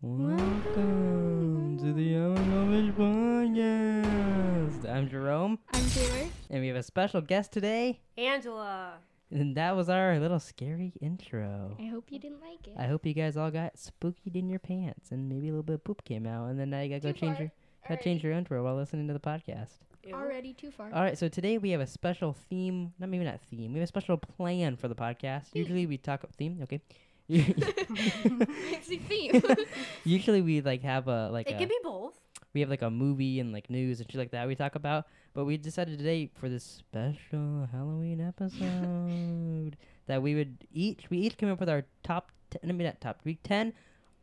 Welcome to the Goldfish podcast. I'm Jerome. I'm Taylor. And we have a special guest today. Angela. And that was our little scary intro. I hope you didn't like it. I hope you guys all got spookied in your pants and maybe a little bit of poop came out. And then now you gotta change your intro while listening to the podcast. Already too far. All right, so today we have a special theme. We have a special plan for the podcast. Usually we talk theme, okay. It's a theme. Usually we have It can be both. We have a movie and news and shit like that we talk about, but we decided today for this special Halloween episode that we each came up with our top 10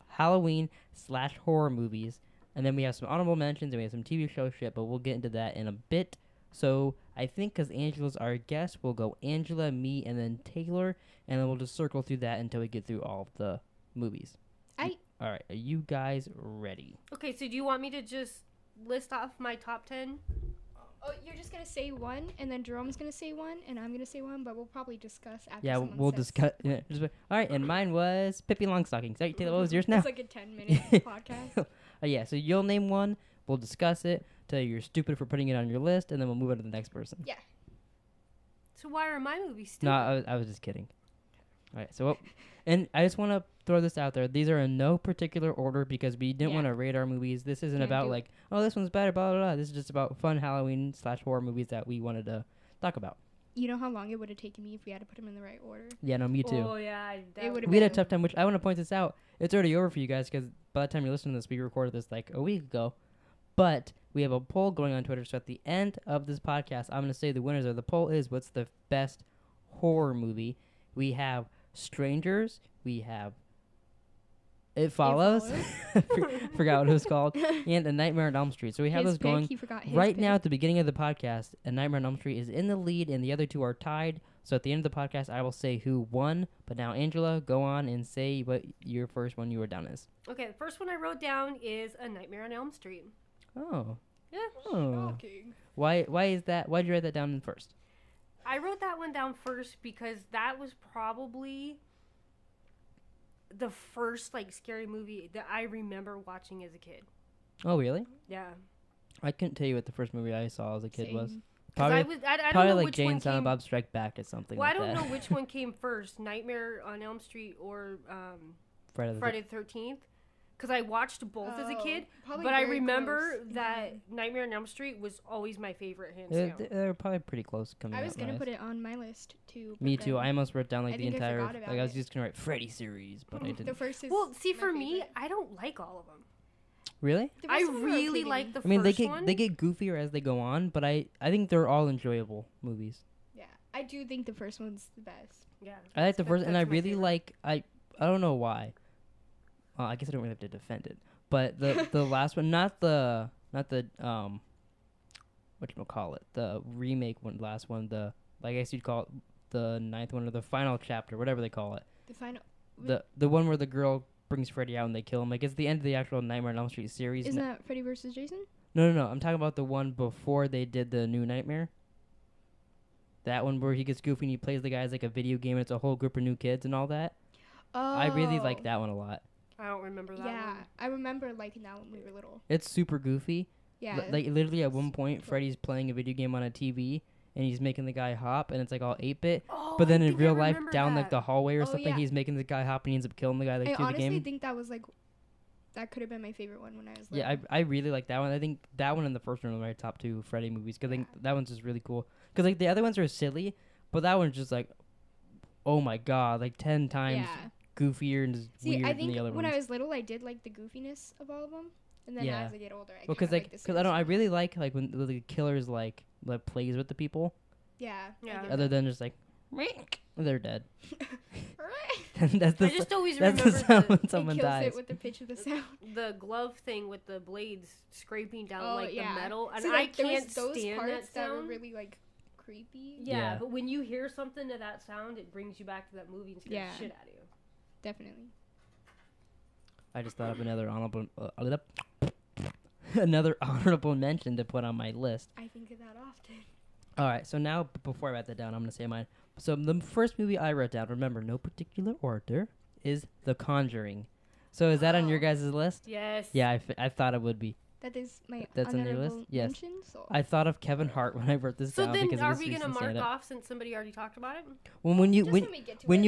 Halloween/horror movies, and then we have some honorable mentions and we have some TV show shit, but we'll get into that in a bit. So I think because Angela's our guest, we'll go Angela, me, and then Taylor, and then we'll just circle through that until we get through all of the movies. All right, are you guys ready? Okay, so do you want me to just list off my top 10? Oh, you're just going to say one, and then Jerome's going to say one, and I'm going to say one, but we'll probably discuss after someone we'll says discuss. Yeah, all right, and mine was Pippi Longstocking. Sorry, Taylor, what was yours now? It's like a 10-minute podcast. Yeah, so you'll name one, we'll discuss it, tell you you're stupid for putting it on your list, and then we'll move on to the next person. Yeah. So why are my movies stupid? No, I was just kidding. All right, so and I just want to throw this out there. These are in no particular order because we didn't want to rate our movies. This isn't about this one's better, blah, blah, blah. This is just about fun Halloween/horror movies that we wanted to talk about. You know how long it would have taken me if we had to put them in the right order? Yeah, no, me too. Oh, yeah. We had a tough time, which I want to point this out. It's already over for you guys because by the time you're listening to this, we recorded this a week ago. But we have a poll going on Twitter, so at the end of this podcast, I'm going to say the winners of the poll is what's the best horror movie. We have Strangers. We have It Follows. Forgot what it was called. And A Nightmare on Elm Street. So we have those going. Right now at the beginning of the podcast, A Nightmare on Elm Street is in the lead and the other two are tied. So at the end of the podcast, I will say who won. But now, Angela, go on and say what your first one you were down is. Okay, the first one I wrote down is A Nightmare on Elm Street. Oh. Yeah. Oh. Shocking. Why is that? Why'd you write that down first? I wrote that one down first because that was probably the first scary movie that I remember watching as a kid. Oh, really? Yeah. I couldn't tell you what the first movie I saw as a kid was. Probably, I don't know which Jane one Silent Bob Strike Back or something well, like that. I don't know which one came first, Nightmare on Elm Street or Friday the 13th. Because I watched both as a kid, but I remember that Nightmare on Elm Street was always my favorite, hands down. They're probably pretty close coming out. I was going to put it on my list, too. Me too. I almost wrote down the entire... I was just going to write Freddy series, but I didn't. The first is well, see, for me, I don't like all of them. Really? I really like the first one. They get goofier as they go on, but I think they're all enjoyable movies. Yeah, I do think the first one's the best. Yeah. I like the first, and I really like... I don't know why. I guess I don't really have to defend it. But the last one, not the whatchamacallit, the remake one, last one, I guess you'd call it the ninth one or the final chapter, whatever they call it. The final... The one where the girl brings Freddy out and they kill him. It's the end of the actual Nightmare on Elm Street series. Isn't that Freddy vs. Jason? No. I'm talking about the one before they did the new Nightmare. That one where he gets goofy and he plays the guy as a video game and it's a whole group of new kids and all that. Oh. I really like that one a lot. I don't remember that one. Yeah, I remember liking that when we were little. It's super goofy. Yeah. Literally at one point, Freddy's playing a video game on a TV, and he's making the guy hop, and it's all 8-bit. Oh, but then in real life, down the hallway or something, yeah. he's making the guy hop, and he ends up killing the guy through the game. I honestly think that was that could have been my favorite one when I was little. Yeah, I really like that one. I think that one and the first one are my top two Freddy movies, because I think that one's just really cool. Because the other ones are silly, but that one's just oh my god, 10 times... Yeah. goofier and just weird I think than the other when ones. I was little, I did like the goofiness of all of them, and then as I get older, I I really like when the killer's plays with the people. Yeah. Other than just they're dead. I just always remember the sound when someone dies. It with the pitch of the sound. The glove thing with the blades scraping down the metal, and so, I can't those stand parts that sound. Were really creepy. Yeah, but when you hear something to that sound, it brings you back to that movie and scares the shit out of you. Definitely. I just thought of another honorable mention to put on my list. I think of that often. All right, so now before I write that down, I'm gonna say mine. So the first movie I wrote down, remember, no particular order, is The Conjuring. So is that on your guys' list? Yes. Yeah, I thought it would be. That is my That's on your list? Yes. mention, so. I thought of Kevin Hart when I wrote this down. So then, because are we gonna mark off since somebody already talked about it? Well, when you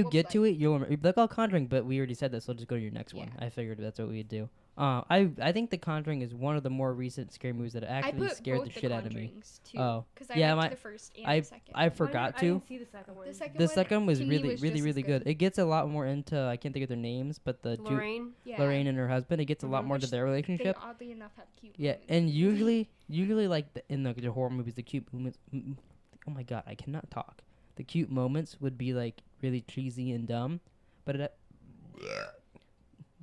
get to it, you'll remember. You'll be like, "Oh, Conjuring," but we already said this, so just go to your next one. I figured that's what we'd do. I think The Conjuring is one of the more recent scary movies that actually scared the shit out of me. Too, oh, yeah, I liked the first and the second. I forgot to. I didn't see the second one. The second one was really good. It gets a lot more into, I can't think of their names, but Lorraine and her husband. It gets a lot more into their relationship. They oddly enough have cute. Yeah, moments. and usually like in the horror movies, the cute moments. Oh my god, I cannot talk. The cute moments would be like really cheesy and dumb, but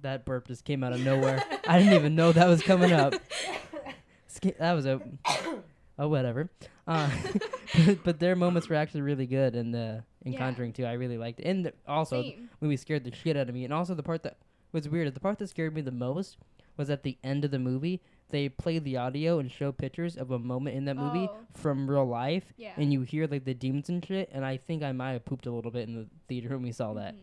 that burp just came out of nowhere. I didn't even know that was coming up. That was whatever. But their moments were actually really good in Conjuring 2. I really liked it. And also, the movie scared the shit out of me. And also the part that was weird, the part that scared me the most was at the end of the movie. They play the audio and show pictures of a moment in that movie from real life. Yeah. And you hear like the demons and shit. And I think I might have pooped a little bit in the theater when we saw that.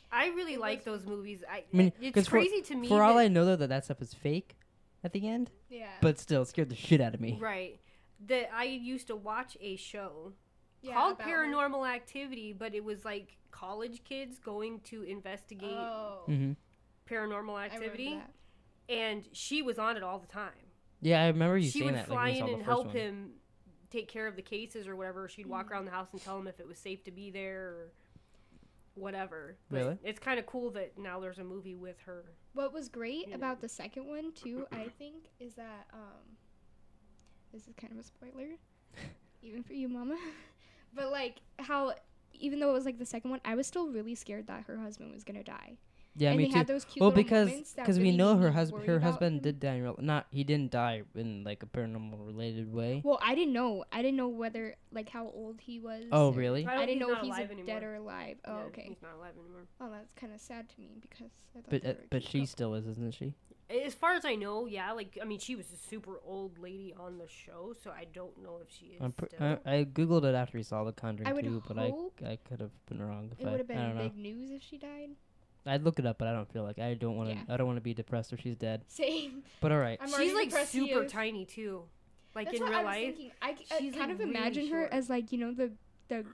I really like those movies. I mean, it's crazy to me. For all I know, though, that stuff is fake at the end. Yeah. But still, it scared the shit out of me. Right. I used to watch a show called Paranormal Activity, but it was like college kids going to investigate paranormal activity. And she was on it all the time. Yeah, I remember you saying that. She would fly in and help him take care of the cases or whatever. She'd walk around the house and tell him if it was safe to be there or whatever. But really? It's kind of cool that now there's a movie with her. What was great about the second one, too, I think, is that, this is kind of a spoiler, even for you, Mama. But, like, how, even though it was, like, the second one, I was still really scared that her husband was going to die. Yeah, and me they too. had those cute because really we know her husband did die he didn't die in like a paranormal related way. Well, I didn't know whether like how old he was. Oh, really? I didn't know if he's dead or alive. Oh, okay. He's not alive anymore. Oh, that's kind of sad to me because I thought but she still is, isn't she? As far as I know, yeah. Like, I mean, she was a super old lady on the show, so I don't know if she is still. I googled it after we saw The Conjuring 2, but I could have been wrong. It would have been big news if she died. I'd look it up, but I don't feel like I don't want to. I don't want to be depressed if she's dead. Same. But all right. She's like super tiny too, like that's in real life. I kind of imagine her as like the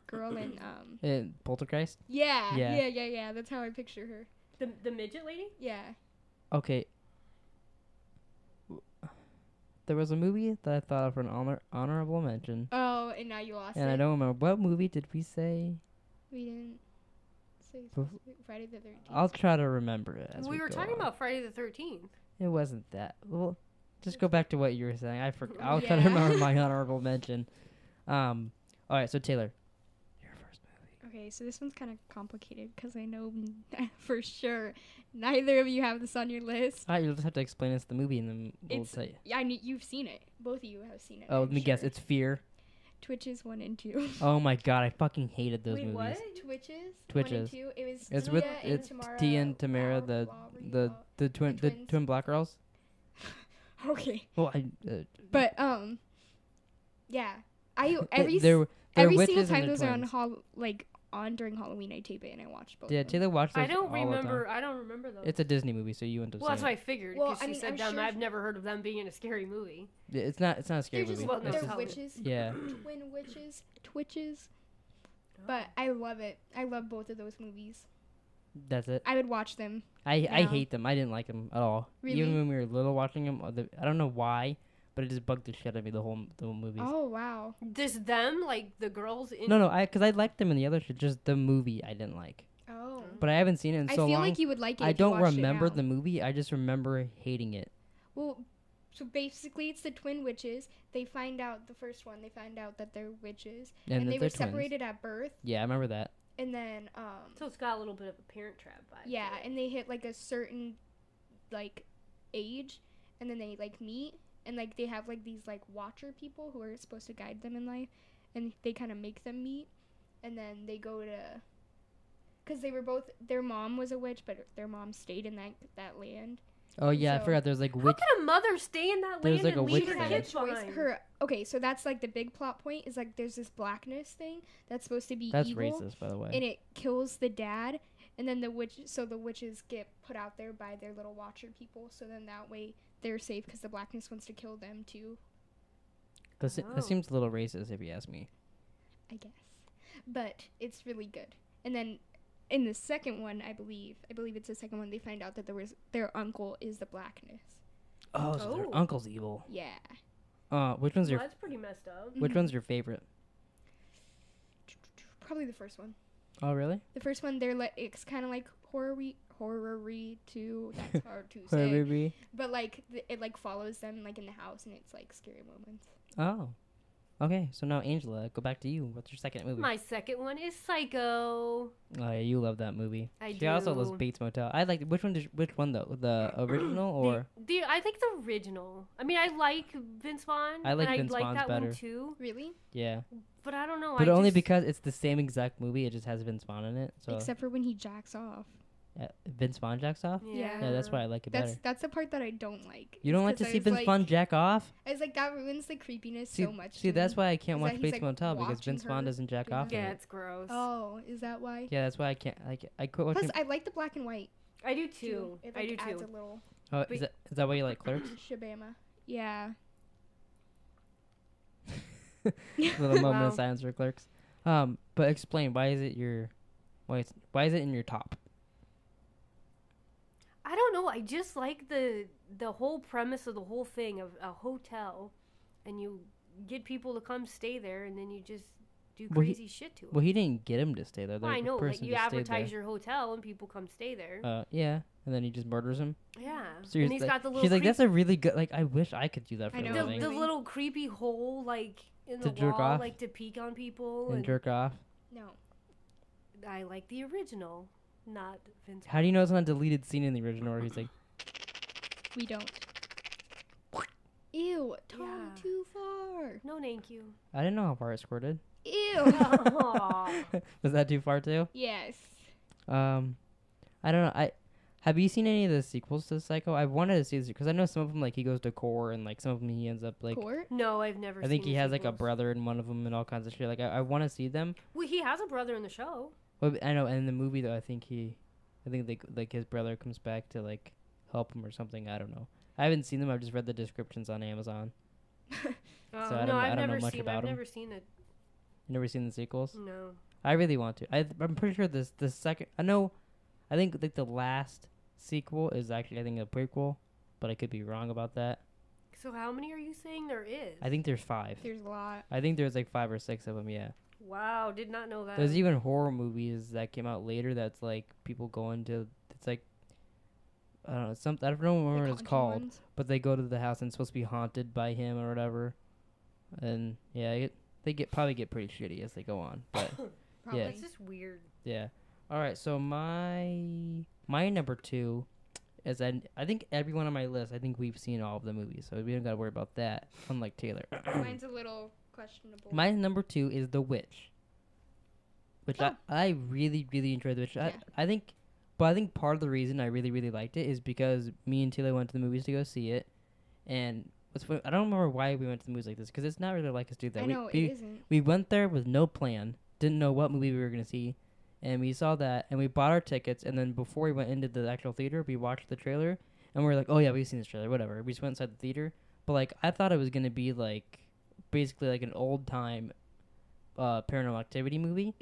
girl in Poltergeist. Yeah. That's how I picture her. The midget lady. Yeah. Okay. There was a movie that I thought of for an honorable mention. Oh, and now you lost it. And I don't remember what movie did we say. We didn't. Friday the 13th. I'll try to remember it. We were talking about Friday the 13th. It wasn't that. Well, just go back to what you were saying. I'll try to remember my honorable mention. All right, so Taylor, your first movie. Okay, so this one's kind of complicated because I know for sure neither of you have this on your list. You'll just have to explain us the movie and then we'll say. Yeah, you've seen it. Both of you have seen it. Oh, let me guess. It's Fear. Twitches 1 and 2. Oh my god, I fucking hated those movies. What? Twitches 1 and 2. It's Tia and Tamara, the twin black girls. Okay. Well, but yeah, every single time those are on during Halloween, I tape it and I watch both. Yeah, Taylor watched those. I don't remember those. It's a Disney movie, so you end up. Well, that's what I figured. Because she said them. I've never heard of them being in a scary movie. It's not a scary movie. They're witches. Yeah. Twin witches, Twitches. But I love it. I love both of those movies. That's it. I would watch them. I hate them. I didn't like them at all. Really? Even when we were little watching them, I don't know why, but it just bugged the shit out of me, the whole movies. Oh, wow. Just them? Like the girls in... No, because I liked them in the other shit, just the movie I didn't like. Oh. But I haven't seen it in so long. I feel like you would like it I don't remember the movie. I just remember hating it. Well, so basically it's the twin witches. They find out, the first one, they find out that they're witches. And they were separated at birth. Yeah, I remember that. And then... so it's got a little bit of a Parent Trap vibe. Yeah, and they hit like a certain like age. And then they like meet. And, like, they have, like, these, like, watcher people who are supposed to guide them in life. And they kind of make them meet. And then they go to... Because they were both... Their mom was a witch, but their mom stayed in that land. Oh, yeah, I forgot. There's, like, witch... How can a mother stay in that land like and leave her land. kids behind? Okay, so that's, like, the big plot point. Is, like, there's this blackness thing that's supposed to be evil. That's racist, by the way. And it kills the dad. And then the witches get put out there by their little watcher people. So then that way they're safe because the blackness wants to kill them too. That seems a little racist if you ask me. I guess. But it's really good. And then in the second one, I believe it's the second one, they find out that their uncle is the blackness. Oh, so their uncle's evil. Yeah. Which one's that's pretty messed up. Which one's your favorite? Probably the first one. Oh, really? The first one, it's kind of like horror-y too. That's hard to say. But like it like follows them like in the house, and it's like scary moments. Oh. Okay, so now Angela, go back to you. What's your second movie? My second one is Psycho. Oh yeah, you love that movie. I do. She also loves Bates Motel. I like which one though? The original or I think the original. I mean, I like Vince Vaughn. I like Vince Vaughn's Vaughn's that better. One too. Really? Yeah. But I don't know. But only because it's the same exact movie. It just has Vince Vaughn in it. So except for when he jacks off. Vince Vaughn jacks off? Yeah. That's why I like it better. That's the part that I don't like. You don't like to see Vince Vaughn jack off? I was like, that ruins the creepiness so much. See, that's why I can't watch Bates Motel, because Vince Vaughn doesn't jack off. Yeah, it's gross. Oh, is that why? Yeah, that's why I can't. I quit watching. Plus, I like the black and white. I do too. It I do adds too. A little. Oh, is that why you like Clerks? Shabama. Yeah. Little moment of silence for Clerks. But explain, why is it in your top? I don't know. I just like the whole premise of the whole thing of a hotel, and you get people to come stay there, and then you just do crazy shit to them. Well, he didn't get him to stay there. I know. Like you advertise your hotel, and people come stay there. Yeah, and then he just murders him. Yeah. So and he's got the little. She's like, that's a really good. Like, I wish I could do that for a living. The little creepy hole, like in the jerk wall, off? like to peek on people and jerk off. No. I like the original. Not Vince. How do you know it's not a deleted scene in the original where he's like... We don't. Ew, Tom, too far. No, thank you. I didn't know how far it squirted. Ew. Was that too far too? Yes. I don't know. Have you seen any of the sequels to Psycho? I wanted to see this because I know some of them, like, he goes to court and, like, some of them he ends up, like... Court? No, I've never seen I think he has, sequels. like, a brother in one of them and all kinds of shit. Like, I want to see them. Well, he has a brother in the show. Well, I know, and in the movie, though, I think his brother comes back to, like, help him or something. I don't know. I haven't seen them. I've just read the descriptions on Amazon. So I don't know much about them. I've never seen it. You never seen the sequels? No. I really want to. I'm pretty sure the second... I think, like, the last sequel is actually, I think, a prequel, but I could be wrong about that. So how many are you saying there is? I think there's 5. There's a lot. I think there's, like, 5 or 6 of them, yeah. Wow, did not know that. There's even horror movies that came out later that's like people go into. It's like I don't know. I don't remember what it's called, but they go to the house and it's supposed to be haunted by him or whatever. And yeah, they probably get pretty shitty as they go on. But yeah, it's just weird. Yeah. All right. So my number 2 is I think everyone on my list. I think we've seen all of the movies, so we don't gotta worry about that. Unlike Taylor. Mine's a little questionable. My number 2 is The Witch, which I really, really enjoyed. The Witch. Yeah. I think part of the reason I really, really liked it is because me and Taylor went to the movies to go see it, and I don't remember why we went to the movies like this because it's not really like us to do that. I know, it isn't. We went there with no plan, didn't know what movie we were gonna see, and we saw that and we bought our tickets, and then before we went into the actual theater, we watched the trailer, and we were like, oh yeah, we've seen this trailer, whatever. We just went inside the theater, but like I thought it was gonna be like. Basically like an old time Paranormal Activity movie,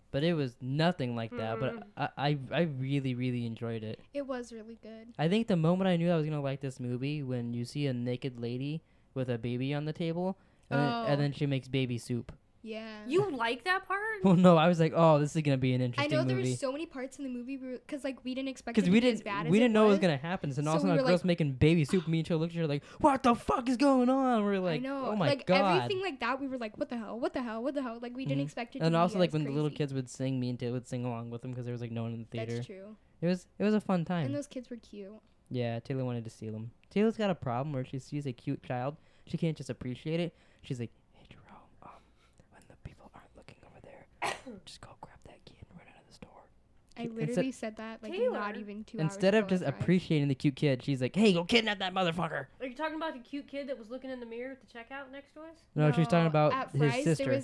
but it was nothing like that. But I really, really enjoyed it. It was really good. I think the moment I knew I was gonna like this movie when you see a naked lady with a baby on the table, and then she makes baby soup. Yeah. You like that part? Well, no, I was like, oh, this is gonna be an interesting movie. I know there were so many parts in the movie because like we didn't expect it to be as bad as we didn't know it was gonna happen. So all of a sudden, a girl's making baby soup. Me and Joe looked at her like, what the fuck is going on? We're like, oh my god. Everything like that, we were like, what the hell? What the hell? What the hell? Like we didn't expect it. And to also be like as when crazy. the little kids would sing, me and Taylor would sing along with them because there was like no one in the theater. That's true. It was a fun time. And those kids were cute. Yeah, Taylor wanted to steal them. Taylor's got a problem where she sees a cute child. She can't just appreciate it. She's like, hey, Jerome, when the people aren't looking over there, just go grab that kid and run out of the store. I literally said that like Taylor. not even 2 hours Instead of ago just at 5. appreciating the cute kid, she's like, hey, go kidnap that motherfucker. Are you talking about the cute kid that was looking in the mirror at the checkout next to us? No, she was talking about at his Fry's, sister.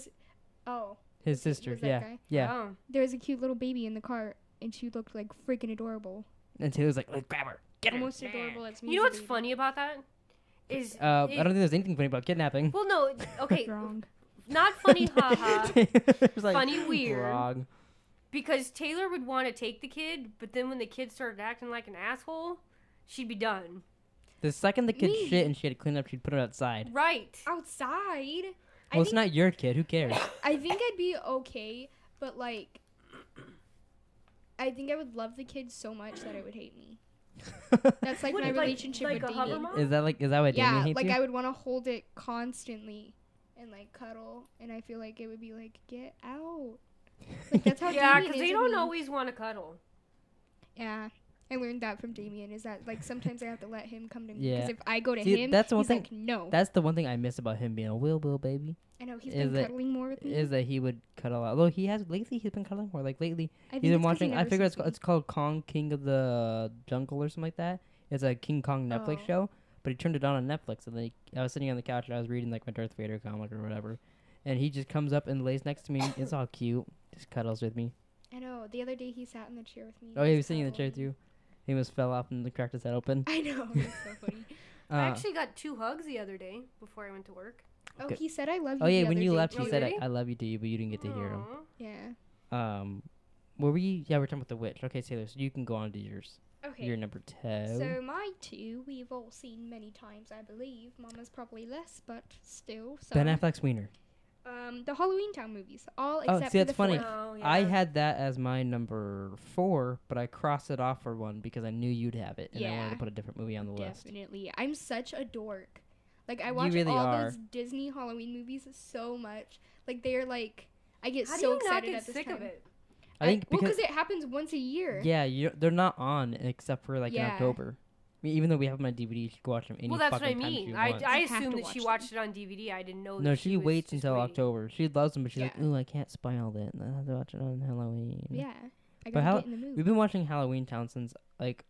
Oh. His sister, was that yeah. guy? Yeah. Oh. There was a cute little baby in the car and she looked like freaking adorable. And Taylor's like, grab her, get her. Almost adorable as me. You know what's funny about that? I don't think there's anything funny about kidnapping. Well, no, okay, wrong. Not funny, haha. Like, funny, weird. Wrong. Because Taylor would want to take the kid, but then when the kid started acting like an asshole, she'd be done. The second the kid shit and she had to clean up, she'd put it outside. Right. Outside? Well, it's not your kid. Who cares? I think I'd be okay, but, like, I think I would love the kid so much that it would hate me. That's like my relationship with Damien. Is that what Damien hates you? Like I would want to hold it constantly and like cuddle, and I feel like it would be like, get out. Like that's how yeah, because they don't always want to cuddle. Yeah, I learned that from Damien. Is that like sometimes I have to let him come to me because Yeah. if I go to him, that's the one he's thing. like, no. That's the one thing I miss about him being a Will baby. I know he's been cuddling more with me. Is that he would cuddle out? Although he's been cuddling more. Like lately, he's been watching. I figure it's called Kong King of the Jungle or something like that. It's a King Kong Netflix show, but he turned it on Netflix, and then I was sitting on the couch and I was reading like my Darth Vader comic or whatever, and he just comes up and lays next to me. It's all cute, just cuddles with me. I know. The other day he sat in the chair with me. Oh, he was sitting in the chair with you. He almost fell off and cracked his head open. I know. It's so funny. I actually got 2 hugs the other day before I went to work. Oh, he said I love you. Oh yeah, the when other you day left, too. he said I love you to you, but you didn't get to hear him. Yeah. Were we? Yeah, we're talking about the witch. Okay, Taylor, so you can go on to yours. Okay. Your number 2. So my 2, we've all seen many times, I believe. Mama's probably less, but still. So. Ben Affleck's Wiener. The Halloween Town movies, all except see, for that's the funny. 4th. Oh, yeah. I had that as my number 4, but I crossed it off for 1 because I knew you'd have it, and I wanted to put a different movie on the list. Definitely. I'm such a dork. Like, I watch really all are. those Disney Halloween movies so much. Like, they're like, I get How so do you excited not at get this sick time. of it? I think because it happens once a year. Yeah, they're not on except for like in October. I mean, even though we have them on DVD, you can watch them any Well, that's what I fucking time mean. she I wants. assumed that she watched it on DVD. I didn't know that No, she was waits just until waiting. October. She loves them, but she's like, ooh, I can't spoil it. I have to watch it on Halloween. Yeah. I But gotta get in the mood. we've been watching Halloween Town since like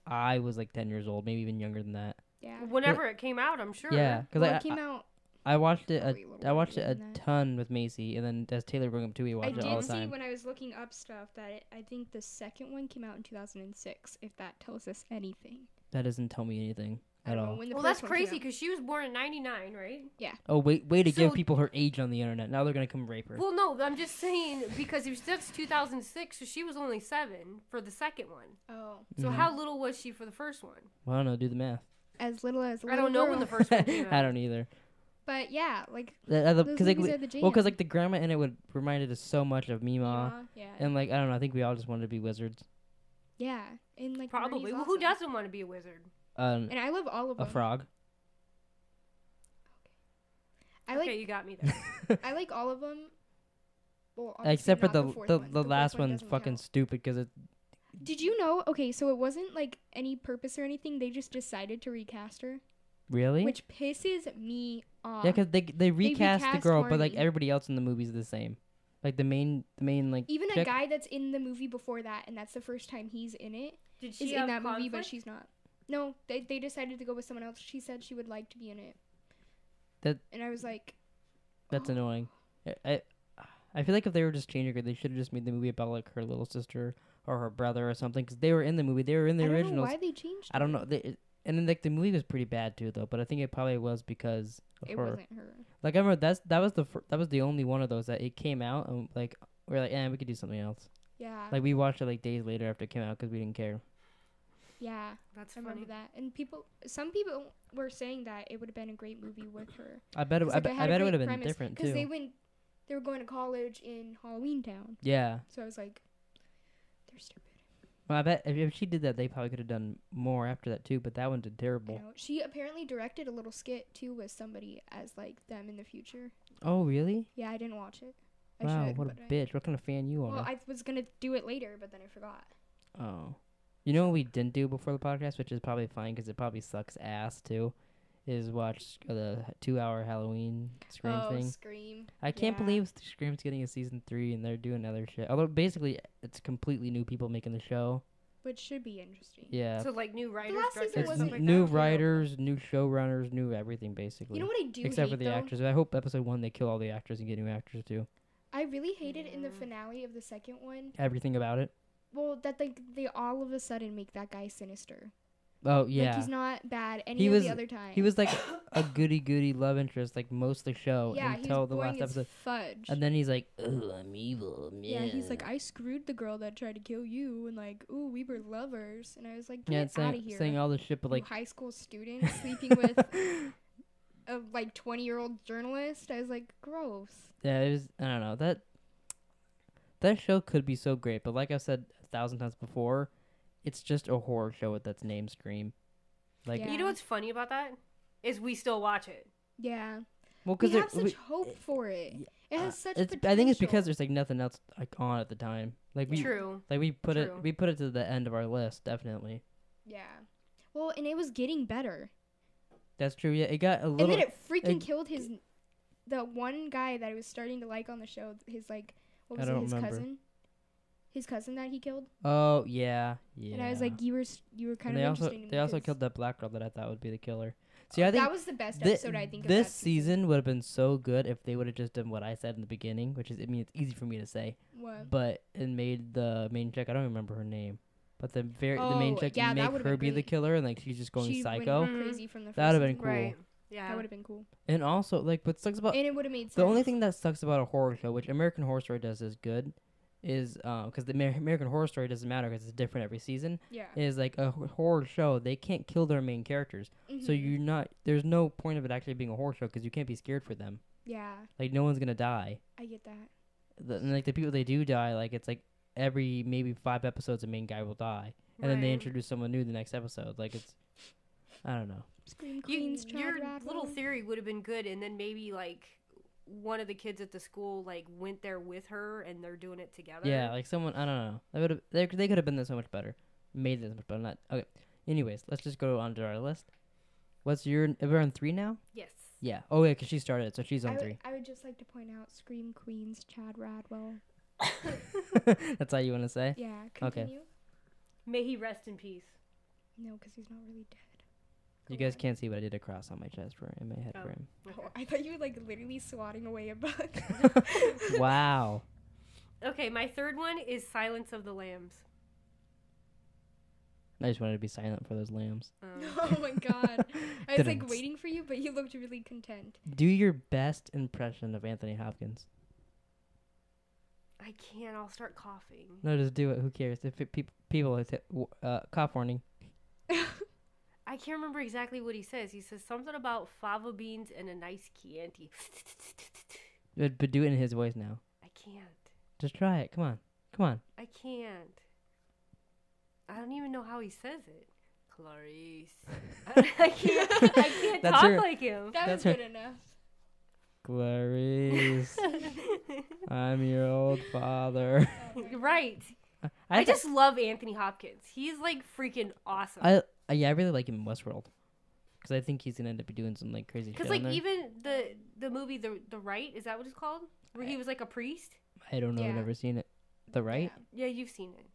I was like 10 years old, maybe even younger than that. Yeah. Whenever it came out, I'm sure. Yeah, because it came out. I watched it. I watched it earlier a than that. ton with Macy, and then as Taylor brought up too, we watched it all the I did see time. when I was looking up stuff that I think the second one came out in 2006. If that tells us anything. That doesn't tell me anything at all. Well, that's crazy because she was born in '99, right? Yeah. Oh, way to give people her age on the internet. Now they're gonna come rape her. Well, no, I'm just saying because if that's 2006, so she was only 7 for the second one. Oh. So how little was she for the first one? Well, I don't know. Do the math. As little as a I don't know when the first one came out. I don't either. But yeah, like Because the the grandma in it would reminded us so much of Mima. Yeah. And like I don't know, I think we all just wanted to be wizards. Yeah, and like probably. Marty's Well, awesome. who doesn't want to be a wizard? And I love all of them. A frog. Okay, you got me there. I like all of them. Well, except for the the last one's fucking stupid because it. Did you know? Okay, so it wasn't like any purpose or anything. They just decided to recast her. Really? Which pisses me off. Yeah, because they recast the girl, but like Marty. everybody else in the movie is the same. Like the main like. Even chick, a guy that's in the movie before that, and that's the first time he's in it. Did she is have in that movie, conflict? but she's not. No, they decided to go with someone else. She said she would like to be in it. And I was like, that's annoying. I feel like if they were just changing her, they should have just made the movie about like her little sister or her brother or something. Because they were in the movie, they were in the originals. I don't know why they changed. I don't know. And then like the movie was pretty bad too, though. But I think it probably was because of it her. wasn't her. Like I remember that was the only one of those that it came out and like we're like, we could do something else. Yeah. Like we watched it like days later after it came out because we didn't care. Yeah, that's I funny. remember that. And some people were saying that it would have been a great movie with her. I bet it would have been different too. Because they were going to college in Halloween Town. Yeah. So I was like, they're stupid. Well, I bet if she did that, they probably could have done more after that too. But that one did terrible. She apparently directed a little skit too with somebody as like them in the future. Oh really? Yeah, I didn't watch it. Wow, what a bitch! What kind of fan you are? Well, I was gonna do it later, but then I forgot. Oh. You know what we didn't do before the podcast, which is probably fine because it probably sucks ass too, is watch the 2-hour Halloween Scream thing. Scream. I can't believe Scream's getting a season 3 and they're doing other shit. Although basically it's completely new people making the show. Which should be interesting. Yeah. So like new writers, last season directors, wasn't stuff like new that? writers, new showrunners, new everything basically. You know what I do except hate, for the though? actors. I hope episode 1 they kill all the actors and get new actors too. I really hated in the finale of the second one. Everything about it. Well, that like they all of a sudden make that guy sinister. Oh yeah. Like he's not bad any of the other time. He was like a goody love interest like most of the show until the last episode. Fudge. And then he's like, "Oh, I'm evil." Yeah, he's like, "I screwed the girl that tried to kill you," and like, "Ooh, we were lovers." And I was like, "Get out of here!" Saying all this shit, but like high school student sleeping with a like 20-year-old journalist. I was like, gross. Yeah, it was. I don't know that show could be so great, but like I've said 1,000 times before, it's just a horror show with that's named Scream. Like, you know what's funny about that is we still watch it. Yeah. Well, because we have such hope for it. It has such potential. I think it's because there's like nothing else like on at the time. Like we put it to the end of our list, definitely. Yeah. Well, and it was getting better. That's true. Yeah, it got a little. And then it freaking killed the one guy that I was starting to like on the show. His like, what was it? His cousin. His cousin that he killed. Oh yeah, yeah. And I was like, you were kind of interesting. They also killed that black girl that I thought would be the killer. See, I think that was the best episode. I think this season would have been so good if they would have just done what I said in the beginning, which is, I mean, it's easy for me to say. What? But it made the main chick. I don't remember her name. But the main chick, make her be the killer, and like she's just going psycho. Went crazy from the first that would have been cool. Right. Yeah, that would have been cool. And also, like, what sucks about and it would have made sense. The only thing that sucks about a horror show, which American Horror Story does is good, is because the American Horror Story doesn't matter because it's different every season. Yeah. Is like a horror show, they can't kill their main characters, so there's no point of it actually being a horror show because you can't be scared for them. Yeah. Like no one's gonna die. I get that. And like the people they do die, like it's like every maybe 5 episodes, the main guy will die. And then they introduce someone new the next episode. Like it's, I don't know. Scream Queens, your little theory would have been good, and then maybe like one of the kids at the school like went there with her, and they're doing it together. Yeah, like someone, I don't know. They could have been there so much better, made it so much better. Not okay. Anyways, let's just go on to our list. What's your? We're on 3 now. Yes. Yeah. Oh yeah, because she started, so she's on 3. I would just like to point out Scream Queens, Chad Radwell. That's all you want to say? Yeah. Continue. Okay. May he rest in peace. No, because he's not really dead. You guys can't see, but I did a cross on my chest for him, my head for him. Okay. Oh, I thought you were like literally swatting away a bug. Wow. Okay, my third one is Silence of the Lambs. I just wanted to be silent for those lambs. Oh my god. I was like waiting for you, but you looked really content. Do your best impression of Anthony Hopkins. I can't. I'll start coughing. No, just do it. Who cares? If people cough warning. I can't remember exactly what he says. He says something about fava beans and a nice Chianti. But do it in his voice now. I can't. Just try it. Come on. I can't. I don't even know how he says it. Clarice. I can't talk like him. That was good enough. Clarice. I'm your old father. Right. I just love Anthony Hopkins. He's like freaking awesome. I really like him in Westworld because I think he's gonna end up doing some like crazy shit. Because like even the movie The Right, is that what it's called? Where he was like a priest. I don't know. I've never seen it. The Right? Yeah, you've seen it.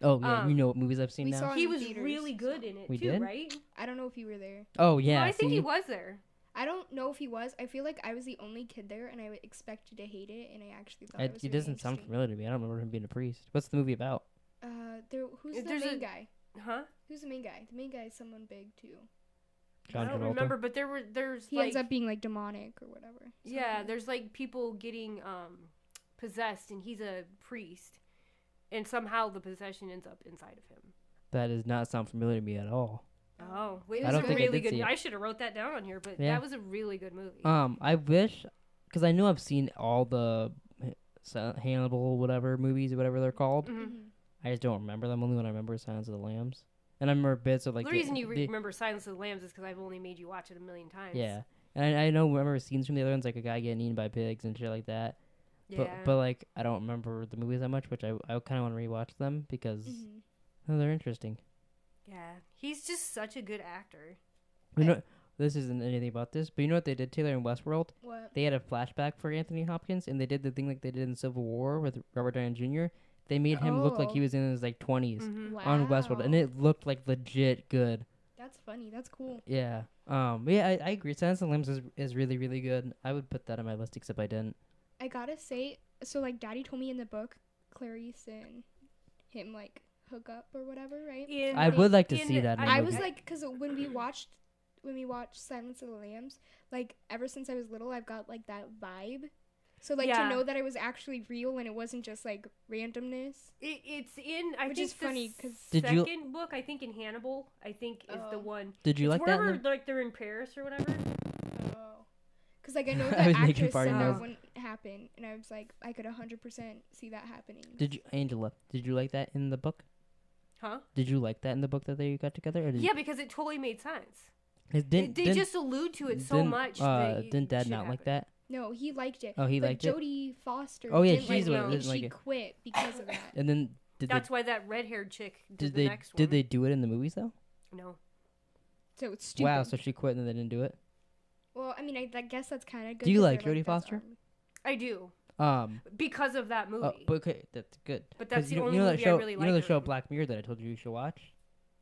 Oh yeah, you know what movies I've seen now. He was really good in it too, did? right? I don't know if you were there. Oh yeah, no, I think he was there. I don't know if he was. I feel like I was the only kid there, and I expected to hate it, and I actually thought it was It doesn't sound familiar to me. I don't remember him being a priest. What's the movie about? Who's the main guy? Huh? Who's the main guy? The main guy is someone big too. I don't remember, but there's he ends up being like demonic or whatever. Yeah, there's like people getting possessed, and he's a priest, and somehow the possession ends up inside of him. That does not sound familiar to me at all. Oh, wait, it was a really good movie. I should have wrote that down on here, but that was a really good movie. I wish, because I know I've seen all the Hannibal whatever movies or whatever they're called. Mm-hmm. I just don't remember them. Only when I remember Silence of the Lambs. And I remember bits of like... The reason you remember Silence of the Lambs is because I've only made you watch it a million times. Yeah. And I remember scenes from the other ones, like a guy getting eaten by pigs and shit like that. Yeah. But like, I don't remember the movies that much, which I kind of want to rewatch them because they're interesting. Yeah. He's just such a good actor. You know, this isn't anything about this, but you know what they did, Taylor, in Westworld? What? They had a flashback for Anthony Hopkins, and they did the thing like they did in Civil War with Robert Downey Jr., They made him look like he was in his like 20s on Westworld, and it looked like legit good. That's funny. That's cool. Yeah. Yeah, I agree. Silence of the Lambs is really, really good. I would put that on my list, except I didn't. I gotta say, so like Daddy told me in the book, Clarice and him like hook up or whatever, right? I would like to see that. I was like, because when we watched Silence of the Lambs, like ever since I was little, I've got like that vibe. So like to know that it was actually real and it wasn't just like randomness. It's in which is funny because second book, I think in Hannibal, I think is the one. Did you like that? Wherever like they're in Paris or whatever. Oh, because like I know the actress said that wouldn't happen, and I was like, I could 100% see that happening. Angela? Did you like that in the book? Huh? Did you like that in the book that they got together? Or because it totally made sense. They just allude to it so much. Didn't Dad not like that? No, he liked it. Oh, he liked it? Jodie Foster. Oh, yeah, she's the one. She quit because of that. And then that's why that red-haired chick did the next one. Did they do it in the movies though? No. So it's stupid. Wow, so she quit and then they didn't do it. Well, I mean, I guess that's kind of good. Do you like Jodie Foster? I do. Because of that movie. Oh, but okay, that's good. But that's the only movie I really like. You know the show Black Mirror that I told you should watch?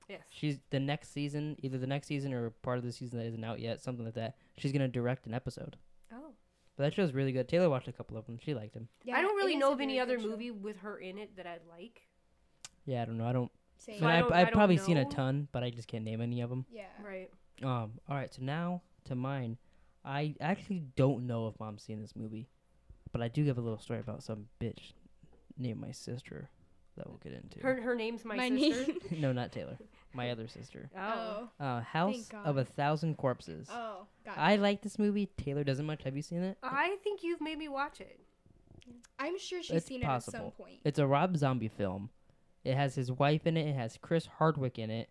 Yes. She's the next season, either the next season or part of the season that isn't out yet, something like that. She's gonna direct an episode. Oh. But that show's really good. Taylor watched a couple of them. She liked them. Yeah, I don't really know of any other movie with her in it that I like. Yeah, I don't know. I don't. Same. I've probably seen a ton, but I just can't name any of them. Yeah. Right. All right. So now to mine. I actually don't know if Mom's seen this movie, but I do have a little story about some bitch named my sister that we'll get into. Her name's my sister? No, not Taylor. My other sister. Oh. House of 1,000 Corpses. Oh, gotcha. I like this movie. Taylor doesn't much. Have you seen it? I think you've made me watch it. I'm sure she's seen it at some point. It's a Rob Zombie film. It has his wife in it. It has Chris Hardwick in it.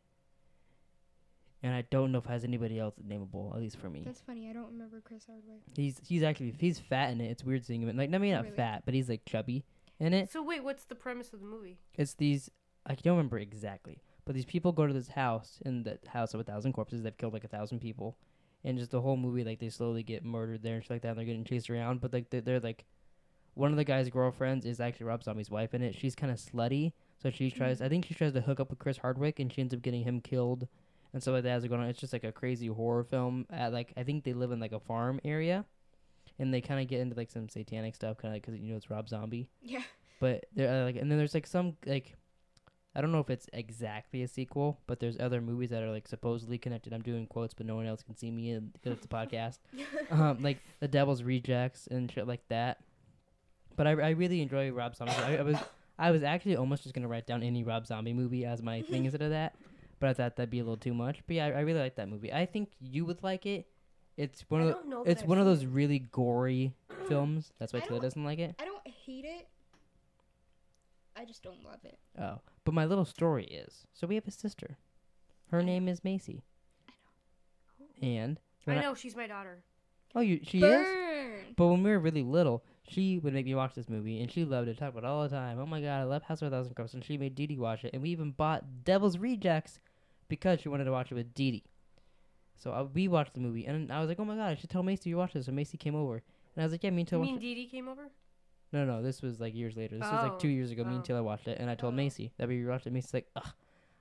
And I don't know if it has anybody else nameable, at least for me. That's funny. I don't remember Chris Hardwick. He's fat in it. It's weird seeing him. Like, I mean, not fat, but he's like chubby in it. So wait, what's the premise of the movie? It's these. I don't remember exactly, but these people go to this house in the house of 1,000 corpses. They've killed like 1,000 people, and just the whole movie, like they slowly get murdered there and shit like that. And they're getting chased around, but like they're like, one of the guy's girlfriends is actually Rob Zombie's wife in it. She's kind of slutty, so she tries. I think she tries to hook up with Chris Hardwick, and she ends up getting him killed. And stuff like that as it going on. It's just like a crazy horror film. Like I think they live in like a farm area, and they kind of get into like some satanic stuff, kind of because it's Rob Zombie. Yeah. But they're like, and then there's like some like, I don't know if it's exactly a sequel, but there's other movies that are like supposedly connected. I'm doing quotes, but no one else can see me because it's a podcast. Like The Devil's Rejects and shit like that. But I really enjoy Rob Zombie. I was actually almost just gonna write down any Rob Zombie movie as my thing instead of that. But I thought that'd be a little too much. But yeah, I really like that movie. I think you would like it. It's one of those really gory films. That's why Taylor doesn't like it. I don't hate it. I just don't love it. Oh, but my little story is, so we have a sister. Her name is Macy. I know. And I know she's my daughter. Oh, she is. But when we were really little, she would make me watch this movie, and she loved it. Talk about it all the time. Oh my god, I love House of 1,000 Corpses. And she made Dee Dee watch it, and we even bought Devil's Rejects because she wanted to watch it with Dee Dee. So we watched the movie, and I was like, oh my god, I should tell Macy you watch this. So Macy came over, and I was like, yeah, me and Taylor. You mean Dee Dee came over? No, this was like years later. This was like 2 years ago. Me and Taylor watched it, and I told Macy that we watched it. Macy's like, ugh,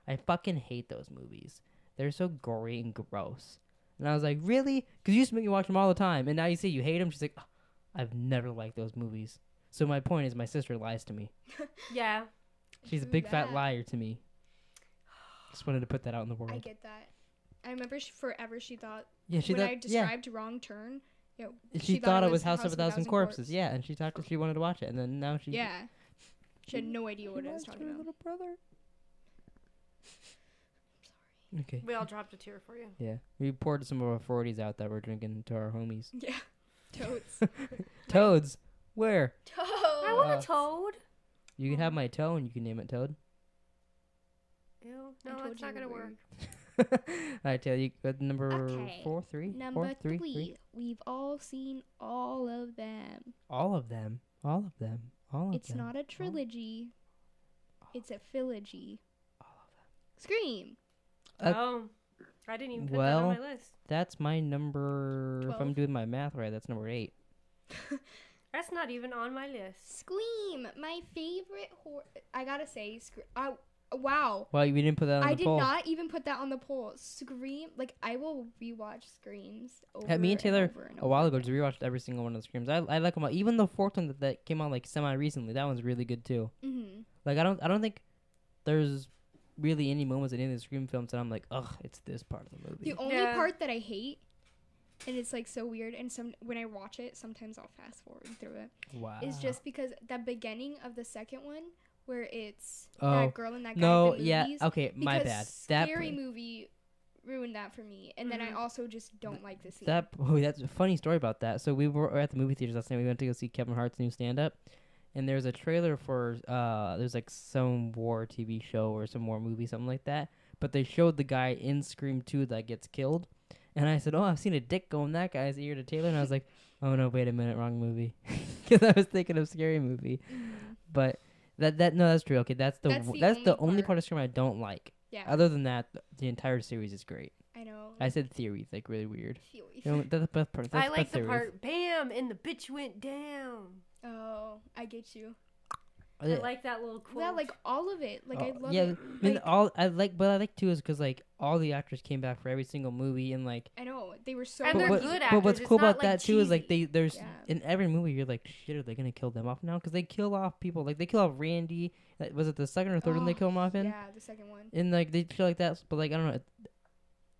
I fucking hate those movies. They're so gory and gross. And I was like, really? Because you used to make me watch them all the time, and now you say you hate them? She's like, oh, I've never liked those movies. So my point is my sister lies to me. Yeah. She's a big fat liar to me. Just wanted to put that out in the world. I get that. I remember forever she thought when I described Wrong Turn, she thought it was House of 1,000 Corpses. Yeah, and she wanted to watch it, and then now she... Yeah. She had no idea what I was talking about. Little brother. Sorry. Okay. We all dropped a tear for you. Yeah. We poured some of our 40s out that we're drinking to our homies. Yeah. Toads. Toads? Where? Toad. I want a toad. You can have my toe, and you can name it Toad. Ew. No, that's not going to work. I tell you, number Okay. 4, 3? Number 4, 3, 3. We've all seen all of them. All of them. All of them. All of It's them. not a trilogy. It's a philogy. All of them. Scream. I didn't even put that on my list. That's my number. 12. If I'm doing my math right, that's number 8. That's not even on my list. Scream. My favorite horror. I gotta say, wow. Well, we didn't put that on the poll. I did not even put that on the poll. Scream. Like, I will rewatch Screams over Me and Taylor, over and a while ago, just rewatched every single one of the Screams. I like them all. Even the 4th one that came out, like, semi-recently. That one's really good, too. Mm-hmm. Like, I don't think... there's really any moments in any of the Scream films that I'm like, ugh, it's this part of the movie. The only part that I hate, and it's like so weird, and when I watch it, sometimes I'll fast forward through it. Wow. Is just because the beginning of the second one, where it's that girl and that guy. No, in the movies, okay, my bad. That Scary Movie ruined that for me, and then I also just don't like the scene. That's a funny story about that. So we were at the movie theaters last night. We went to go see Kevin Hart's new stand-up, and there's a trailer for there's like some war TV show or some war movie, something like that. But they showed the guy in Scream 2 that gets killed, and I said, "Oh, I've seen a dick go in that guy's ear" to Taylor, and I was like, "Oh no, wait a minute, wrong movie," because I was thinking of Scary Movie. But that's true. Okay, that's the only part of Scream I don't like. Yeah. Other than that, the entire series is great. I know. I said theories, like really weird. Theories. You know, that's the best part. I like the part, bam, and the bitch went down. Oh, I get you. I like that little quote. Yeah, like all of it. Like I love yeah, it. I mean, I like too is because like all the actors came back for every single movie and like. I know they were so. And they're good actors. But what's cool about that too is like cheesy. there's in every movie you're like, shit, are they gonna kill them off now? Because they kill off people, like they kill off Randy. Was it the second or third one they kill him off in? Yeah, the second one. And like they feel like that, but like I don't know.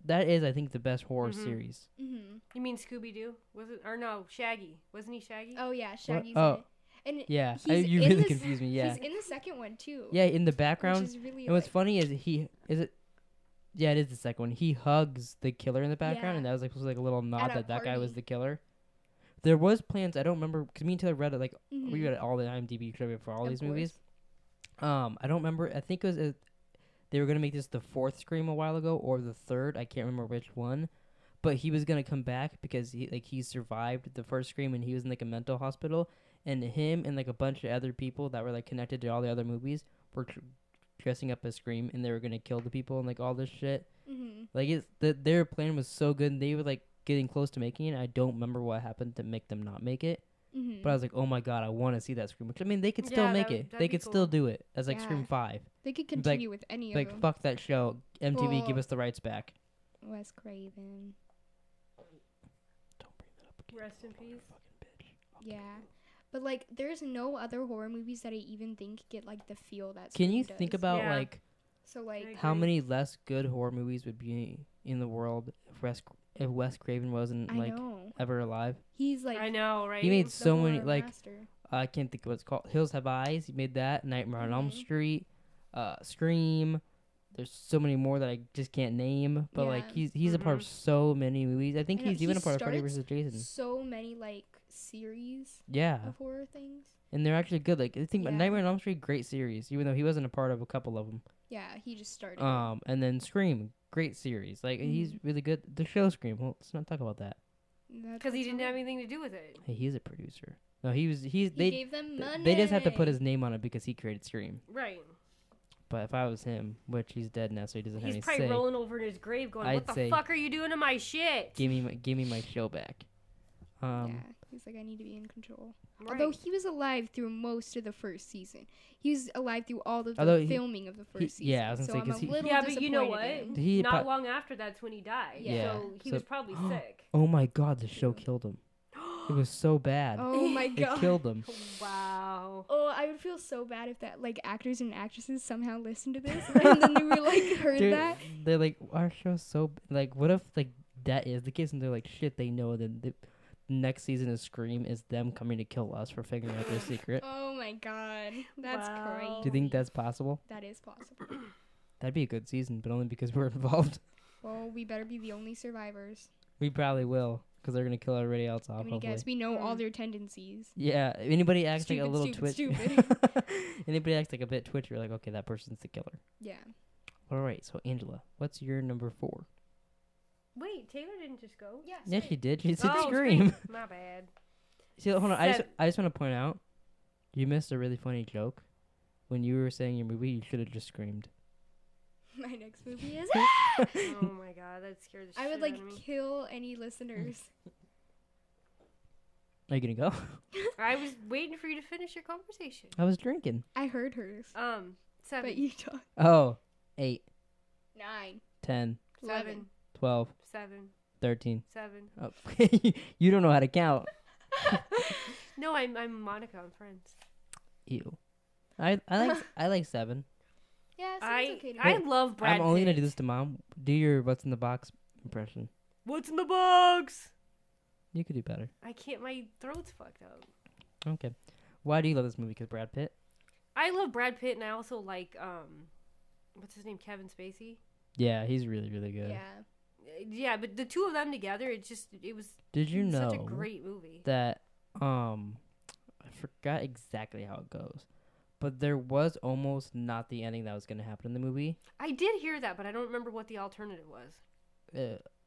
That is, I think, the best horror series. Mm-hmm. You mean Scooby Doo? Was it or no? Shaggy, wasn't he Shaggy? Oh yeah, Shaggy's in it. And yeah, you really confused me. Yeah, he's in the second one too. Yeah, in the background. Which is really and what's funny is yeah, it is the second one. He hugs the killer in the background, and that was like a little nod that guy was the killer. There was plans. I don't remember because me and Taylor read it. Like we read all the IMDb trivia for all these movies. I don't remember. I think it was they were gonna make this the fourth Scream a while ago or the third. I can't remember which one. But he was gonna come back because he survived the first Scream and he was in like a mental hospital. And him and like a bunch of other people that were like connected to all the other movies were dressing up as Scream, and they were gonna kill the people and like all this shit. Mm-hmm. Like their plan was so good, and they were like getting close to making it. I don't remember what happened to make them not make it, but I was like, oh my god, I want to see that Scream. Which I mean, they could still make it. They could still do it as like Scream 5. They could continue with any of them. Like fuck that show. MTV, give us the rights back. Wes Craven. Don't bring that up again. Rest in peace. Yeah. But, like, there's no other horror movies that I even think get, like, the feel that Can you does. think about, like... So, like... How many less good horror movies would be in the world if Wes Craven wasn't, ever alive? He's, like... I know, right? He made so many, like... master. I can't think of what it's called. Hills Have Eyes. He made that. Nightmare on Elm Street. Scream. There's so many more that I just can't name. But, like, he's a part of so many movies. I think he's even a part of Freddy vs. Jason. So many, like... series of horror things, and they're actually good. Like I think Nightmare on Elm Street, great series, even though he wasn't a part of a couple of them. He just started and then Scream, great series. Like he's really good. The show Scream, well, let's not talk about that because he didn't have anything to do with it. Hey, he's a producer. No, he gave them money. They just have to put his name on it because he created Scream, right? But if I was him, which he's dead now, so he doesn't have any say. He's probably rolling over in his grave going, "What the fuck are you doing to my shit? Give me my show back." He's like, I need to be in control. Right. Although he was alive through most of the first season. He was alive through all of the filming of the first season. Yeah, I was going to say, but you know what? Not long after that's when he died. Yeah. So he was probably sick. Oh my god, the show killed him. It was so bad. Oh my god. It killed him. Wow. Oh, I would feel so bad if that, like, actors and actresses somehow listened to this and then they were like, heard that. They're like, our show's so, like, what if, like, that is the case and they're like, shit, they know that next season of Scream is them coming to kill us for figuring out their secret. Oh my god. That's crazy. Do you think that's possible? That is possible. That'd be a good season, but only because we're involved. Well, we better be the only survivors. We probably will, because they're going to kill everybody else off. I mean, I guess we know all their tendencies. Yeah, if anybody acts like a little stupid. Anybody acts like a bit twitchy, you're like, okay, that person's the killer. Yeah. All right, so Angela, what's your number 4? Wait, Taylor didn't just go? Yeah, she did. She said Scream. My bad. See, hold on. I just want to point out, you missed a really funny joke. When you were saying your movie, you should have just screamed. My next movie is... Oh my god, that scared the shit I would, out of me. kill any listeners. Are you going to go? I was waiting for you to finish your conversation. I was drinking. I heard hers. 7. But you talk. Oh, 8. 9. 10. 11. 12. 7. 13. 7. Oh, you don't know how to count. No, I'm Monica. I'm friends. Ew. I like 7. Yeah, it's okay to I love Brad Pitt. I'm only gonna do this to Mom. Do your what's in the box impression. What's in the box? You could do better. I can't. My throat's fucked up. Okay. Why do you love this movie? Because Brad Pitt? I love Brad Pitt, and I also like what's his name? Kevin Spacey. Yeah, he's really, really good. Yeah, but the two of them together, it was. Did you know such a great movie that I forgot exactly how it goes, but there was almost not the ending that was gonna happen in the movie. I did hear that, but I don't remember what the alternative was.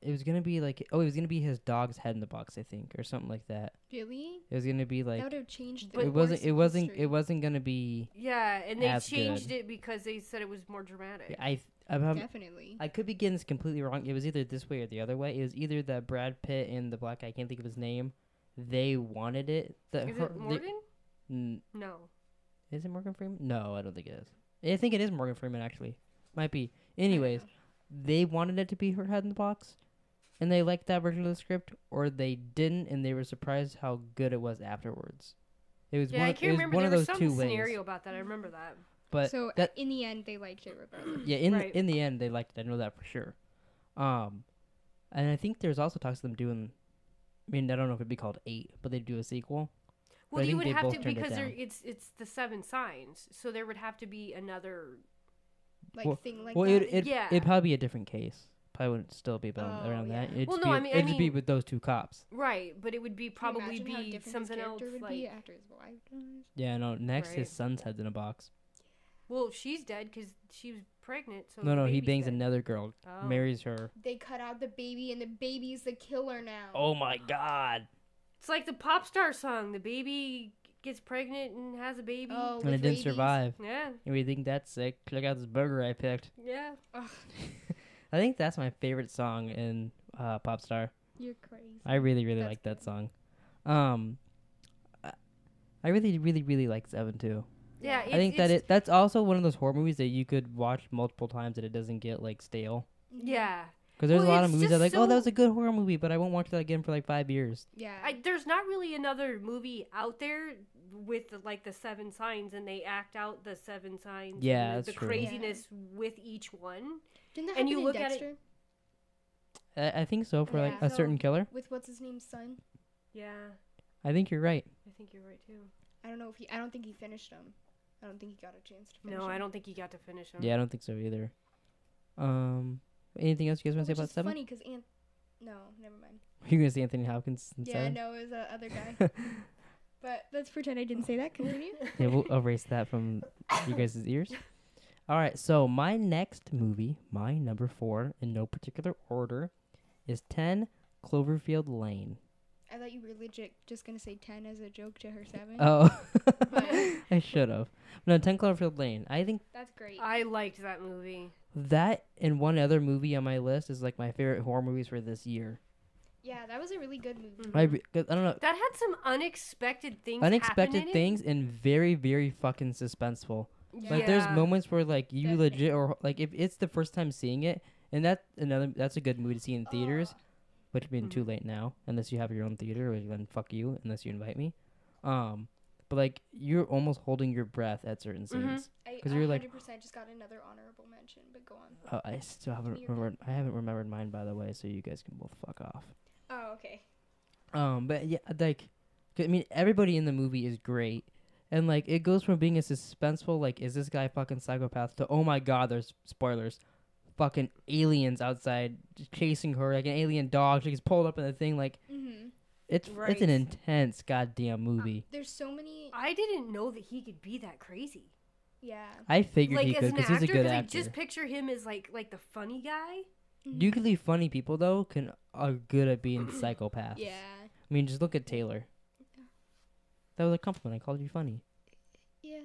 It was gonna be it was gonna be his dog's head in the box, I think, or something like that. Really? It was gonna be like. That would have changed. It wasn't gonna be. Yeah, and they changed good. it because they said it was more dramatic. Definitely. I could be getting this completely wrong. It was either this way or the other way. It was either that Brad Pitt and the black guy, I can't think of his name, they wanted it. Is it Morgan? No. Is it Morgan Freeman? No, I don't think it is. I think it is Morgan Freeman, actually. Might be. Anyways, they wanted it to be her head in the box, and they liked that version of the script, or they didn't, and they were surprised how good it was afterwards. It was I can't remember. One there of was those some two scenario ways. about that. I remember that. But so in the end, they liked it regardless. Yeah, in the end, they liked it. I know that for sure. And I think there's also talks of them doing. I mean, I don't know if it'd be called 8, but they do a sequel. Well, you would have to because it's the 7 signs, so there would have to be another thing like that. It'd probably be a different case. Probably wouldn't still be around that. It'd just be with those two cops. Right, but it would be probably be something else. Would be after his wife dies. Yeah, no. Next, his son's head's in a box. Well, she's dead because she was pregnant. So no, he bangs another girl, marries her. They cut out the baby, and the baby's the killer now. Oh my God! It's like the pop star song. The baby gets pregnant and has a baby, and it didn't survive. Yeah. And we think that's sick. Check out this burger I picked. Yeah. I think that's my favorite song in Pop Star. You're crazy. I really, really like that song. I really, really, really like 7 too. Yeah, I think that's also one of those horror movies that you could watch multiple times and it doesn't get stale. Yeah. Because there's a lot of movies that that was a good horror movie, but I won't watch that again for 5 years. Yeah. There's not really another movie out there with the 7 signs, and they act out the 7 signs. Yeah, and that's the true. crazy with each one. Didn't that happen in Dexter? I think so for a certain killer. With what's his name's son. Yeah. I think you're right. I think you're right too. I don't think he finished them. I don't think he got a chance to finish them. No, I don't think he got to finish them. Yeah, I don't think so either. Anything else you guys want to say about 7? Funny because no, never mind. Are you gonna say Anthony Hopkins? Yeah, no, it was the other guy. But let's pretend I didn't say that. Continue. Yeah, we'll erase that from you guys' ears. All right, so my next movie, my number 4, in no particular order, is 10 Cloverfield Lane. I thought you were legit just going to say 10 as a joke to her 7. Oh. I should have. No, 10 Cloverfield Lane. I think... That's great. I liked that movie. That and one other movie on my list is my favorite horror movies for this year. Yeah, that was a really good movie. I don't know. That had some unexpected things things and very, very fucking suspenseful. Yeah. There's moments where you legit or if it's the first time seeing it, and that's a good movie to see in theaters, which being too late now unless you have your own theater, which then fuck you unless you invite me. But you're almost holding your breath at certain scenes because you're 100% just got another honorable mention. But go on. I still haven't remembered. I haven't remembered mine, by the way, so you guys can both fuck off. Oh, okay. But yeah, I mean, everybody in the movie is great. And, it goes from being a suspenseful, is this guy a fucking psychopath, to, oh my God, there's spoilers, fucking aliens outside chasing her, an alien dog. She gets pulled up in the thing, It's an intense goddamn movie. There's so many... I didn't know that he could be that crazy. Yeah. I figured he could, because he's a good actor. I just picture him as, the funny guy. Usually funny people, though, are good at being psychopaths. Yeah. I mean, just look at Taylor. That was a compliment. I called you funny. Yeah.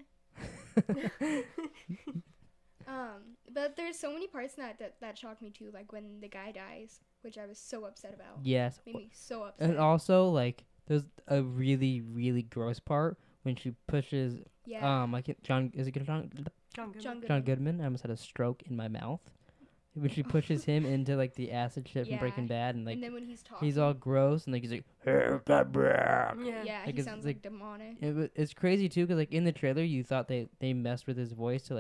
But there's so many parts in that shocked me too, when the guy dies, which I was so upset about. Yes. Made me so upset. And also, there's a really, really gross part when she pushes. Yeah. John Goodman. I almost had a stroke in my mouth. When she pushes him into the acid shit from Breaking Bad, and then when he's talking, he's all gross, and he's like, yeah, he sounds demonic. It's crazy too, because in the trailer you thought they messed with his voice to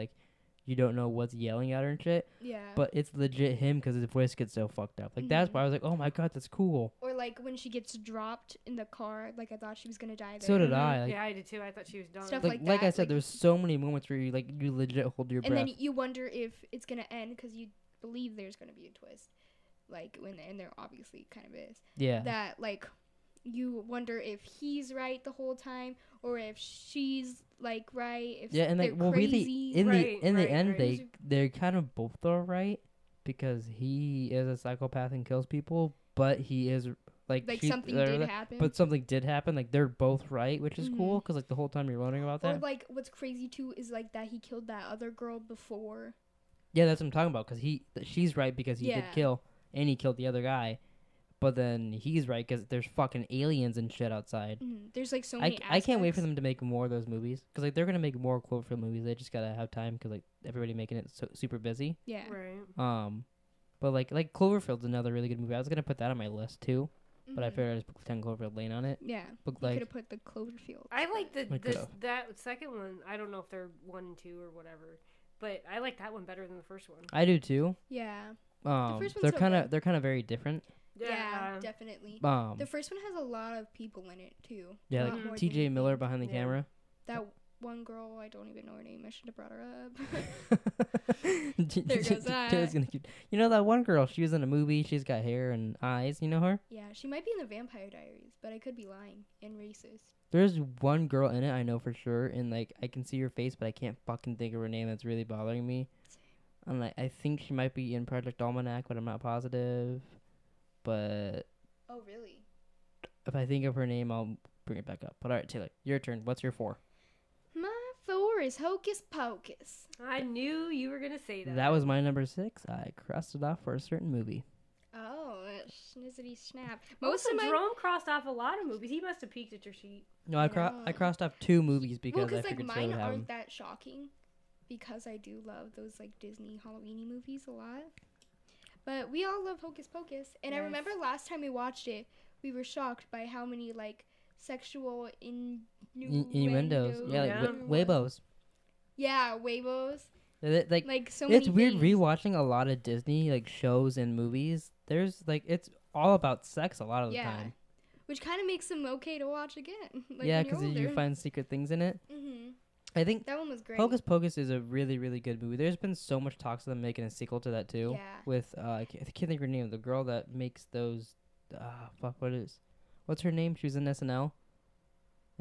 you don't know what's yelling at her and shit. Yeah. But it's legit him because his voice gets so fucked up. Like, that's why I was like, oh my god, that's cool. Or, like, when she gets dropped in the car, like, I thought she was gonna die there. So did I. Like, yeah, I did too. I thought she was done. Stuff like that. I said, there's so many moments where you legit hold your breath. And then you wonder if it's gonna end because you believe there's gonna be a twist. Like, and there obviously kind of is. Yeah. That, like, you wonder if he's right the whole time or if she's, like, right. If yeah, and like, well, crazy. really, in the end, they kind of both are right because he is a psychopath and kills people, but he is like something did happen. But something did happen. Like, they're both right, which is cool because like the whole time you're wondering about that. Or like, what's crazy too is like that he killed that other girl before. Yeah, that's what I'm talking about. Because she's right because he did kill, and he killed the other guy. But then he's right because there's fucking aliens and shit outside. There's like so many. I can't wait for them to make more of those movies because like they're gonna make more Cloverfield movies. They just gotta have time because like everybody making it so super busy. Yeah. Right. But like Cloverfield's another really good movie. I was gonna put that on my list too, but I figured I'd just put 10 Cloverfield Lane on it. Yeah. But you could have put the Cloverfield. I like that second one. I don't know if they're 1 and 2 or whatever, but I like that one better than the first one. I do too. Yeah. The first one's they're kind of very different. Yeah, definitely. The first one has a lot of people in it too. Yeah, like T.J. Miller behind the camera. That one girl, I don't even know her name. I should have brought her up. There goes that. You know that one girl? She was in a movie. She's got hair and eyes. You know her? Yeah, she might be in the Vampire Diaries, but I could be lying and racist. There's one girl in it I know for sure, and like I can see her face, but I can't fucking think of her name. That's really bothering me. I'm like, I think she might be in Project Almanac, but I'm not positive. But oh, really? If I think of her name, I'll bring it back up. But all right, Taylor, your turn. What's your 4? My 4 is Hocus Pocus. I knew you were gonna say that. That was my number 6. I crossed it off for a certain movie. Oh, snizzity snap. Jerome crossed off a lot of movies. He must have peeked at your sheet. No, I crossed off 2 movies because I figured mine so aren't that shocking because I do love those like Disney Halloween movies a lot. But we all love Hocus Pocus. And I remember last time we watched it, we were shocked by how many, like, sexual innuendos. Yeah, like Weibos. Yeah, Weibos. Like so many it's weird things. rewatching a lot of Disney, like, shows and movies. There's, like, it's all about sex a lot of the time. Which kind of makes them okay to watch again. Like, yeah, because you find secret things in it. Mm-hmm. I think that one was great. Hocus Pocus is a really, really good movie. There's been so much talks of them making a sequel to that too. Yeah. With I can't think of her name. The girl that makes those. What's her name? She was in SNL,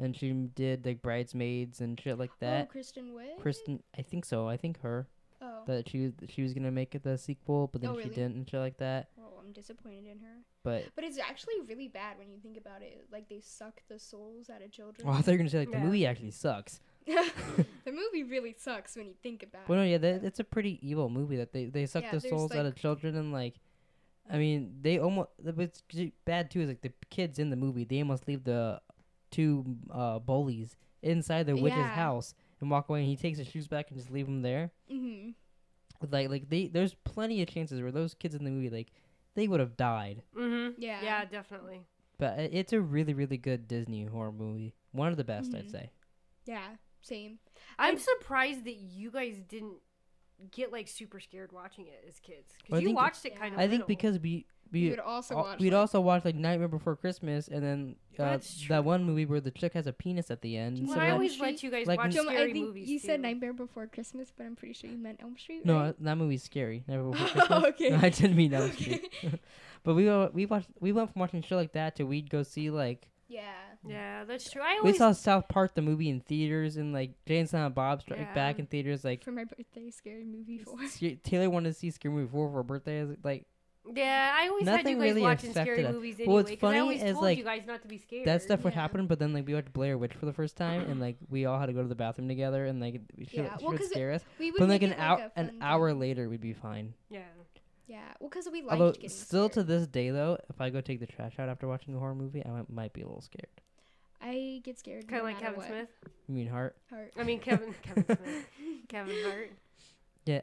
and she did like Bridesmaids and shit like that. Oh, Kristen Wiig. Kristen, I think so. I think her. Oh. That she was gonna make it the sequel, but then really? she didn't and shit like that. Oh, I'm disappointed in her. But it's actually really bad when you think about it. Like they suck the souls out of children. Well, I thought you were gonna say like the movie actually sucks. The movie really sucks when you think about it. Well, no, yeah, it's a pretty evil movie that they suck the souls out of children and like, I mean, they almost. What's bad too is like the kids in the movie. They almost leave the 2 bullies inside the witch's house and walk away. And he takes his shoes back and just leave them there. Mm-hmm. There's plenty of chances where those kids in the movie like they would have died. Mm-hmm. Yeah. Yeah, definitely. But it's a really, really good Disney horror movie. One of the best, I'd say. Yeah. Same. I'm surprised that you guys didn't get like super scared watching it as kids because you watched it kind of. I think because we would also watch like Nightmare Before Christmas and then that one movie where the chick has a penis at the end. Well, I always let you guys watch scary movies. You said Nightmare Before Christmas, but I'm pretty sure you meant Elm Street. No, right? that movie's scary. Nightmare Before Christmas. Okay. No, I didn't mean Elm Street. But we went from watching shit like that to we'd go see like. Yeah, that's true. We saw South Park the movie in theaters and like Jay and Silent Bob Strike Back in theaters like for my birthday. Scary Movie 4. Taylor wanted to see Scary Movie 4 for her birthday. Like I always had you guys really watching scary movies anyway. What's funny I always is told you guys not to be scared. That stuff would happen, but then like we watched Blair Witch for the first time and like we all had to go to the bathroom together and like she would scare us. But like an hour later we'd be fine. Yeah, well, because we liked Although getting still scared. to this day though, if I go take the trash out after watching a horror movie, I might be a little scared. I get scared. Kind of like Kevin Smith. You mean Hart? I mean Kevin Smith. Kevin Hart. Yeah,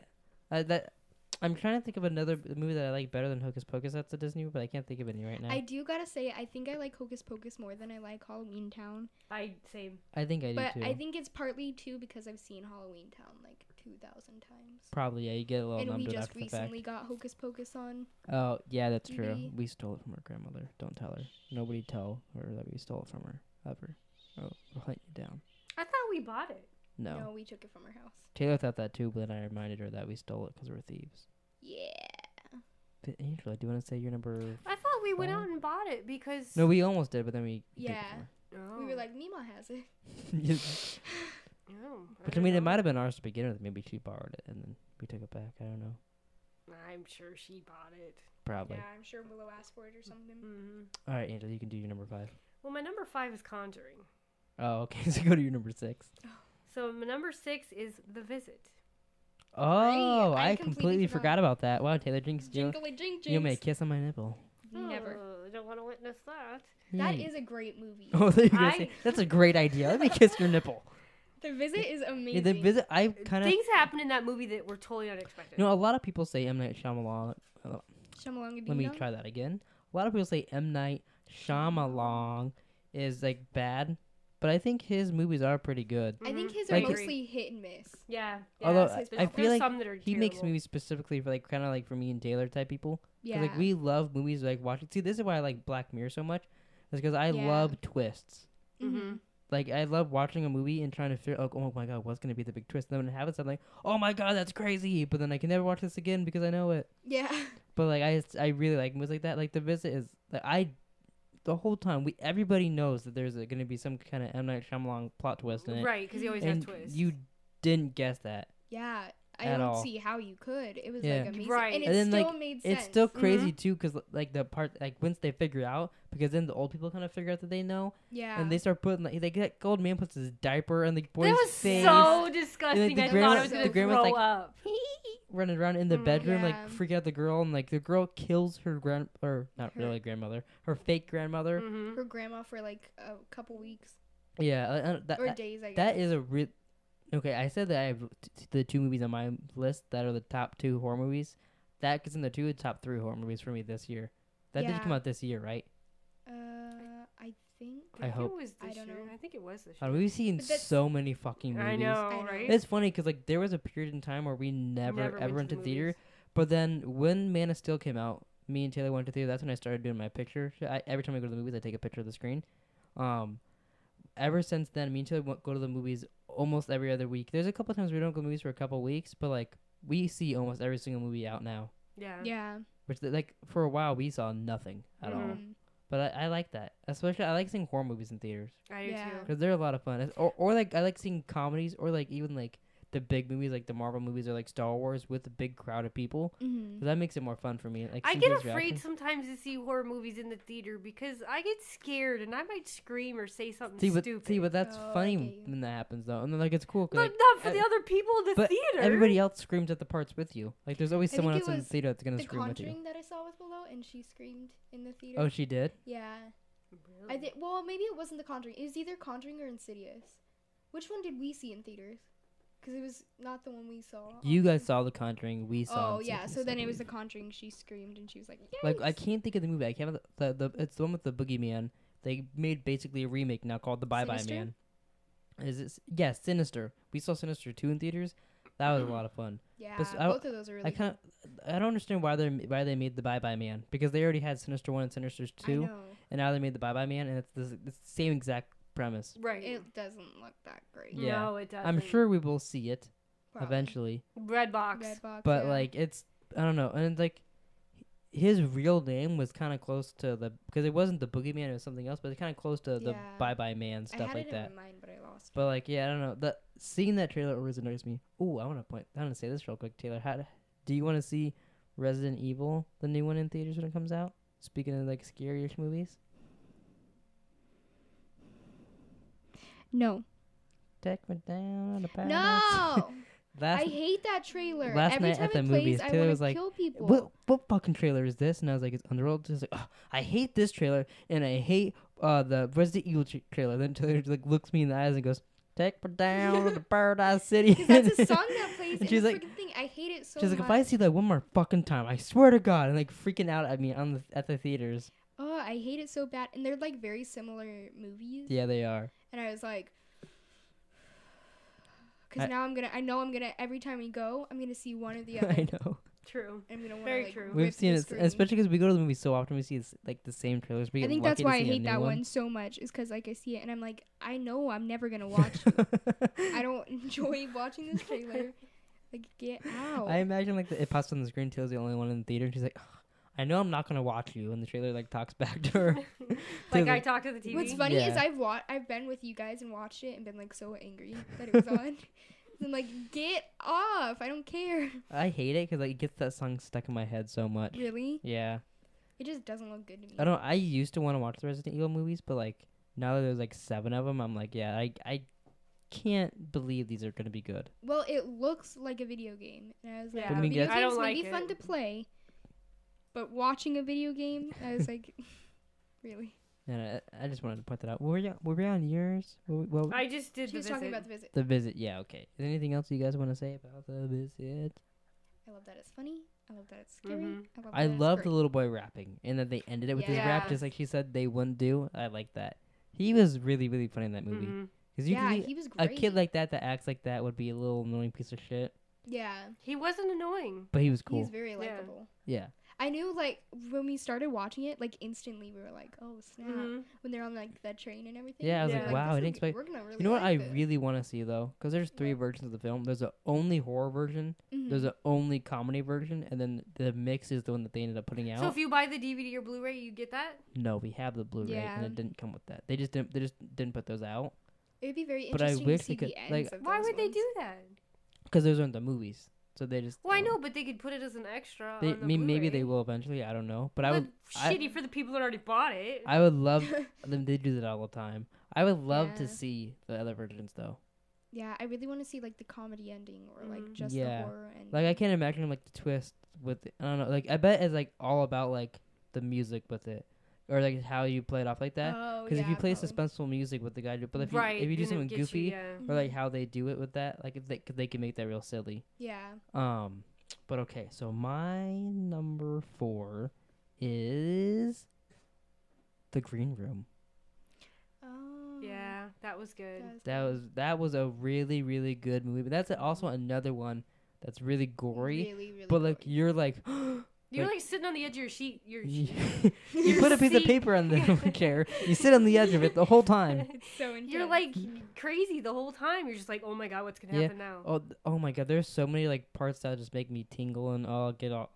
I'm trying to think of another movie that I like better than Hocus Pocus. That's a Disney movie, but I can't think of any right now. I do gotta say, I think I like Hocus Pocus more than I like Halloween Town. Same. I think I do too. But I think it's partly too because I've seen Halloween Town like 2,000 times. Probably, yeah. You get a little and numbed we it just after the fact. recently got Hocus Pocus on. Oh, yeah, that's TV. true. We stole it from our grandmother. Don't tell her. Nobody tell her that we stole it from her, ever. Oh, we'll hunt you down. I thought we bought it. No, we took it from her house. Taylor thought that too, but then I reminded her that we stole it because we're thieves. Yeah. But Angela, do you want to say your number? I thought we went out and bought it because... No, we almost did, but then we... Yeah. We were like, Mima has it. Oh, but I mean, it might have been ours to begin with. Maybe she borrowed it, and then we took it back. I don't know. I'm sure she bought it. Probably. Yeah, I'm sure Willow asked for it or something. All right, Angela, you can do your number 5. Well, my number 5 is Conjuring. Oh, okay. So go to your number 6. So my number 6 is The Visit. Oh, I I completely forgot about that. Wow, Taylor, jinx. Jinkly jink You may kiss on my nipple. Never. I don't want to witness that. That is a great movie. Oh, there you go. That's a great idea. Let me kiss your nipple. The Visit is amazing. Yeah, The Visit, I kind of... Things happen in that movie that were totally unexpected. You know, a lot of people say M. Night Shyamalan. Shyamalan. Let me try that again. A lot of people say M. Night Shyamalan is, like, bad. But I think his movies are pretty good. I think his like are mostly hit and miss. Yeah. Although I feel like some that are he makes movies specifically for, like, kind of like for me and Taylor type people. Yeah. Like, we love movies like watching. See, this is why I like Black Mirror so much. Is because I love twists. Mm-hmm. Like, I love watching a movie and trying to figure out, oh my god, what's going to be the big twist? And then when it happens, I'm like, oh my god, that's crazy. But then I can never watch this again because I know it. Yeah. But, like, I really like movies like that. Like, The Visit is, like, the whole time, everybody knows that there's going to be some kind of M. Night Shyamalan plot twist in it. Right, because he always has twists. You didn't guess that. Yeah. I don't see how you could. It was, like, amazing. Right. And then, it still like, made sense. It's still crazy, too, because, like, the part, like, once they figure out, because then the old people kind of figure out that they know. Yeah. And they start putting, like, they get old man puts his diaper on the boy's face. That was so disgusting. Like, I thought I was going to throw like, up. Running around in the bedroom, like, freaking out the girl, and, like, the girl kills her grandmother, her fake grandmother. Mm-hmm. Her grandma for, like, a couple weeks. Yeah. Or days, I guess. That is a real... Okay, I said that I have the 2 movies on my list that are the top 2 horror movies. That gets in the top 3 horror movies for me this year. That did come out this year, right? I think. I hope. It was this year. I think it was this year. We've seen so many fucking movies. I know, right? It's funny because, like, there was a period in time where we never ever went to theater. But then when Man of Steel came out, me and Taylor went to theater. That's when I started doing my picture. Every time I go to the movies, I take a picture of the screen. Ever since then, me and Taylor go to the movies almost every other week. There's a couple times we don't go to movies for a couple weeks, but, like, we see almost every single movie out now. Yeah. Yeah. Which, like, for a while we saw nothing at all. But I like that. Especially, I like seeing horror movies in theaters. I do too. Because they're a lot of fun. Or like, I like seeing comedies, or, like, even, like, the big movies, like the Marvel movies or, like, Star Wars with a big crowd of people. So that makes it more fun for me. Like, I get afraid sometimes to see horror movies in the theater because I get scared and I might scream or say something stupid. But that's funny when that happens, though. And then, like, it's cool. Not for the other people in the theater. Everybody else screams at the parts with you. Like, there's always someone else in the theater that's going to scream with you. The Conjuring that I saw with Willow, and she screamed in the theater. Oh, she did? Yeah. Really? Well, maybe it wasn't The Conjuring. It was either Conjuring or Insidious. Which one did we see in theaters? Because it was not the one we saw. You guys saw The Conjuring. We saw. Oh yeah, so then it was The Conjuring. She screamed and she was like, "Yikes!" Like, I can't think of the movie. I can't. It's the one with the boogeyman. They made basically a remake now called The Bye Bye Man. Is it? Yeah, Sinister. We saw Sinister 2 in theaters. That was a lot of fun. Yeah, both of those are really. I don't understand why they made The Bye Bye Man, because they already had Sinister 1 and Sinister 2, and now they made The Bye Bye Man, and it's the same exact premise. Right. It doesn't look that great. Yeah. No, it doesn't. I'm sure we will see it eventually. Redbox. But like, it's, I don't know, and like, his real name was kind of close to because it wasn't the Boogeyman, it was something else, but it's kind of close to the Bye Bye Man stuff like that. I had it in mind, but I lost. But like, yeah, I don't know. Seeing that trailer always annoys me. Ooh, I want to say this real quick, Taylor. Do you want to see Resident Evil, the new one, in theaters when it comes out? Speaking of like scary-ish movies. No. Take me down to paradise. No. I hate that trailer. Last Every night time at the it movies, plays, Taylor I was like, kill people. What fucking trailer is this? And I was like, it's Underworld. She's like, oh, I hate this trailer, and I hate the Resident Evil trailer. Then Taylor like looks me in the eyes and goes, "Take me down to Paradise City." That's a song that plays. And she's like, thing. I hate it so she's much. like, if I see that one more fucking time, I swear to God, and like freaking out at me at the theaters. Oh, I hate it so bad, and they're like very similar movies. Yeah, they are. And I was like, Because now I know I'm gonna every time we go, I'm gonna see one or the other. I know. True. I'm gonna Very true. We've seen it, especially because we go to the movies so often. We see like the same trailers. I think that's why I hate that one so much. Is because like I see it and I'm like, I know I'm never gonna watch it. I don't enjoy watching this trailer. Like, get out. I imagine like it pops on the screen. Taylor's the only one in the theater, and she's like, oh, I know I'm not gonna watch you. And the trailer like talks back to her. Like I talk to the TV. What's funny is I've been with you guys and watched it and been like so angry that it was on. I'm like, get off! I don't care. I hate it because like it gets that song stuck in my head so much. Really? Yeah. It just doesn't look good to me. I used to want to watch the Resident Evil movies, but like now that there's like 7 of them, I'm like, yeah, I can't believe these are gonna be good. Well, it looks like a video game, and I was like, yeah. video I don't games like may be fun to play, but watching a video game, I was like, really. And I just wanted to point that out. Were we on yours? Well, I just did. She was talking about the visit. The visit, yeah, okay. Is there anything else you guys want to say about the visit? I love that it's funny. I love that it's scary. Mm-hmm. I love the little boy rapping, and that they ended it with his rap, Yeah. just like she said they wouldn't do. I like that. He was really, really funny in that movie. Mm-hmm. Cause Yeah, he was a great. kid like that acts like that would be a little annoying piece of shit. Yeah, He wasn't annoying. But he was cool. he's very likable. Yeah. I knew, like, when we started watching it, like, instantly we were like, oh, snap. Mm-hmm. When they're on, like, that train and everything. Yeah, I was Yeah. like, wow, I didn't expect. We're gonna really You know what I like this. really want to see though, because there's 3 What? versions of the film. There's a only horror version. Mhm. There's a only comedy version, and then the mix is the one that they ended up putting out. So if you buy the DVD or Blu-ray, you get that. No, we have the Blu-ray, and Yeah. it didn't come with that. They just didn't put those out It would be very But I interesting wish to see they could, the ends like- of Why those would they ones. do that? because those aren't the movies. So they just. Well, I know, but they could put it as an extra. They on the maybe Blu-ray. they will eventually. I don't know, but Well, I would. I- shitty for the people that already bought it. I would love them. They do that all the time. I would love to Yeah. see the other versions though. Yeah, I really want to see, like, the comedy ending or, like, Mhm. just Yeah. the horror ending. Like I can't imagine like the twist with. I don't know. Like I bet it's like all about like the music with it, or like how you play it off like that. Oh, Because if you yeah, play probably. suspenseful music with the guy, but if Right, you do then it something gets goofy, you, yeah. or like Mhm. how they do it with that, like if they can make that real silly. Yeah. But okay, so my number 4 is The Green Room. Oh. Yeah, that was good. That was a really, really good movie. But that's also another one that's really gory. Really, really But like gory. you're like You're Like- like sitting on the edge of your sheet. you Your put a piece of seat. paper on the chair. You sit on the edge of it the whole time. It's so intense. You're like crazy the whole time. You're just like, oh my god, what's gonna Yeah. happen now? Oh my god, there's so many like parts that just make me tingle and get all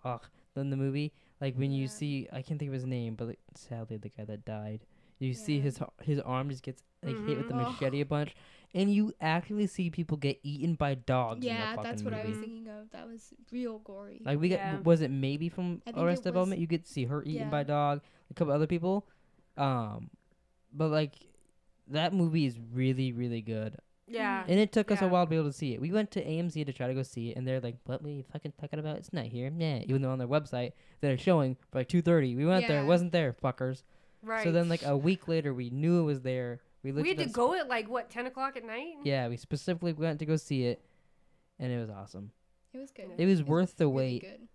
in the movie. Like when you Yeah. see, I can't think of his name, but like, sadly the guy that died. You see Yeah. his arm just gets like hit with the Mhm. machete a bunch, and you actually see people get eaten by dogs. in Yeah, the fucking that's what I was movie. thinking of. That was real gory. Like we Yeah. got, was it maybe from I think Arrested it was- Development? You get to see her eaten Yeah. by a dog, a couple other people, but like that movie is really, really good. Yeah. And it took us a Yeah. while to be able to see it. We went to AMC to try to go see it, and they're like, "What were you fucking talking about? It's not here." Nah. Even though on their website they're showing for like 2:30, we went there, it Yeah. wasn't there, fuckers. Right. So then like a week later, we knew it was there. We looked. we had at to the go at like what 10 o'clock at night. Yeah, we specifically went to go see it, and it was awesome. It was good. It was worth the really wait, good.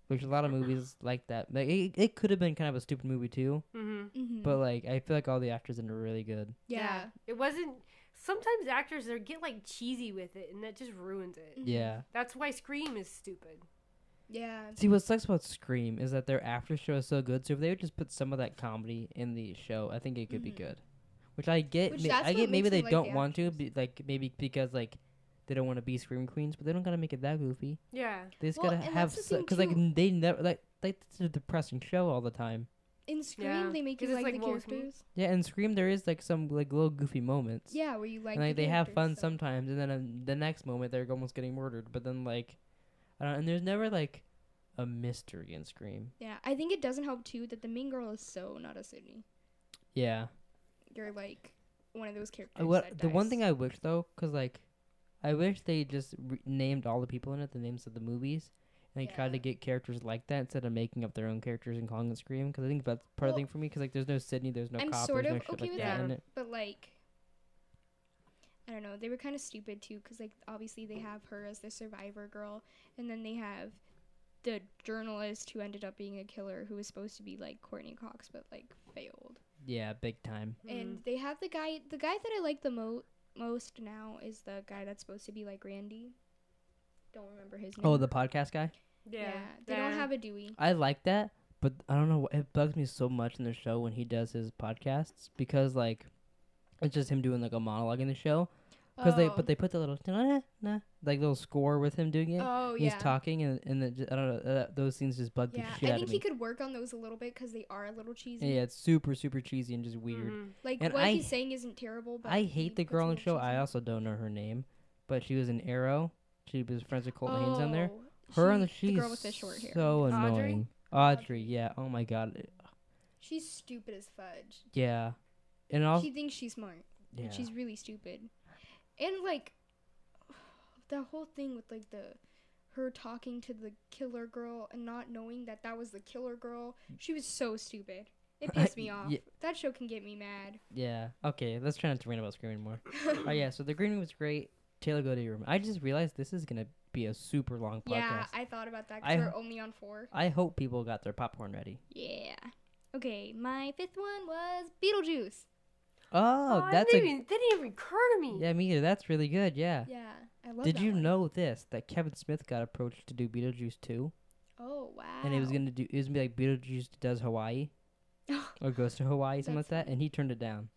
which a lot of movies like that. Like it could have been kind of a stupid movie too, Mm-hmm. Mhm. but like I feel like all the actors in it are really good. yeah. It wasn't. Sometimes actors they get like cheesy with it, and that just ruins it. Mhm. Yeah. That's why Scream is stupid. Yeah. See, what sucks about Scream is that their after show is so good. So if they would just put some of that comedy in the show, I think it could be Mhm. good. Which I get. Which I that's get what maybe makes they me like don't the want to, actors. like maybe because like they don't want to be Scream Queens, but they don't gotta make it that goofy. Yeah. They just Well, gotta and have that's the thing, because like too. they never like it's a depressing show all the time. In Scream, Yeah. they make you 'Cause it's like, like the Will Smith. characters. Yeah, in Scream there is like some like little goofy moments. Yeah, where you like. and like the they have fun characters, so- sometimes, and then the next moment they're almost getting murdered. But then like, I don't. And there's never like a mystery in Scream. Yeah, I think it doesn't help too that the main girl is so not a Sydney. Yeah. You're like one of those characters. What that the one dies. thing I wish though, cause like, I wish they just named all the people in it the names of the movies, and they tried to Yeah. get characters like that instead of making up their own characters and calling it Scream. Cause I think that's part of the Well, thing for me. Cause like, there's no Sydney, there's no I'm cop, sort there's no of shit okay like with that that. in it. But like, I don't know. They were kind of stupid too, because like obviously they have her as the survivor girl, and then they have the journalist who ended up being a killer, who was supposed to be like Courtney Cox, but like failed. Yeah, big time. And they have the guy that I like the most now is the guy that's supposed to be like Randy. Don't remember his name. Oh, the podcast guy? Yeah. They don't have a Dewey. I like that, but I don't know. It bugs me so much in the show when he does his podcasts because, like, it's just him doing, like, a monologue in the show. Because they put the little, like, little score with him doing it. Oh, yeah. He's talking, and I don't know, those scenes just bug the shit out of me. I think he could work on those a little bit because they are a little cheesy. Yeah, it's super, super cheesy and just weird. Mm-hmm. Like, and what he's saying isn't terrible, but I hate the girl in the show. I also don't know her name, but she was in Arrow. She was friends with Colton Haynes on there. Her on she's the girl with the short hair. So annoying. Audrey, yeah. Oh my god. She's stupid as fudge. Yeah. And also she thinks she's smart. Yeah. And she's really stupid. And like the whole thing with like her talking to the killer girl and not knowing that was the killer girl. She was so stupid. It pissed me off. Yeah. That show can get me mad. Yeah. Okay, let's try not to rant about Scream anymore. Oh yeah, so the Green Room was great. Taylor, go to your room. I just realized this is gonna be a super long podcast. Yeah, I thought about that because we're only on 4. I hope people got their popcorn ready. Yeah. Okay, my 5th one was Beetlejuice. Oh, that didn't even occur to me. Yeah, me either. That's really good. Yeah. Yeah, I love. Did you know that Kevin Smith got approached to do Beetlejuice 2? Oh wow! And it was gonna be like Beetlejuice does Hawaii, or goes to Hawaii, something like that, and he turned it down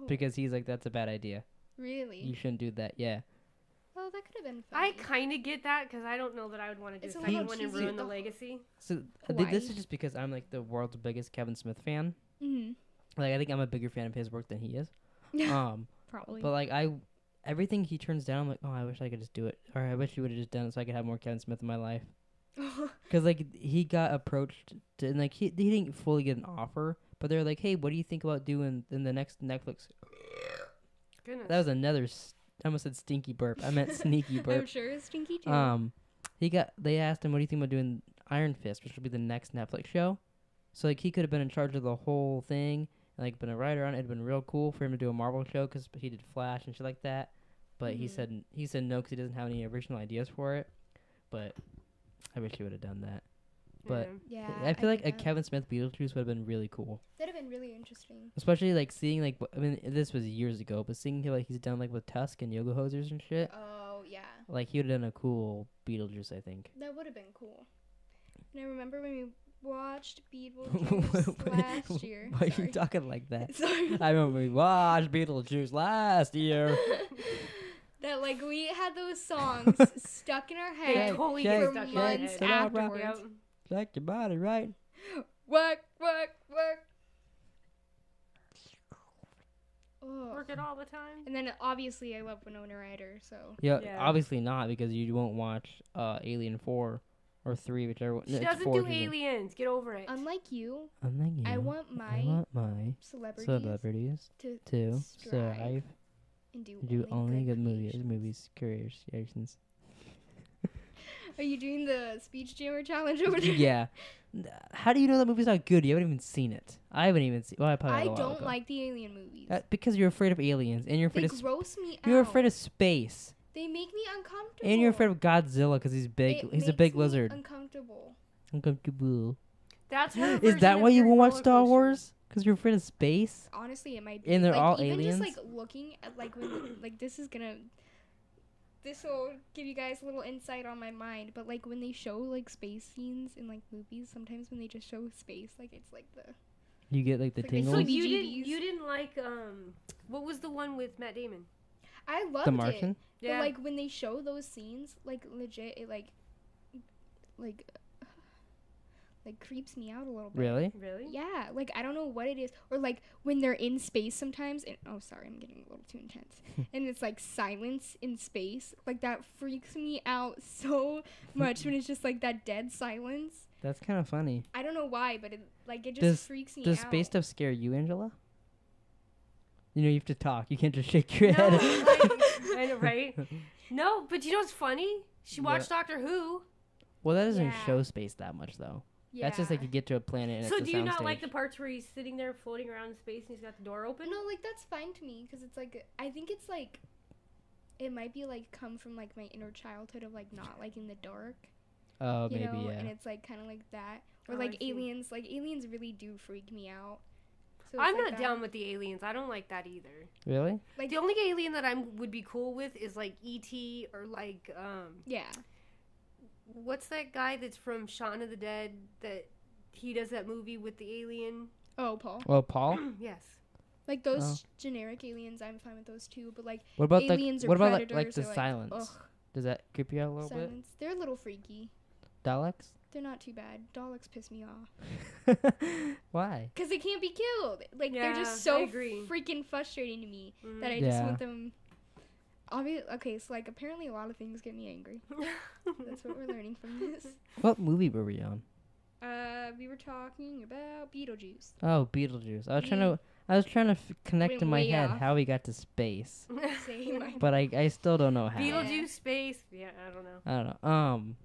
because he's like, that's a bad idea. Really? You shouldn't do that. Yeah. Oh, that could have been fun. I kind of get that because I don't know that I would want to do a second one and ruin the legacy. So this is just because I'm like the world's biggest Kevin Smith fan. Mm-hmm. Like I think I'm a bigger fan of his work than he is. Probably. But like everything he turns down, I'm like, oh, I wish I could just do it, or I wish he would have just done it so I could have more Kevin Smith in my life. Because like he got approached to, and like he didn't fully get an offer, but they're like, hey, what do you think about doing in the next Netflix? Goodness. That was another. I almost said stinky burp. I meant sneaky burp. I'm sure it's stinky too. They asked him, what do you think about doing Iron Fist, which will be the next Netflix show? So like he could have been in charge of the whole thing, and like been a writer on it. It'd been real cool for him to do a Marvel show because he did Flash and shit like that. But he said no because he doesn't have any original ideas for it. But I wish he would have done that. But yeah, I feel like a Kevin Smith Beetlejuice would have been really cool. That'd have been really interesting. Especially like seeing like I mean this was years ago, but seeing like he's done like with Tusk and Yoga Hosers and shit. Oh yeah. Like he would have done a cool Beetlejuice, I think. That would have been cool. And I remember when we watched Beetlejuice last year. Why are you talking like that? Sorry. I remember we watched Beetlejuice last year. That like we had those songs stuck in our head for months afterwards. Check your body, right? Work. Work it all the time. And then obviously I love Winona Ryder, so. Yeah, obviously not because you won't watch Alien 4 or 3, whichever one. She doesn't do Aliens. Get over it. Unlike you, I want my celebrities to strive and do only good movies, careers, creations. Are you doing the speech jammer challenge over there? Yeah. How do you know that movie's not good? You haven't even seen it. I haven't even seen. Well, I don't like the alien movies. Because you're afraid of aliens and you're afraid they gross me out. You're afraid of space. They make me uncomfortable. And you're afraid of Godzilla because he's big. He's a big lizard. Uncomfortable. That's her. Is that why you won't watch Star Wars? Because you're afraid of space? Honestly, it might be. And they're like, all even aliens. Just like looking at like when like this will give you guys a little insight on my mind. But like when they show like space scenes in like movies, sometimes when they just show space, like it's like the. You get like the tingles. So you didn't like what was the one with Matt Damon? I loved The Martian? it. Yeah. But like when they show those scenes, like legit, it like creeps me out a little bit. Really? Yeah. Like I don't know what it is, or like when they're in space sometimes. And oh, sorry, I'm getting a little too intense. And it's like silence in space. Like that freaks me out so much when it's just like that dead silence. That's kind of funny. I don't know why, but it just freaks me out. Does space stuff scare you, Angela? You know, you have to talk. You can't just shake your head. I know, right? No, but you know what's funny? She watched Doctor Who. Well, that doesn't show space that much, though. Yeah. That's just like you get to a planet and so it's a do you not soundstage. like the parts where he's sitting there floating around in space and he's got the door open? No, like that's fine to me because it's like I think it's like it might be like come from like my inner childhood of like not liking the dark. Oh, you maybe know? Yeah. And it's like kind of like that, or like aliens. Like aliens really do freak me out. So I'm not down with the aliens. I don't like that either. Really? Like the only alien that I would be cool with is like E.T. or like yeah. What's that guy that's from Shaun of the Dead that he does that movie with the alien? Oh, Paul. Oh, Paul? Yes. Like those generic aliens, I'm fine with those too. But like what about aliens or what about predators like the or, silence? Ugh. Does that creep you out a little Silence. They're a little freaky. bit? Daleks? They're not too bad. Daleks piss me off. Why? Because they can't be killed. Like they're just so freaking frustrating to me that I just want them. Okay, so like apparently a lot of things get me angry. That's what we're learning from this. What movie were we on? We were talking about Beetlejuice. Oh, Beetlejuice. I was trying to connect in my head how we got to space. Same. But I still don't know how. Beetlejuice, space. Yeah, I don't know.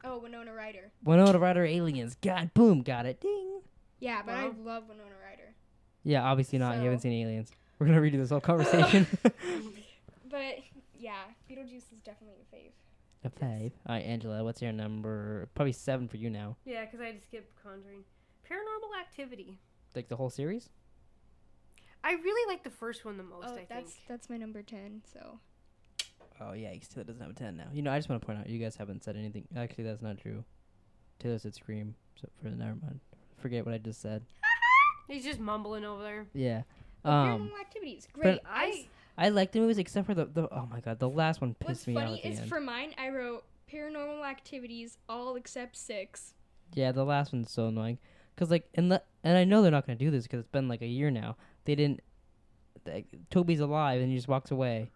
Oh, Winona Ryder. Winona Ryder aliens. God, boom, got it. Ding. Yeah, but I love Winona Ryder. Yeah, obviously not. You haven't seen aliens. We're gonna redo this whole conversation. But yeah, Beetlejuice is definitely a fave. A fave. All right, Angela, what's your number? Probably 7 for you now. Yeah, because I had to skip Conjuring. Paranormal Activity. Like the whole series? I really like the first one the most. I think that's my number 10. So. Oh yeah, Taylor doesn't have a 10 now. You know, I just want to point out you guys haven't said anything. Actually, that's not true. Taylor said Scream. So never mind. Forget what I just said. He's just mumbling over there. Yeah. Paranormal Activity is great. I like the movies except for the oh my god, the last one pissed me off. What's funny is for mine, I wrote Paranormal Activities all except 6. Yeah, the last one's so annoying. Cause like and I know they're not gonna do this because it's been like a year now. They didn't. Toby's alive and he just walks away.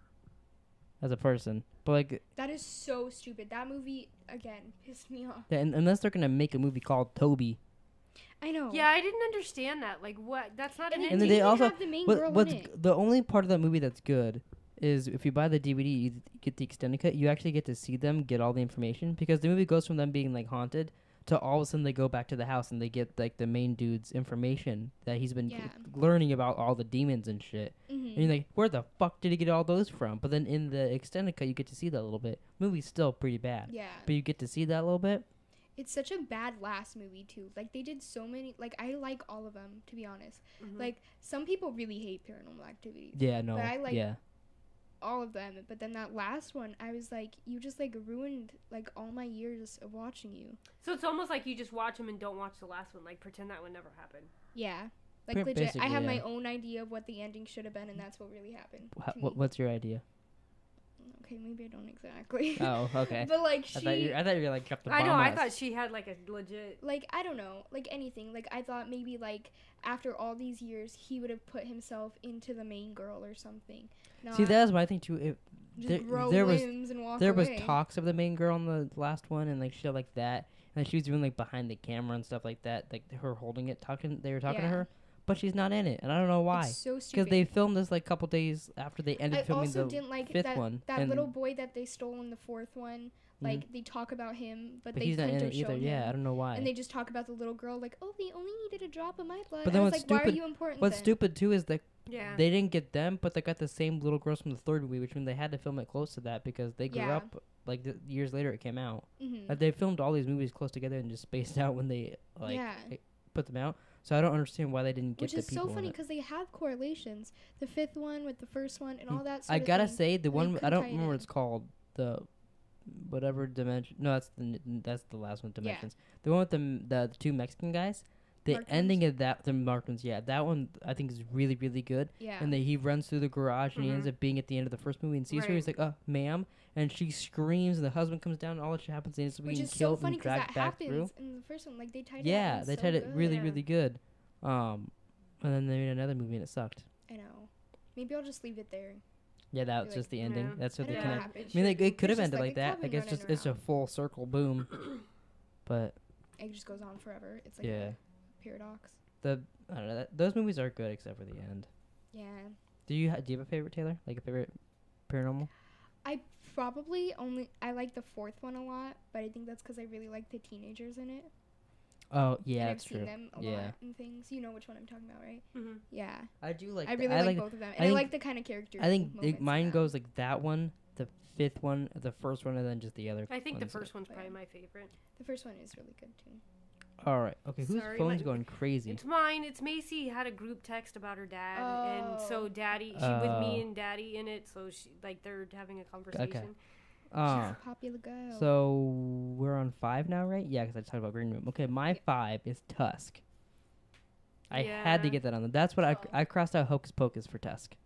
As a person, but like that is so stupid. That movie again pissed me off. Yeah, and unless they're gonna make a movie called Toby. I know. Yeah, I didn't understand that. Like, what? That's not an ending. And then they also have the main girl in it. The only part of that movie that's good is if you buy the DVD, you get the extended cut. You actually get to see them get all the information because the movie goes from them being like haunted to all of a sudden they go back to the house and they get like the main dude's information that he's been learning about all the demons and shit. Mm-hmm. And you're like, where the fuck did he get all those from? But then in the extended cut, you get to see that a little bit. Movie's still pretty bad. Yeah. But you get to see that a little bit. It's such a bad last movie too. Like they did so many. Like I like all of them to be honest. Mm-hmm. Like some people really hate Paranormal Activities. Yeah, no. But I like all of them. But then that last one, I was like, you just like ruined like all my years of watching you. So it's almost like you just watch them and don't watch the last one. Like pretend that one never happened. Yeah. Like legit, I have my own idea of what the ending should have been, and that's what really happened. What's your idea? Okay, maybe I don't exactly. Oh, okay. But like I thought you were like kept the bomb. I know. I thought she had like a legit. Like I don't know, like anything. Like I thought maybe like after all these years, he would have put himself into the main girl or something. See, that's my thing too. There was away. Talks of the main girl in the last one and like shit like that, and she was doing like behind the camera and stuff like that, like her holding it, they were talking to her. But she's not in it, and I don't know why. It's so stupid. Because they filmed this like a couple days after they ended filming the didn't like fifth one. That little boy that they stole in the fourth one, like they talk about him, but they he's not couldn't in have it either. shown Yeah, him. I don't know why. And they just talk about the little girl, like, oh, they only needed a drop of my blood. But then I was like, stupid, why are you important? What's then? stupid too is that they didn't get them, but they got the same little girls from the third movie, which means they had to film it close to that because they grew up like years later. It came out. Mm-hmm. Like, they filmed all these movies close together and just spaced out when they put them out. So I don't understand why they didn't get the people. Which is so funny because they have correlations. The fifth one with the first one and all that. I gotta say the one I don't remember what it's called. The whatever dimension. No, that's the last one. Dimensions. Yeah. The one with the two Mexican guys. The ending of that, the Martins, that one I think is really, really good. Yeah. And he runs through the garage and he ends up being at the end of the first movie and sees her. He's like, ma'am. And she screams and the husband comes down and all that shit happens and he's being killed and dragged back through. Which is so funny because that happens in the first one. Like, they tied it up. Yeah, they tied it really, really good. And then they made another movie and it sucked. I know. Maybe I'll just leave it there. Yeah, that was just the ending. Yeah. That's what they kind of... I mean, it could have ended like that. Like, it's just a full circle boom. But... It just goes on forever. It's like a paradox. I don't know. Those movies are good except for the end. Yeah. Do you have a favorite, Taylor? Like a favorite paranormal? I like the fourth one a lot, but I think that's because I really like the teenagers in it. Oh yeah, that's true. I've seen them a lot in things. You know which one I'm talking about, right? Mm-hmm. Yeah. I do like. I really like both of them, and I like the kind of characters. I think mine goes like that one, the fifth one, the first one, and then just the other. I think the first one's probably my favorite. The first one is really good too. All right. Okay, whose phone's going crazy? It's mine. It's Macy had a group text about her dad, and so Daddy, with me and Daddy in it, so they're having a conversation. Okay. She's a popular girl. So we're on 5 now, right? Yeah, because I talked about Green Room. Okay, my 5 is Tusk. I had to get that on there. That's what I crossed out Hocus Pocus for Tusk.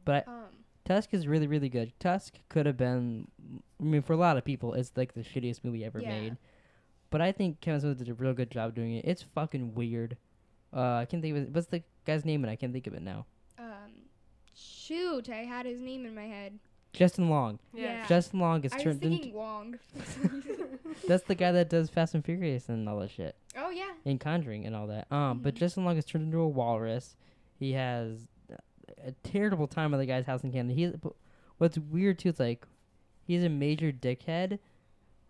But Tusk is really, really good. Tusk could have been, I mean, for a lot of people, it's like the shittiest movie ever made. But I think Kevin Smith did a real good job doing it. It's fucking weird. I can't think of it. What's the guy's name? And I can't think of it now. Shoot, I had his name in my head. Justin Long. Yeah. Justin Long is turned into... I was thinking Wong. That's the guy that does Fast and Furious and all that shit. Oh, yeah. And Conjuring and all that. But Justin Long is turned into a walrus. He has a terrible time at the guy's house in Canada. What's weird, too, is, like, he's a major dickhead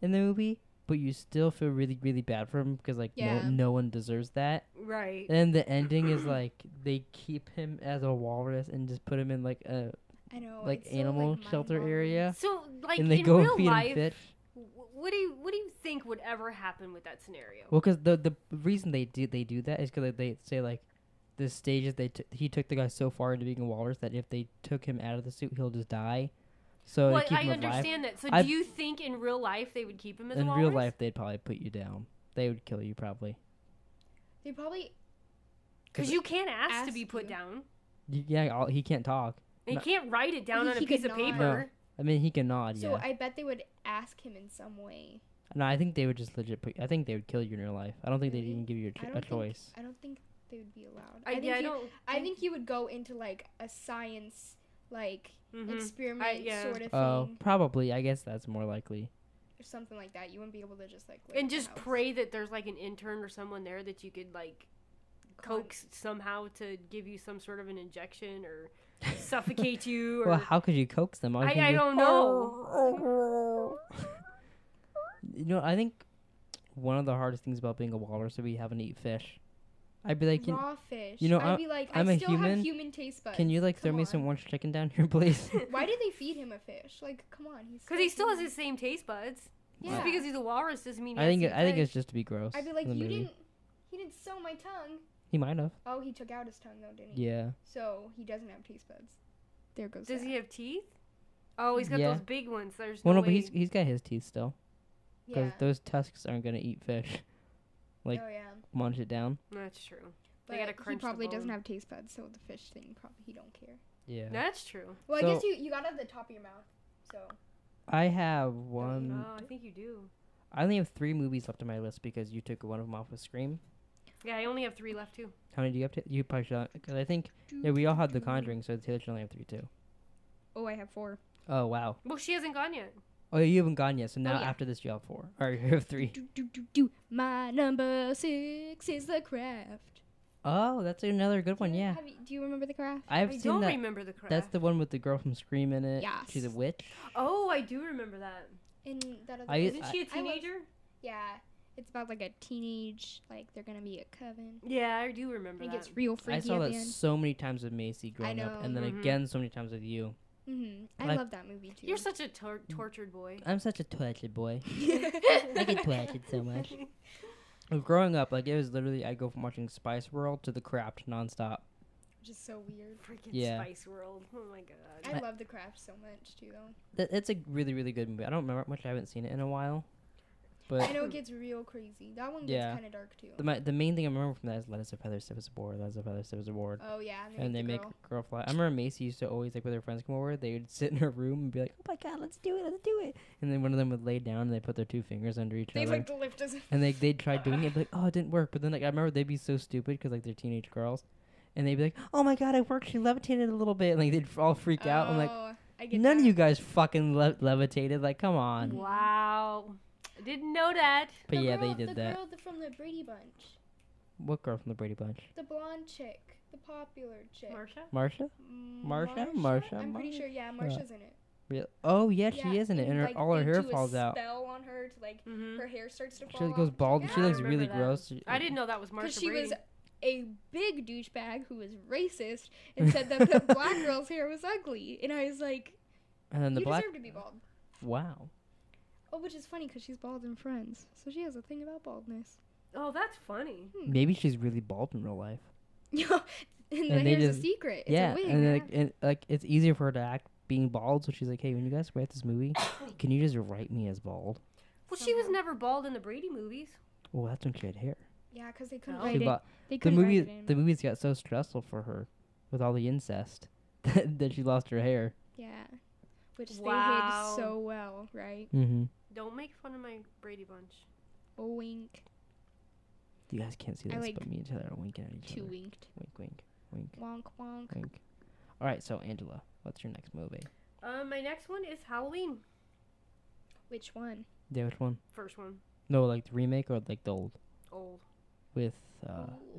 in the movie, but you still feel really, really bad for him because, like, no one deserves that. Right. And the ending is, like, they keep him as a walrus and just put him in, like, a... I know, like animal shelter area. So, like, and they in go real feed life, him fish. What do you think would ever happen with that scenario? Well, because the reason they do that is because they say, like, the stages he took the guy so far into being a walrus that if they took him out of the suit, he'll just die. So well, keep I him understand alive. that. So do you think in real life they would keep him as a walrus? In real life, they'd probably put you down. They would kill you probably. They probably... Because you can't ask to be put down. Yeah, he can't talk. And you can't write it down on a piece of paper. No. I mean, he can nod, So I bet they would ask him in some way. No, I think they would just legit I think they would kill you in real life. I don't think they'd even give you a choice. I don't think they would be allowed. I think you would go into, like, a science, like, experiment sort of thing. Oh, probably. I guess that's more likely. Or something like that. You wouldn't be able to just, like... And just pray that there's, like, an intern or someone there that you could, like, coax somehow to give you some sort of an injection or... suffocate you. Or well, how could you coax them? I don't know. You know, I think one of the hardest things about being a walrus is we haven't eat fish. I'd be like, raw fish. You know, I'd be like, I'm I a still human. have human taste buds. Can you like throw me some orange chicken down here, please? Why did they feed him a fish? Like, come on, because he still has his same taste buds. Yeah. Just because he's a walrus doesn't mean. I think it's just to be gross. I'd be like, he didn't sew my tongue. He might have. Oh, he took out his tongue though, didn't he? Yeah. So he doesn't have taste buds. There goes. Does he have teeth? Oh, he's got those big ones. There's no way. But he's got his teeth still. Because those tusks aren't gonna eat fish. Like, munch it down. That's true. But they gotta crunch. He probably doesn't have taste buds, so the fish thing probably he don't care. Yeah, that's true. Well, I guess you got it at the top of your mouth. So. I have one. Oh, I think you do. I only have 3 movies left on my list because you took one of them off with Scream. Yeah, I only have 3 left too. How many do you have? You probably should. Because I think we all had The Conjuring, so Taylor should only have 3 too. Oh, I have 4. Oh wow. Well, she hasn't gone yet. Oh, you haven't gone yet. So now after this, you have 4. Or you have 3. My number 6 is The Craft. Oh, that's another good one. Yeah. Do you remember The Craft? I don't remember The Craft. That's the one with the girl from Scream in it. Yes. She's a witch. Oh, I do remember that. In that other isn't she a teenager? Yeah. It's about like a teenage, like they're gonna be a coven. Yeah, I do remember that. It gets real freaky. I saw that so many times with Macy growing up, and then again so many times with you. I love that movie too. You're such a tortured boy. I'm such a tortured boy. I get tortured so much. Growing up, like it was literally I'd go from watching Spice World to The Craft nonstop. Which is so weird. Freaking Spice World. Oh my god. I love The Craft so much too though. It's a really, really good movie. I don't remember much. I haven't seen it in a while. But I know it gets real crazy. That one gets kind of dark too. The main thing I remember from that is Let Us Have Heather Stiff as a Board. Let Us Have Heather Stiff as a Board. Oh yeah, and they make girl fly. I remember Macy used to always like with her friends come over. They would sit in her room and be like, "Oh my god, let's do it!" And then one of them would lay down and they put their 2 fingers under each other. They like to lift us. And they'd try doing it, but like, oh, it didn't work. But then like I remember they'd be so stupid because like they're teenage girls, and they'd be like, "Oh my god, it worked. She levitated a little bit." And like they'd all freak out. I'm like, none of you guys fucking levitated. Like, come on. Wow. I didn't know that. But they did that. The girl from the Brady Bunch. What girl from the Brady Bunch? The blonde chick. The popular chick. Marsha? Marsha? I'm pretty sure, Marsha's in it. Really? Oh, yeah, she is in it. And all her hair falls out. Spell on her to, like, her hair starts to fall She goes bald. She looks really gross. I didn't know that was Marsha Because she Brady. was a big douchebag who was racist and said that the black girl's hair was ugly. And I was like, and then the you deserve to be bald. Wow. Oh, which is funny because she's bald in Friends, so she has a thing about baldness. Oh, that's funny. Maybe she's really bald in real life. and here's a secret. It's a wig. And it's easier for her to act being bald, so she's like, hey, when you guys write this movie, can you just write me as bald? Well, she was never bald in the Brady movies. Well, that's when she had hair. Yeah, because they couldn't write it. The movies got so stressful for her with all the incest that she lost her hair. Yeah, which they hid so well, right? Mm-hmm. Don't make fun of my Brady Bunch. A wink. You guys can't see this, but me and Taylor are winking at each other. Winked. Wink, wink, wink. Wonk, wonk. Wink. All right, so Angela, what's your next movie? My next one is Halloween. Which one? Yeah, which one? First one. No, like the remake or like the old? Old. With,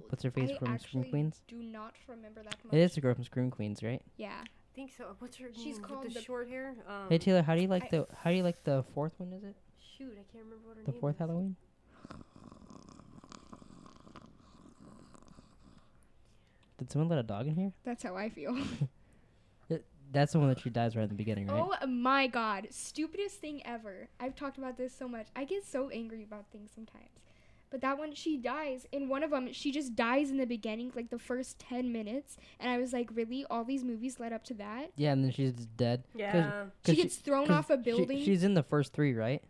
what's her face from Scream Queens? Do not remember that much. It is the girl from Scream Queens, right? Yeah. I think so. What's her name? She's called the short hair. Hey Taylor, how do you like the fourth one? Is it? Shoot, I can't remember what her the name fourth is. Halloween? Did someone let a dog in here? That's how I feel. That's the one that she dies right in the beginning, right? Oh my god. Stupidest thing ever. I've talked about this so much. I get so angry about things sometimes. But that one, she dies. In one of them, she just dies in the beginning, like the first 10 minutes. And I was like, really? All these movies led up to that? Yeah, and then she's just dead. Yeah. She gets thrown off a building. She's in the first three, right?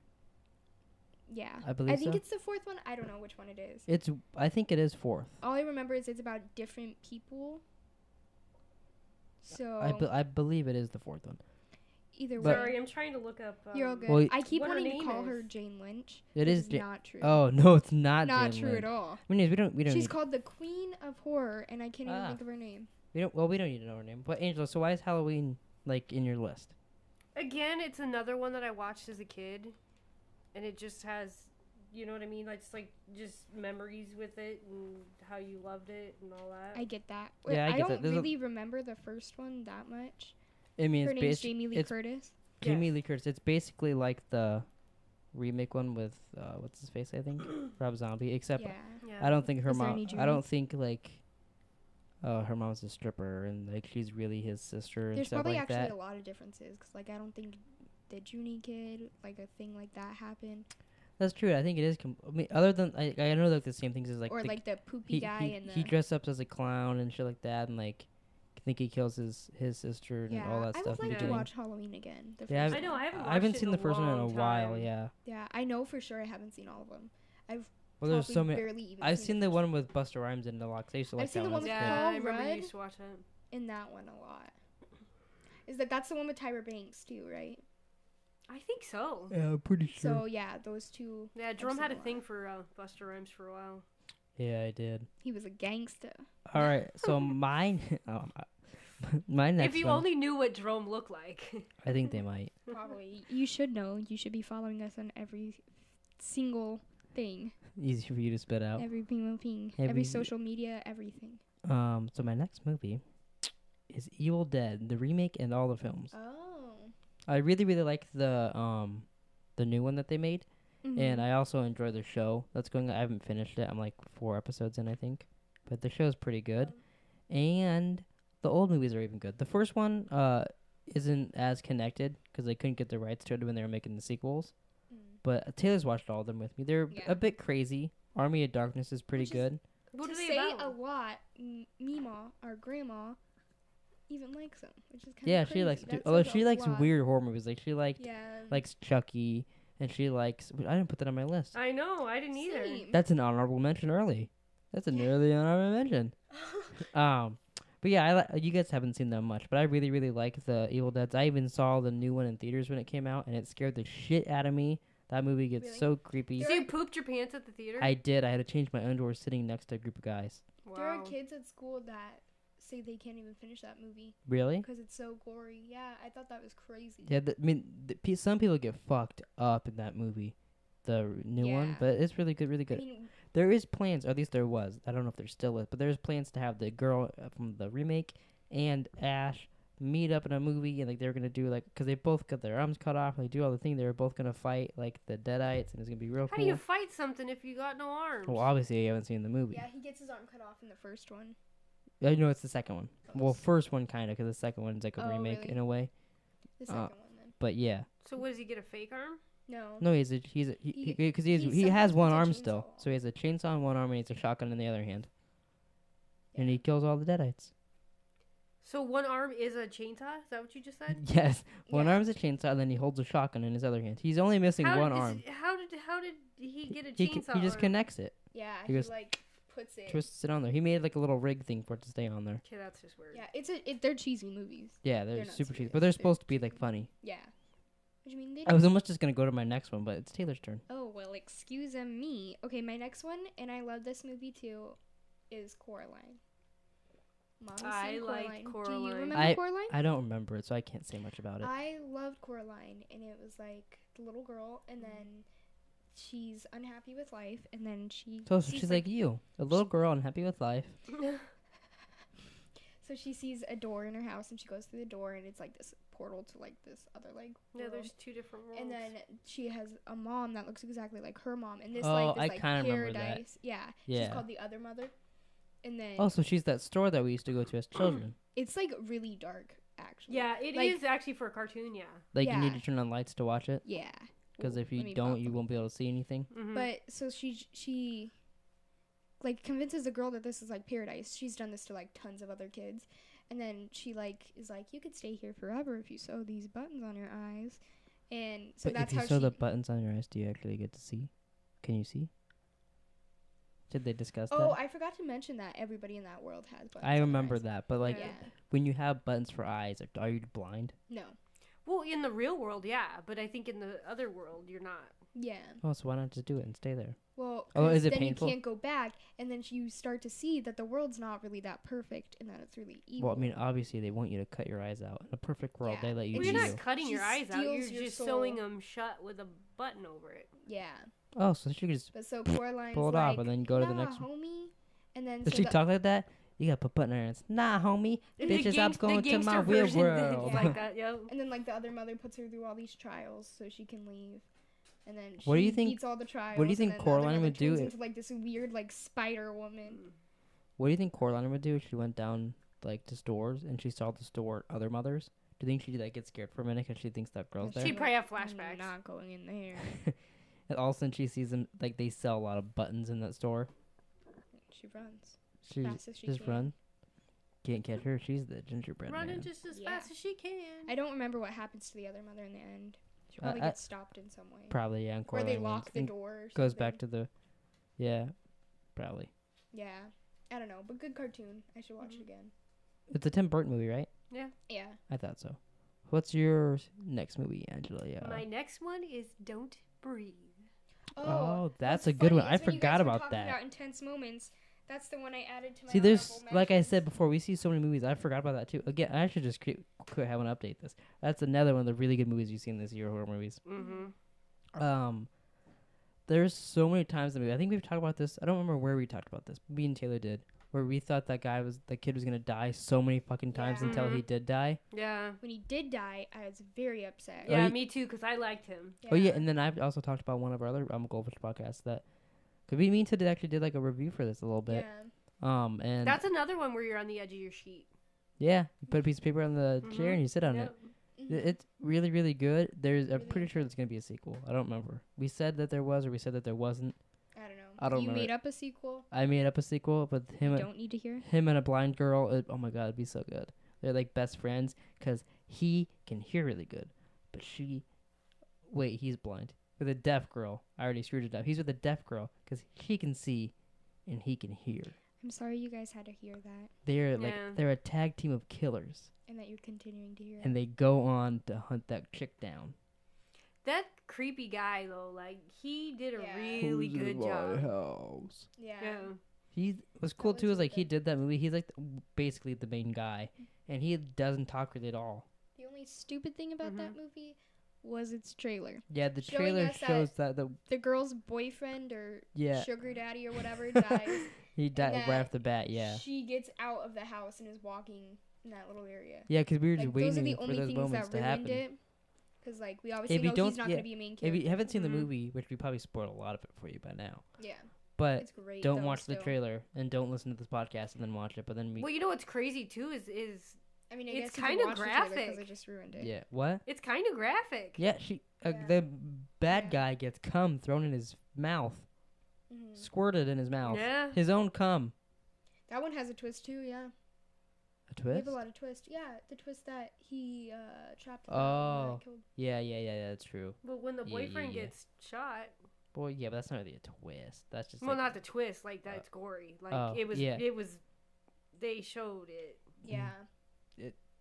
Yeah. I believe think so. it's the fourth one. I don't know which one it is. I think it is fourth. All I remember is it's about different people. So I believe it is the fourth one. Either way. Sorry, I'm trying to look up. You're all good. Well, I keep what her wanting to name call is. her Jane Lynch. It is not true. Oh no, it's not. Not Jane true Lynch. at all. I mean, we don't. She's called the Queen of Horror, and I can't even think of her name. We don't need to know her name. But Angela, so why is Halloween like in your list? Again, it's another one that I watched as a kid, and it just has, you know what I mean? Like, it's like just memories with it and how you loved it and all that. I get that. Yeah, I get don't that. really remember the first one that much. I mean, her name's Jamie Lee Curtis. Jamie Lee Curtis. It's basically like the remake one with what's his face? I think Rob Zombie. Except I don't think her mom. I don't think like her mom's a stripper and like she's really his sister and stuff like that. There's probably actually a lot of differences because like I don't think the Junie kid like a thing like that happened. That's true. I think it is. I mean, other than I know like the same things as like or like the poopy guy and he dressed up as a clown and shit like that and like. I think he kills his sister and all that stuff. I would like to watch Halloween again. I know. I haven't seen the first one in a while. Yeah. Yeah, I know for sure. I haven't seen all of them. There's so many. I've seen the one with Busta Rhymes in the lot. I used to like I've seen that the one with I Paul remember Rudd you used to watch that. In that one a lot. That's the one with Tyra Banks too, right? I think so. Yeah, I'm pretty sure. So yeah, those two. Yeah, Jerome had a thing for Busta Rhymes for a while. Yeah, I did. He was a gangster. All right, so mine. My next if you one, only knew what Jerome looked like. I think they might. Probably. You should know. You should be following us on every single thing. Easy for you to spit out. Every single thing. Every social media, everything. So my next movie is Evil Dead, the remake and all the films. Oh. I really, really like the new one that they made. Mm-hmm. And I also enjoy the show that's going on. I haven't finished it. I'm like 4 episodes in, I think. But the show's pretty good. And the old movies are even good. The first one isn't as connected because they couldn't get the rights to it when they were making the sequels. But Taylor's watched all of them with me. They're a bit crazy. Army of Darkness is pretty good. What to say about? A lot, Mima, our grandma, even likes them, which is kind of crazy. She likes it too. Although she likes weird horror movies. Like she likes Chucky, and she likes... I didn't put that on my list. I know, I didn't either. That's an honorable mention early. That's an early honorable mention. But yeah, you guys haven't seen them much, but I really, really like the Evil Deads. I even saw the new one in theaters when it came out, and it scared the shit out of me. That movie gets so creepy. So you pooped your pants at the theater? I did. I had to change my underwear sitting next to a group of guys. Wow. There are kids at school that say they can't even finish that movie. Really? Because it's so gory. Yeah, I thought that was crazy. Yeah, some people get fucked up in that movie, the new one, but it's really good, really good. I mean, there is plans, or at least there was. I don't know if there still is, but there's plans to have the girl from the remake and Ash meet up in a movie, and like they're gonna do like because they both got their arms cut off, and they do all the thing. They were both gonna fight like the Deadites, and it's gonna be real cool. How do you fight something if you got no arms? Well, obviously you haven't seen the movie. Yeah, he gets his arm cut off in the first one. I know it's the second one. Well, first one kind of, because the second one's like a remake in a way. The second one then. But yeah. So what, does he get a fake arm? No, he has one arm still, so he has a chainsaw in one arm and he has a shotgun in the other hand, and he kills all the Deadites. So one arm is a chainsaw? Is that what you just said? Yes, one arm is a chainsaw, and then he holds a shotgun in his other hand. He's only missing one arm. How did he get a chainsaw? He just connects it. Yeah, he just puts it, twists it on there. He made like a little rig thing for it to stay on there. Okay, that's just weird. Yeah, they're cheesy movies. Yeah, they're super cheesy, but they're supposed to be like funny. Yeah. What do you mean? I was almost just gonna go to my next one, but it's Taylor's turn. Oh well, excuse me. Okay, my next one, and I love this movie too, is Coraline. I like Coraline. Do you remember Coraline? I don't remember it, so I can't say much about it. I loved Coraline, and it was like the little girl, and then she's unhappy with life, and then So she's like you, a little girl unhappy with life. So she sees a door in her house, and she goes through the door, and it's like this portal to like this other like world. Yeah, there's two different worlds. And then she has a mom that looks exactly like her mom, and this I kind of remember that. Yeah, yeah. She's called the Other Mother. And then so she's that store that we used to go to as children. It's like really dark, actually. Yeah, it is actually for a cartoon. Yeah. Like you need to turn on lights to watch it. Yeah. Because if you don't, you won't be able to see anything. Mm-hmm. But so she like convinces the girl that this is like paradise. She's done this to like tons of other kids, and then she like is like, you could stay here forever if you sew these buttons on your eyes, and so but that's if how you sew the buttons on your eyes, do you actually get to see? Can you see? Did they discuss that? Oh, I forgot to mention that everybody in that world has buttons. I remember that, but like yeah. when you have buttons for eyes, are you blind? No. Well, in the real world, yeah, but I think in the other world, you're not. Yeah. Oh, so why not just do it and stay there? Well, is it then painful? You can't go back, and then you start to see that the world's not really that perfect, and that it's really evil. Well, I mean, obviously they want you to cut your eyes out. In a perfect world, they let you. Well, do you're not cutting your eyes out. You're just soul. sewing them shut with a button over it. Yeah. Oh, so she could just Coraline's pull it off and then go to the next one. Homie. And then does she talk like that? You gotta put button on her hands. Nah, homie. Bitches, I'm going to my real world. Like that, yeah. And then like the other mother puts her through all these trials so she can leave. And then what do you think, beats all the trials. What do you think Coraline would do? Into like this weird like spider woman. What do you think Coraline would do if she went down like to stores and she saw the store other mothers? Do you think she'd like get scared for a minute because she thinks that girl's there? She'd probably have flashbacks. I'm not going in there. And all of a sudden she sees them like they sell a lot of buttons in that store. She runs. She just run. Can't catch her. She's the gingerbread Running man. just as fast as she can. I don't remember what happens to the other mother in the end. She probably gets stopped in some way. Probably, yeah. Or they lock the door. Or goes back to the, yeah, probably. Yeah, I don't know, but good cartoon. I should watch it again. It's a Tim Burton movie, right? Yeah. Yeah. I thought so. What's your next movie, Angela? Yeah. My next one is Don't Breathe. Oh, that's a good one. I forgot about that. About intense moments. That's the one I added to my. See, there's like I said before, we see so many movies. I forgot about that too. Again, I should just quit having to update this. That's another one of the really good movies you've seen this year, horror movies. Mm-hmm. There's so many times in the movie. I think we've talked about this. I don't remember where we talked about this. Me and Taylor did, where we thought the kid was gonna die so many fucking times until he did die. Yeah. When he did die, I was very upset. Yeah, me too, because I liked him. Yeah. Oh yeah, and then I've also talked about one of our other Goldfish podcasts that. Could we mean to actually did like a review for this a little bit. Yeah. And that's another one where you're on the edge of your sheet. Yeah, you put a piece of paper on the chair and you sit on it. It's really, really good. I'm pretty sure there's gonna be a sequel. I don't remember. We said that there was, or we said that there wasn't. I don't know. I don't remember. You made up a sequel. I made up a sequel, but him. You don't need to hear it. Him and a blind girl. Oh my god, it'd be so good. They're like best friends because he can hear really good, but he's blind. With a deaf girl. I already screwed it up. He's with a deaf girl because she can see and he can hear. I'm sorry you guys had to hear that. They're a tag team of killers. And that you're continuing to hear it. And they go on to hunt that chick down. That creepy guy though, like he did a really good job. House? Yeah. He was cool too. Is like he did that movie. He's like basically the main guy, and he doesn't talk really at all. The only stupid thing about that movie was its trailer. Yeah, the trailer shows that the girl's boyfriend or sugar daddy or whatever dies. He died right off the bat. Yeah. She gets out of the house and is walking in that little area. Yeah, because we were just waiting those are the for only those things moments that to happen. It. Because like we obviously know he's not going to be a main character. If you haven't seen the movie, which we probably spoiled a lot of it for you by now. Yeah. But it's great, don't watch the trailer and don't listen to this podcast and then watch it. But then well, you know what's crazy too is I mean, it's kind of graphic because I just ruined it. Yeah, what? It's kind of graphic. Yeah, the bad guy gets cum thrown in his mouth, squirted in his mouth. Yeah. His own cum. That one has a twist too. Yeah. A We twist? have a lot of twists. Yeah, the twist that he trapped. Oh. Killed. Yeah, that's true. But when the boyfriend yeah. gets shot. Boy, yeah, but that's not really a twist. That's just Well, not the twist. Like, that's gory. Like, it was. They showed it. Yeah.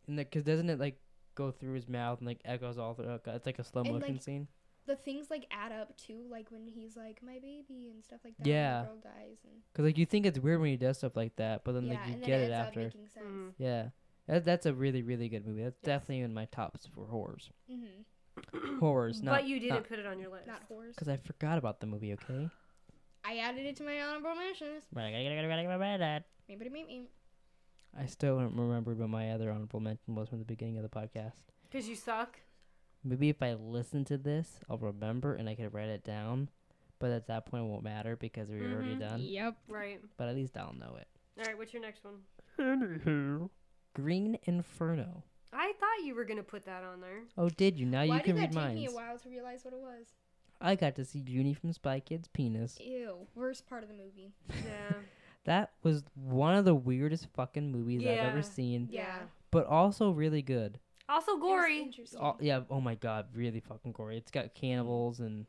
Because doesn't it, like, go through his mouth and, like, echoes all through? It's like a slow motion scene. The things, like, add up, too. Like, when he's like, my baby and stuff like that. Yeah. And the girl dies. Because, like, you think it's weird when he does stuff like that, but then, like, you get it after. Making sense. Yeah. That's a really, really good movie. That's definitely in my tops for horrors. Mm-hmm. Horrors, not... But you didn't put it on your list. Not horrors. Because I forgot about the movie, okay? I added it to my honorable mentions. I still don't remember what my other honorable mention was from the beginning of the podcast. Because you suck? Maybe if I listen to this, I'll remember and I can write it down. But at that point, it won't matter because we're already done. Yep. Right. But at least I'll know it. All right, what's your next one? Anywho. Green Inferno. I thought you were going to put that on there. Oh, did you? Now you can read mine. Why did that take me a while to realize what it was? I got to see Junie from Spy Kids' penis. Ew. Worst part of the movie. Yeah. That was one of the weirdest fucking movies I've ever seen. Yeah. But also really good. Also gory. Interesting. Oh my god, really fucking gory. It's got cannibals and...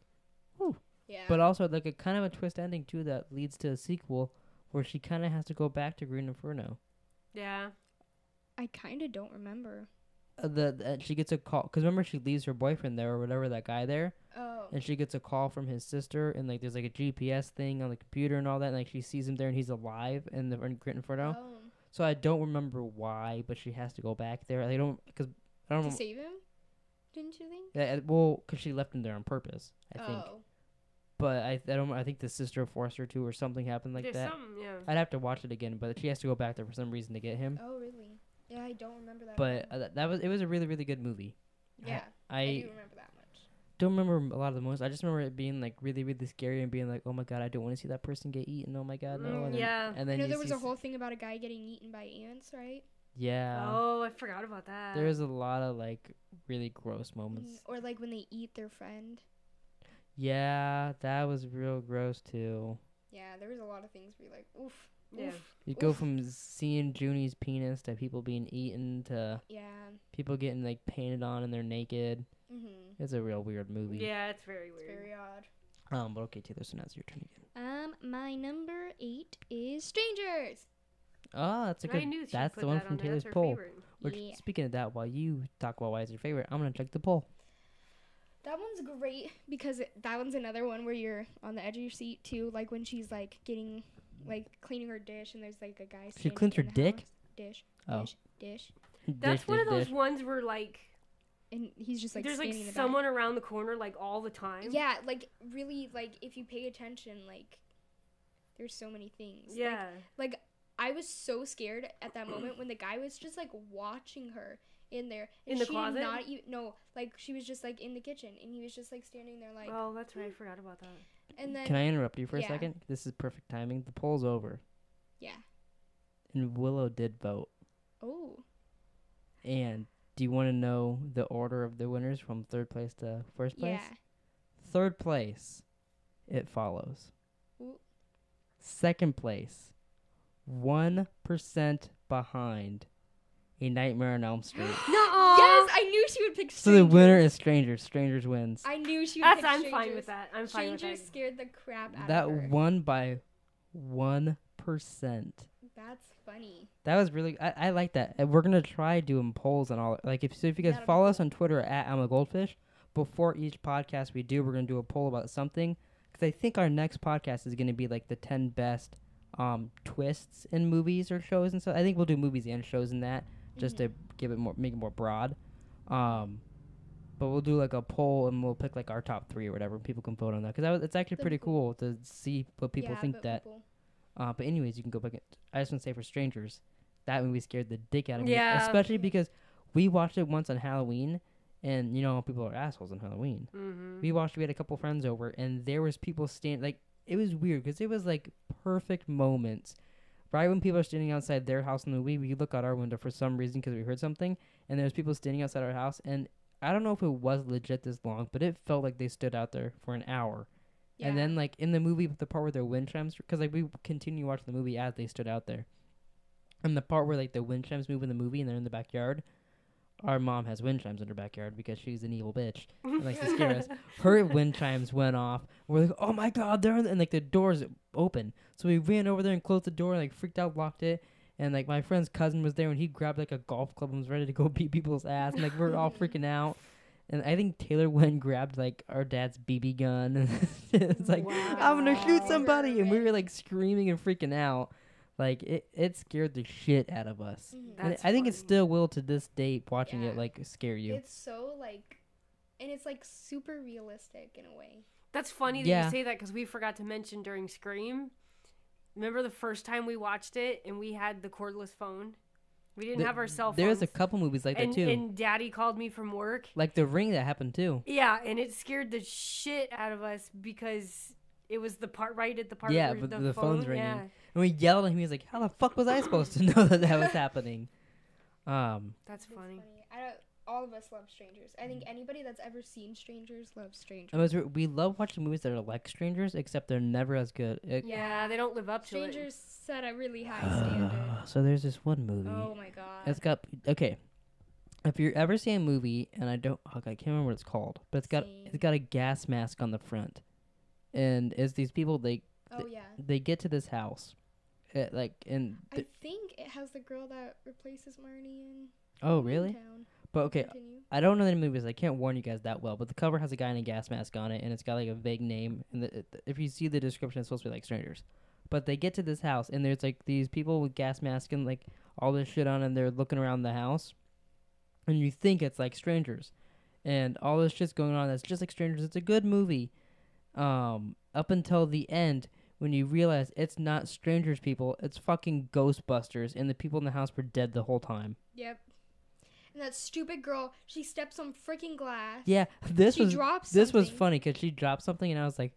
Whew. Yeah. But also like a kind of a twist ending too that leads to a sequel where she kind of has to go back to Green Inferno. Yeah. I kind of don't remember. She gets a call because remember she leaves her boyfriend there or whatever, that guy there. Oh. And she gets a call from his sister and like there's like a GPS thing on the computer and all that and like she sees him there and he's alive in the Green Inferno. Oh. So I don't remember why, but she has to go back there. They don't because I don't to save him. Didn't you think? Yeah, well, because she left him there on purpose, I think. Oh. But I don't. I think the sister forced her to, or something happened like that. Yeah. I'd have to watch it again, but she has to go back there for some reason to get him. Oh, really? Yeah, I don't remember that. But it was a really, really good movie. Yeah, I do remember that much. Don't remember a lot of the most. I just remember it being like really, really scary and being like, oh my god, I don't want to see that person get eaten. Oh my god, no. And yeah. And then there was a whole thing about a guy getting eaten by ants, right? Yeah. Oh, I forgot about that. There's a lot of like really gross moments. Or like when they eat their friend. Yeah, that was real gross too. Yeah, there was a lot of things where you're like, oof. Yeah. Oof. You go from seeing Junie's penis to people being eaten to people getting like painted on and they're naked. Mm-hmm. It's a real weird movie. Yeah, it's very weird. It's very odd. But okay, Taylor, so now it's your turn again. My number 8 is Strangers. Oh, that's a good. That's the one from Taylor's poll. Speaking of that, while you talk about why it's your favorite, I'm gonna check the poll. That one's great because that one's another one where you're on the edge of your seat too. Like when she's like getting, like cleaning her dish and there's like a guy. She cleans her dick. Dish. That's one of those ones where like. And he's just like there's like someone around the corner like all the time. Yeah, like really like if you pay attention, like there's so many things. Yeah. Like I was so scared at that moment when the guy was just like watching her in there. And in the closet? Not even, no, like she was just like in the kitchen and he was just like standing there like. Oh, that's right. I forgot about that. And then. Can I interrupt you for a second? This is perfect timing. The poll's over. Yeah. And Willow did vote. Oh. And do you want to know the order of the winners from third place to first place? Yeah. Third place, It Follows. Ooh. Second place, 1% behind, A Nightmare on Elm Street. No. Yes, I knew she would pick Strangers. So the winner is Strangers. Strangers wins. I knew she would pick Strangers. I'm fine with that. I'm fine with that. Strangers scared the crap out of her. That won by 1%. That's funny. That was really... I like that. And we're going to try doing polls and all. Like, if you guys follow us on Twitter at I'm a Goldfish, before each podcast we do, we're going to do a poll about something. Because I think our next podcast is going to be, like, the 10 best twists in movies or shows and stuff. I think we'll do movies and shows in that, just to give it more, make it more broad. But we'll do, like, a poll, and we'll pick, like, our top 3 or whatever. People can vote on that. Because it's actually pretty cool to see what people think that... But anyways, you can go back. I just want to say for Strangers, that movie scared the dick out of me. Yeah. Especially because we watched it once on Halloween, and you know people are assholes on Halloween. Mm-hmm. We had a couple friends over, and there was people standing. Like it was weird because it was like perfect moments. Right when people are standing outside their house in the movie, we look out our window for some reason because we heard something, and there's people standing outside our house, and I don't know if it was legit this long, but it felt like they stood out there for an hour. Yeah. And then, like, in the movie, the part where their wind chimes, because, like, we continue watching the movie as they stood out there. And the part where, like, the wind chimes move in the movie and they're in the backyard, our mom has wind chimes in her backyard because she's an evil bitch and likes to scare us. Her wind chimes went off. We're like, oh, my God, they're in and, like, the door's open. So we ran over there and closed the door and, like, freaked out, locked it. And, like, my friend's cousin was there, and he grabbed, like, a golf club and was ready to go beat people's ass. And, like, we're all freaking out. And I think Taylor went and grabbed, like, our dad's BB gun. And it's like, wow. I'm going to shoot somebody. And we were, like, screaming and freaking out. Like, it scared the shit out of us. And I think it still will to this day, watching it, like, scare you. It's so, like, and it's, like, super realistic in a way. That's funny that you say that, because we forgot to mention during Scream. Remember the first time we watched it and we had the cordless phone? We didn't have our cell phones. There's a couple movies like that too. And Daddy called me from work. Like The Ring, that happened too. Yeah, and it scared the shit out of us because it was the part right at the part where the phone's ringing. Yeah. And we yelled at him. He was like, how the fuck was I supposed to know that was happening? That's funny. All of us love Strangers. I think anybody that's ever seen Strangers loves Strangers. We love watching movies that are like Strangers, except they're never as good. Yeah, they don't live up to it. Strangers set a really high standard. So there's this one movie. Oh my god. It's got if you're ever seeing a movie, and I can't remember what it's called, but it's got a gas mask on the front, and it's these people they get to this house, I think it has the girl that replaces Marnie in. Oh really? But okay, I don't know the movies. I can't warn you guys that well. But the cover has a guy in a gas mask on it, and it's got like a vague name. And if you see the description, it's supposed to be like Strangers. But they get to this house, and there's like these people with gas masks and like all this shit on, and they're looking around the house, and you think it's like Strangers, and all this shit's going on that's just like Strangers. It's a good movie, up until the end when you realize it's not Strangers people, it's fucking Ghostbusters, and the people in the house were dead the whole time. Yep. And that stupid girl, she steps on freaking glass. Yeah, this was funny because she dropped something, and I was like,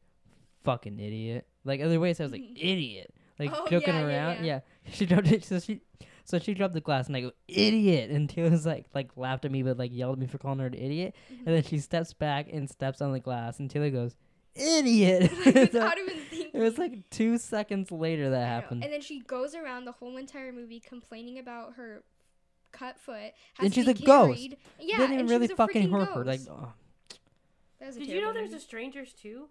"Fucking idiot!" Like other ways, I was like, "Idiot!" Like joking around. Yeah, she dropped it. So she dropped the glass, and I go, "Idiot!" And Taylor's like laughed at me, but like yelled at me for calling her an idiot. Mm-hmm. And then she steps back and steps on the glass, and Taylor goes, "Idiot!" Without even thinking. It was like 2 seconds later that happened. And then she goes around the whole entire movie complaining about her cut foot, and she's a ghost. Yeah, didn't even really fucking hurt her. Like, did you know there's a Strangers too?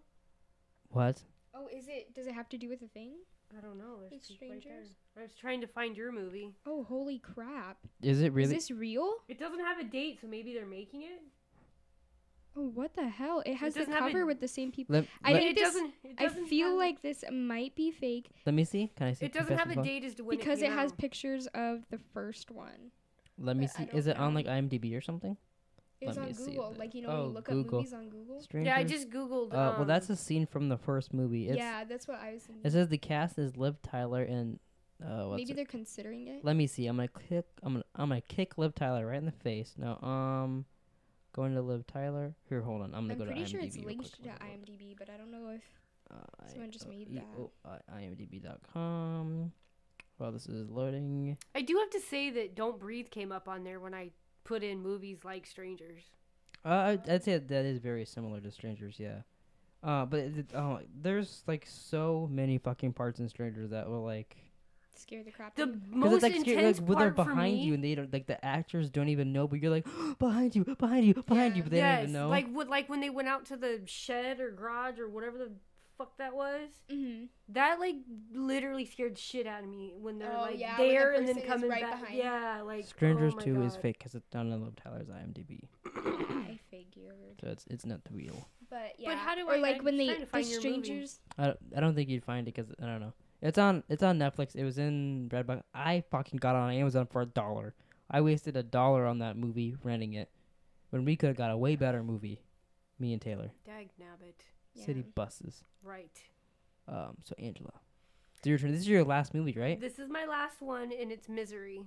What? Oh, does it have to do with a thing? I don't know. There's Strangers. Right, I was trying to find your movie. Oh, holy crap! Is it really? Is this real? It doesn't have a date, so maybe they're making it. Oh, what the hell! It has the cover with the same people. I feel like this might be fake. Let me see. Can I see? It doesn't have a date as to when because it has pictures of the first one. Let me see. Is it on like IMDb or something? It's on Google. Like, when you look up movies on Google. Strangers? Yeah, I just Googled. Well, that's a scene from the first movie. That's what I was thinking. It says the cast is Liv Tyler and maybe they're considering it. Let me see. I'm gonna kick Liv Tyler right in the face. No, going to Liv Tyler. Here, hold on. I'm gonna go to IMDb. I'm pretty sure it's linked to IMDb, but I don't know if someone just made that. IMDb.com. Well, this is loading. I do have to say that Don't Breathe came up on there when I put in movies like Strangers. I'd say that is very similar to Strangers, yeah. But there's like so many fucking parts in Strangers that will like scare the crap out of you. The most intense part they're behind you, and they don't, like, the actors don't even know, but you're like, behind you, but they don't even know. Like when they went out to the shed or garage or whatever the fuck that was. Mm-hmm. That like literally scared shit out of me when they're there and then coming right back. Behind. Yeah, like Strangers 2 is fake because it's down on Liv Tyler's IMDb. I figured. So it's not the real. But yeah, but how do or like when the Strangers. I don't think you'd find it because I don't know. It's on Netflix. It was in Redbox. I fucking got it on Amazon for $1. I wasted $1 on that movie renting it when we could have got a way better movie. Me and Taylor. Dagnabbit. Yeah. City Buses. Right. So Angela, it's your turn. This is your last movie, right? This is my last one, and it's Misery.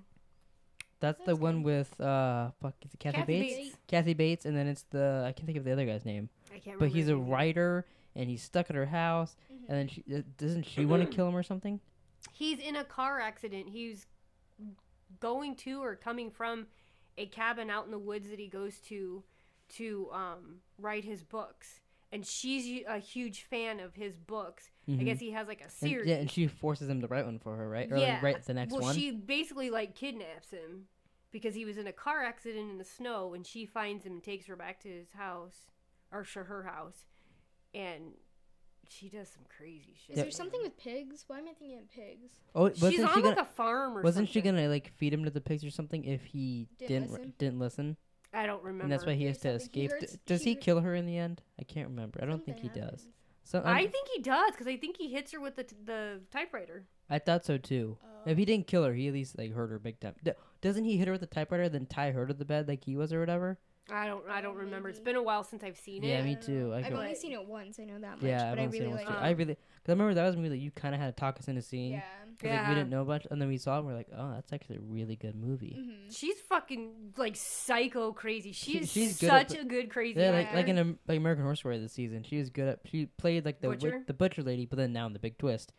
That's the one with is it Kathy Bates? Kathy Bates, and then it's I can't think of the other guy's name. I can't remember. But he's a writer, and he's stuck at her house, and then doesn't she want to kill him or something? He's in a car accident. He's going to or coming from a cabin out in the woods that he goes to to write his books. And she's a huge fan of his books. Mm-hmm. I guess he has like a series. And she forces him to write one for her, right? Or like write the next one. Well, she basically like kidnaps him because he was in a car accident in the snow, and she finds him and takes her back to his house, or her house, and she does some crazy shit. Is there something with pigs? Why am I thinking of pigs? Oh, she's on like a farm or wasn't something. she gonna like feed him to the pigs or something if he didn't listen? I don't remember. And that's why he has to escape. Does he kill her in the end? I can't remember. I don't think he does. So I think he does because I think he hits her with the typewriter. I thought so too. If he didn't kill her, he at least like hurt her big time. Doesn't he hit her with the typewriter, then tie her to the bed like he was or whatever? I don't remember. It's been a while since I've seen it. Yeah, me too. I've only seen it once. I know that much. Yeah, but I really like it. because I remember that was a movie that you kind of had to talk us into seeing. Yeah. Like, we didn't know much, and then we saw it, and we're like, oh, that's actually a really good movie. Mm-hmm. She's fucking like psycho crazy. She's good such a good crazy. Yeah, actor. like in like American Horror Story this season, she was good at. She played like the butcher lady, but then now in the big twist,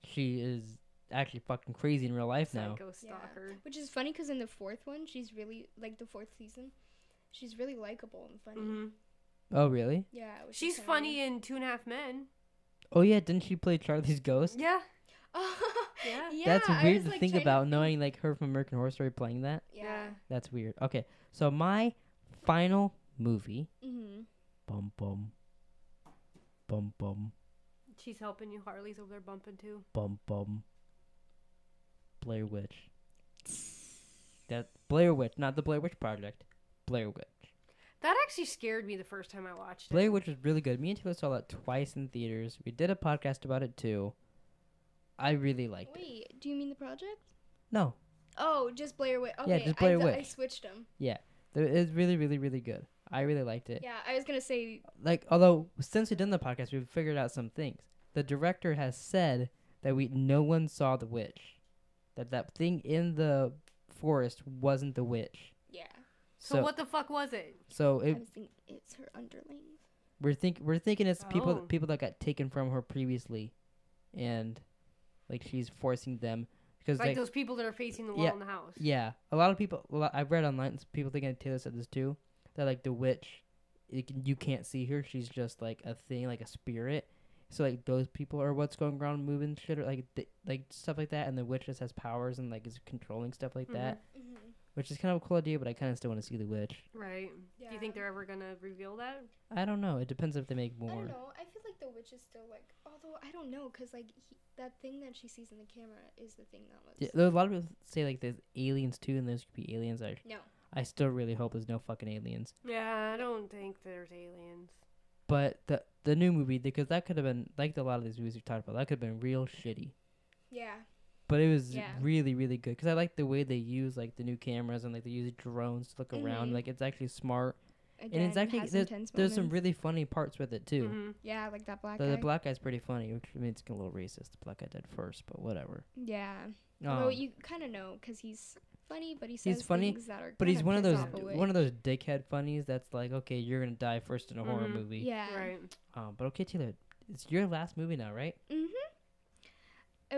she is actually fucking crazy in real life now. Psycho stalker. Yeah. Which is funny because in the fourth one, she's really like the fourth season. She's really likable and funny. Mm-hmm. Oh, really? Yeah. She's funny in 2.5 Men. Oh, yeah. Didn't she play Charlie's Ghost? Yeah. Yeah. That's weird to think about, knowing like her from American Horror Story playing that. Yeah. That's weird. Okay. So my final movie. Mm-hmm. Bum, bum. Bum, bum. She's helping you. Harley's over there bumping too. Bum, bum. Blair Witch. That Blair Witch, not the Blair Witch Project. Blair Witch. That actually scared me the first time I watched it. Blair Witch was really good. Me and Taylor saw that twice in theaters. We did a podcast about it too. I really liked it. Wait, do you mean the project? No. Oh, just Blair Witch. Okay, yeah, just Blair Witch. I switched them. Yeah, it's really, really, really good. I really liked it. Yeah, I was gonna say. Like, although since we've done the podcast, we've figured out some things. The director has said that no one saw the witch. That thing in the forest wasn't the witch. Yeah. So what the fuck was it? So I think it's her underlings. We're thinking it's people that got taken from her previously, and like she's forcing them because like those people that are facing the wall in the house. Yeah, a lot of people. I've read online. People thinking Taylor said this too. That like the witch, you can't see her. She's just like a thing, like a spirit. So like those people are what's going around moving shit or like stuff like that, and the witch just has powers and like is controlling stuff like that. Mm-hmm. Which is kind of a cool idea, but I kind of still want to see the witch. Right. Yeah. Do you think they're ever going to reveal that? I don't know. It depends if they make more. I don't know. I feel like the witch is still like... Although, I don't know, because like that thing that she sees in the camera is the thing that was... Yeah, there's a lot of people say like there's aliens too, and those could be aliens. No. I still really hope there's no fucking aliens. Yeah, I don't think there's aliens. But the new movie, because that could have been, like a lot of these movies we talked about, that could have been real shitty. Yeah. But it was really, really good. Because I like the way they use, like, the new cameras and, like, they use drones to look around. Like, it's actually smart. Again, and it's actually, there's some really funny parts with it, too. Mm-hmm. Yeah, like that black guy. The black guy's pretty funny, which means it's a little racist. The black guy died first, but whatever. Yeah. Well, you kind of know, because he's funny, but he says he's funny, things that are but he's one of those dickhead funnies that's like, okay, you're going to die first in a horror movie. Yeah. Right. But okay, Taylor, it's your last movie now, right? Mm-hmm.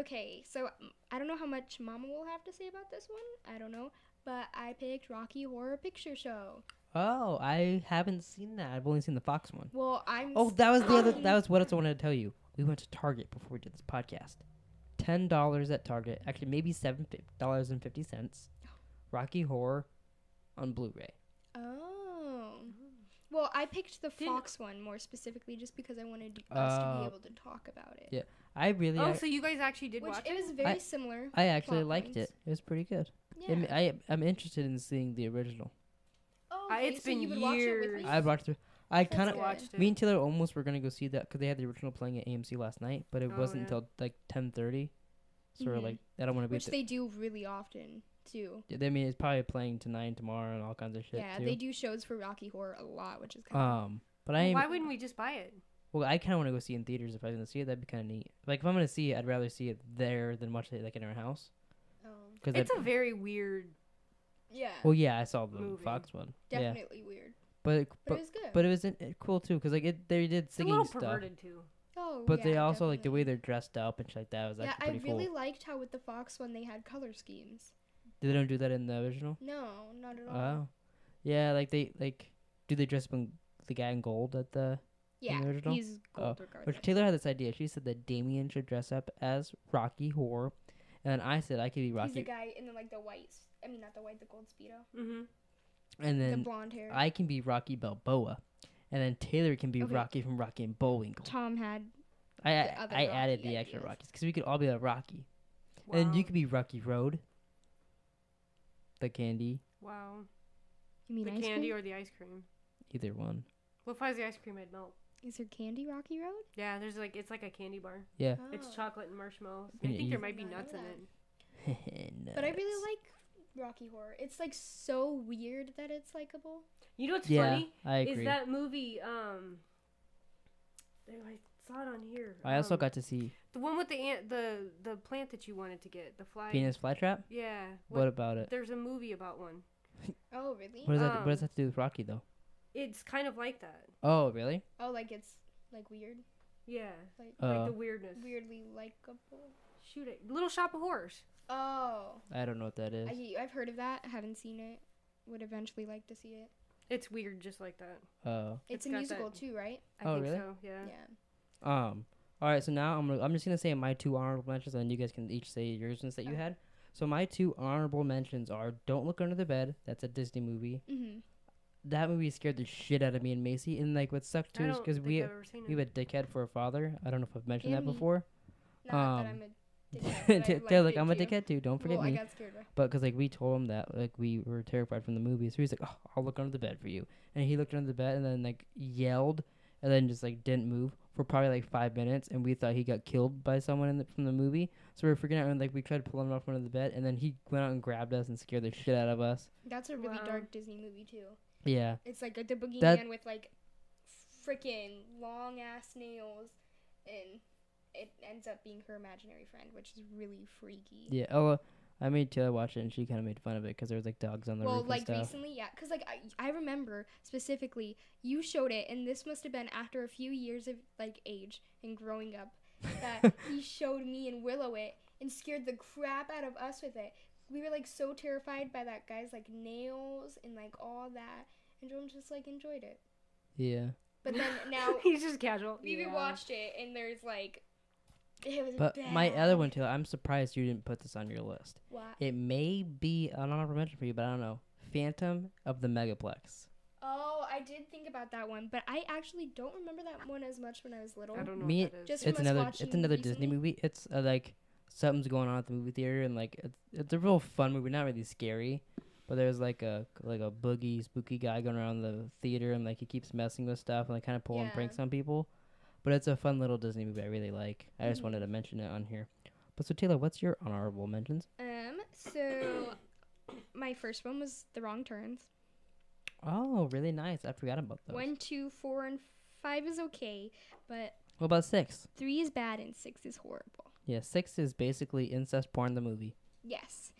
Okay, so I don't know how much Mama will have to say about this one. I don't know. But I picked Rocky Horror Picture Show. Oh, I haven't seen that. I've only seen the Fox one. Well, that was what else I wanted to tell you. We went to Target before we did this podcast. $10 at Target. Actually, maybe $7.50. Rocky Horror on Blu-ray. Oh. Well, I picked the Fox one more specifically just because I wanted us to be able to talk about it. Yeah. I really... so you guys actually did watch it? It was very similar. I actually liked it. It was pretty good. Yeah. I'm interested in seeing the original. Oh, okay. It's been years. Watch it with me? I watched it. I kind of watched it. Me and Taylor almost were going to go see that because they had the original playing at AMC last night, but it wasn't until like 10:30. So we're like, I don't want to be... Which they do really often, too. Yeah, I mean, it's probably playing tonight and tomorrow and all kinds of shit, Yeah, too. they do shows for Rocky Horror a lot, which is kind of... But why wouldn't we just buy it? Well, I kind of want to go see it in theaters. If I was going to see it, that'd be kind of neat. Like, if I'm going to see it, I'd rather see it there than watch it, like, in our house. It's a very weird... Yeah. Well, yeah, I saw the movie. Fox one. Definitely weird. But it was good. But it was cool, too, because, like, they did singing stuff. It's a little perverted, too. Oh, but they also, like, the way they're dressed up and shit like that was actually pretty cool. Yeah, I really liked how with the Fox one they had color schemes. They don't do that in the original? No, not at all. Oh. Yeah, like, they, like... do they dress up in the guy in gold at the? Yeah, original? he's gold regardless. Which Taylor had this idea. She said that Damien should dress up as Rocky Horror, and then I said I could be Rocky. He's the guy in the the white. I mean, not the white, the gold speedo. Mm-hmm. And then the blonde hair. I can be Rocky Balboa, and then Taylor can be Rocky from Rocky and Bullwinkle. Tom had. I added the extra Rockies because we could all be like Rocky, and then you could be Rocky Road. The candy. Wow. You mean the ice candy cream? Or the ice cream? Either one. Well, if I was the ice cream, I'd melt. Is there candy Rocky Road? Yeah, there's it's like a candy bar. Yeah. Oh. It's chocolate and marshmallows. I think there might be nuts in it. Nuts. But I really like Rocky Horror. It's so weird that it's likable. You know what's funny? I agree. Is that movie? I saw it on here. I also got to see the one with the plant that you wanted to get, the fly. Venus flytrap. Yeah. What about it? There's a movie about one. Oh really? What does that have to do with Rocky though? It's kind of like that. Oh really? Oh, it's weird. Yeah. Like the weirdness. Weirdly likable. Shoot it. Little Shop of Horrors. Oh. I don't know what that is. I've heard of that. I haven't seen it. Would eventually like to see it. It's weird, just like that. Oh. It's a musical too, right? I think really? so. Yeah. Yeah. All right. So now I'm just gonna say my 2 honorable mentions, and then you guys can each say yours that you had. So my 2 honorable mentions are Don't Look Under the Bed. That's a Disney movie. Mm-hmm. That movie scared the shit out of me and Macy. And what sucked too is because we have a dickhead for a father. I don't know if I've mentioned that before. Not that I'm a dickhead. They're like, I'm a dickhead too. Don't forget me. I got scared. But because we told him that we were terrified from the movie, so he's like, oh, I'll look under the bed for you. And he looked under the bed and then yelled and then just didn't move for probably 5 minutes, and we thought he got killed by someone from the movie. So we were freaking out, and we tried to pull him off under the bed, and then he went out and grabbed us and scared the shit out of us. That's a really dark Disney movie too. Yeah. It's the boogeyman with freaking long ass nails, and it ends up being her imaginary friend, which is really freaky. Yeah. Oh, I made Taylor watch it, and she kind of made fun of it because there was dogs on the roof and stuff. Recently, yeah, because I remember specifically you showed it, and this must have been after a few years of age and growing up that he showed me and Willow it and scared the crap out of us with it. We were so terrified by that guy's nails and all that, and Jerome just enjoyed it. Yeah. But then now he's just casual. We watched it, and there's it was But bad. my other one, Taylor, I'm surprised you didn't put this on your list. What? It may be an honorable mention for you, but I don't know. Phantom of the Megaplex. Oh, I did think about that one, but I actually don't remember that one as much when I was little. I don't know what that is. Just it's another recently. Disney movie. It's something's going on at the movie theater, and it's a real fun movie, not really scary, but there's a boogie spooky guy going around the theater, and he keeps messing with stuff and kind of pulling pranks on people. But it's a fun little Disney movie I really like. I just wanted to mention it on here. But so Taylor, what's your honorable mentions? So my first one was The Wrong Turns. Oh, really nice. I forgot about those. 1, 2, 4, and 5 is okay, but what about 6? 3 is bad and 6 is horrible. Yeah, 6 is basically incest porn, the movie. Yes.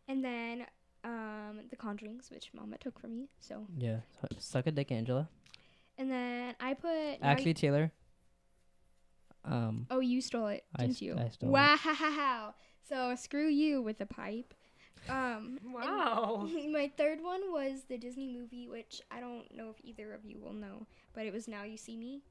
And then The Conjurings, which Mama took from me. So yeah, suck a dick, Angela. And then I put actually Taylor. Oh, you stole it, didn't you? I stole it. Wow. So screw you with the pipe. Wow. My third one was the Disney movie, which I don't know if either of you will know, but it was Now You See Me.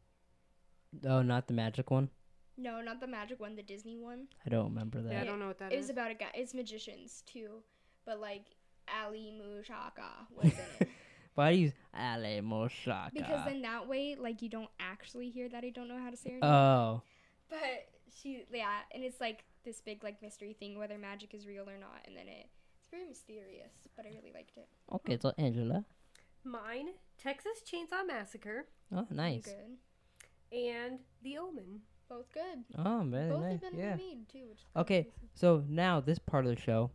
Oh, not the magic one? No, not the magic one, the Disney one. I don't remember that. Yeah, I don't know what that is. It was about a guy. It's magicians, too. But, Ali Mushaka was in it. Why do you... Ali Mushaka? Because then that way, you don't actually hear that I don't know how to say her name. Oh. But and it's this big, mystery thing, whether magic is real or not. And then it's very mysterious, but I really liked it. Okay, so Angela. Mine, Texas Chainsaw Massacre. Oh, nice. Good. And The Omen. Both good. Oh, very Both nice. have been remade, too. Which is okay, so now this part of the show,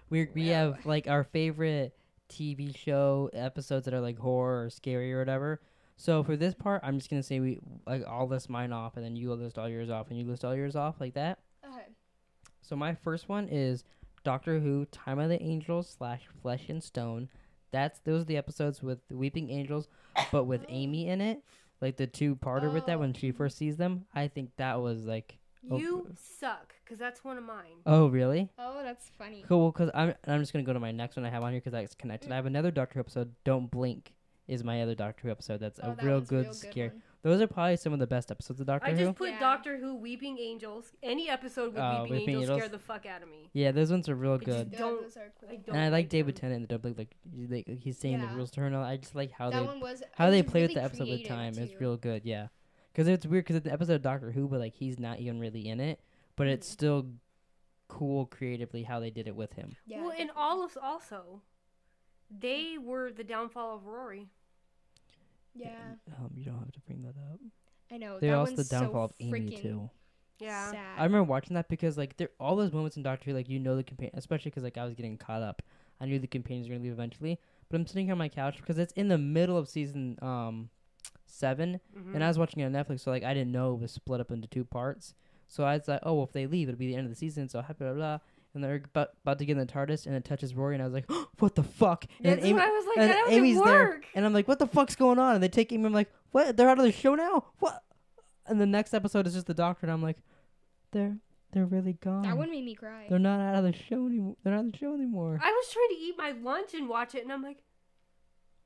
we have our favorite TV show episodes that are horror or scary or whatever. So for this part, I'm just gonna say I'll list mine off, and then you list all yours off, and you list all yours off like that. Okay. So my first one is Doctor Who: Time of the Angels / Flesh and Stone. Those are the episodes with the Weeping Angels, but with Amy in it, the 2-parter with that when she first sees them. I think that was You suck, because that's one of mine. Oh, really? Oh, that's funny. Cool, because I'm just going to go to my next one I have on here because it's connected. I have another Doctor Who episode, Don't Blink, is my other Doctor Who episode. That's a real good scare. Those are probably some of the best episodes of Doctor Who. I just put Doctor Who Weeping Angels. Any episode with Weeping Angels scare the fuck out of me. Yeah, those ones are real good. Those are cool. And I like David Tennant in the Don't Blink. Like he's saying the rules to her. And all. I just like how they they play with the episode with time. It's real good. Yeah, because it's weird because it's an episode of Doctor Who, but like he's not even really in it. But it's still cool creatively how they did it with him. Yeah, well, and also, they were the downfall of Rory. Yeah. You don't have to bring that up. I know. They're also the downfall of Amy too. Yeah. Sad. I remember watching that because like there all those moments in Doctor Who, like the companion, especially because like I was getting caught up. I knew the companions were gonna leave eventually, but I'm sitting here on my couch because it's in the middle of season 7, and I was watching it on Netflix, so like I didn't know it was split up into 2 parts. So I was like, oh, well, if they leave, it'll be the end of the season. So blah, blah, blah. And they're about to get in the TARDIS, and it touches Rory, and I was like, oh, what the fuck? And Amy, I was like, that Amy's there, and I'm like, what the fuck's going on? And they take Amy, I'm like, what? They're out of the show now? What? And the next episode is just the Doctor, and I'm like, they're really gone. That one made me cry. They're not out of the show anymore. They're not in the show anymore. I was trying to eat my lunch and watch it, and I'm like,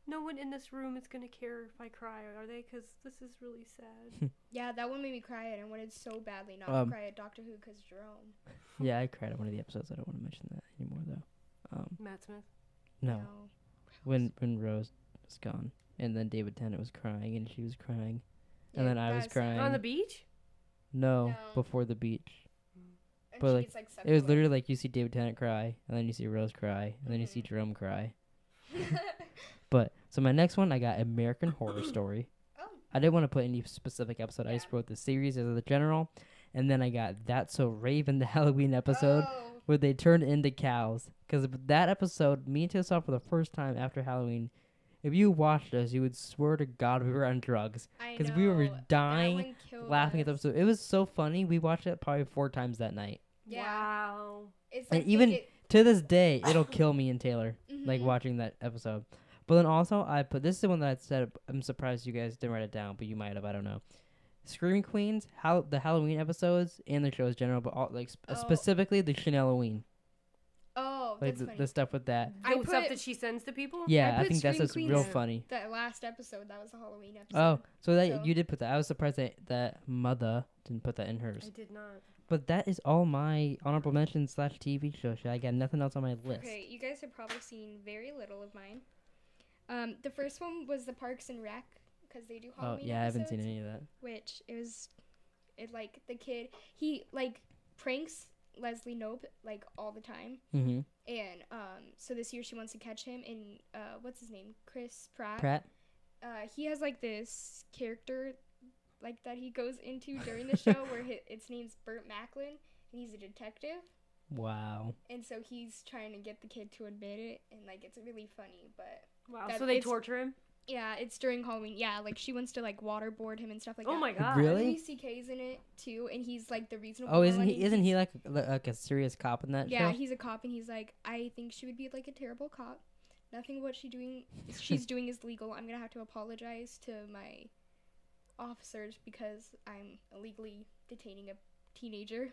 no one in this room is going to care if I cry, are they? Because this is really sad. Yeah, that one made me cry, and I wanted so badly not to cry at Doctor Who because Jerome. Yeah, I cried at one of the episodes. I don't want to mention that anymore, though. Matt Smith? No. When Rose was gone, and then David Tennant was crying, and she was crying, and then I was crying. On the beach? No, before the beach. And but like, it was literally like you see David Tennant cry, and then you see Rose cry, and then you see Jerome cry. But so my next one, I got American Horror Story. Oh. I didn't want to put any specific episode. I just wrote the series as the general, and then I got That's So Raven, the Halloween episode where they turned into cows. Because that episode, me and Tia saw for the first time after Halloween. If you watched us, you would swear to God we were on drugs because we were dying laughing at the episode. It was so funny. We watched it probably 4 times that night. Yeah. Wow. It's like and even to this day, it'll kill me and Taylor like watching that episode. But then also, I put this is the one that I said. I'm surprised you guys didn't write it down, but you might have. I don't know. Screaming Queens, the Halloween episodes and the shows general, but all, specifically the Chanel-Halloween. Oh, like that's funny. The stuff with that. The stuff that she sends to people. Yeah, I think that's just real funny. That last episode, that was a Halloween episode. Oh, so you did put that. I was surprised that Mother didn't put that in hers. I did not. But that is all my honorable mentions / TV shows. I got nothing else on my list. Okay, you guys have probably seen very little of mine. The first one was the Parks and Rec because they do Halloween. Oh yeah, I haven't seen any of that. Which like the kid he like pranks Leslie Knope like all the time. Mm-hmm. And so this year she wants to catch him and what's his name? Chris Pratt. Pratt. He has like this character like that he goes into during the show where its name's Burt Macklin and he's a detective. Wow. And so he's trying to get the kid to admit it and like it's really funny, but wow. So they torture him? Yeah, it's during Halloween. Yeah, like she wants to like waterboard him and stuff like that. Oh my god. Really? Louis C.K.'s in it too, and he's like the reasonable. Oh, isn't he like a serious cop in that show? Yeah, he's a cop, and he's like, I think she would be like a terrible cop. Nothing what she's doing is legal. I'm gonna have to apologize to my officers because I'm illegally detaining a teenager.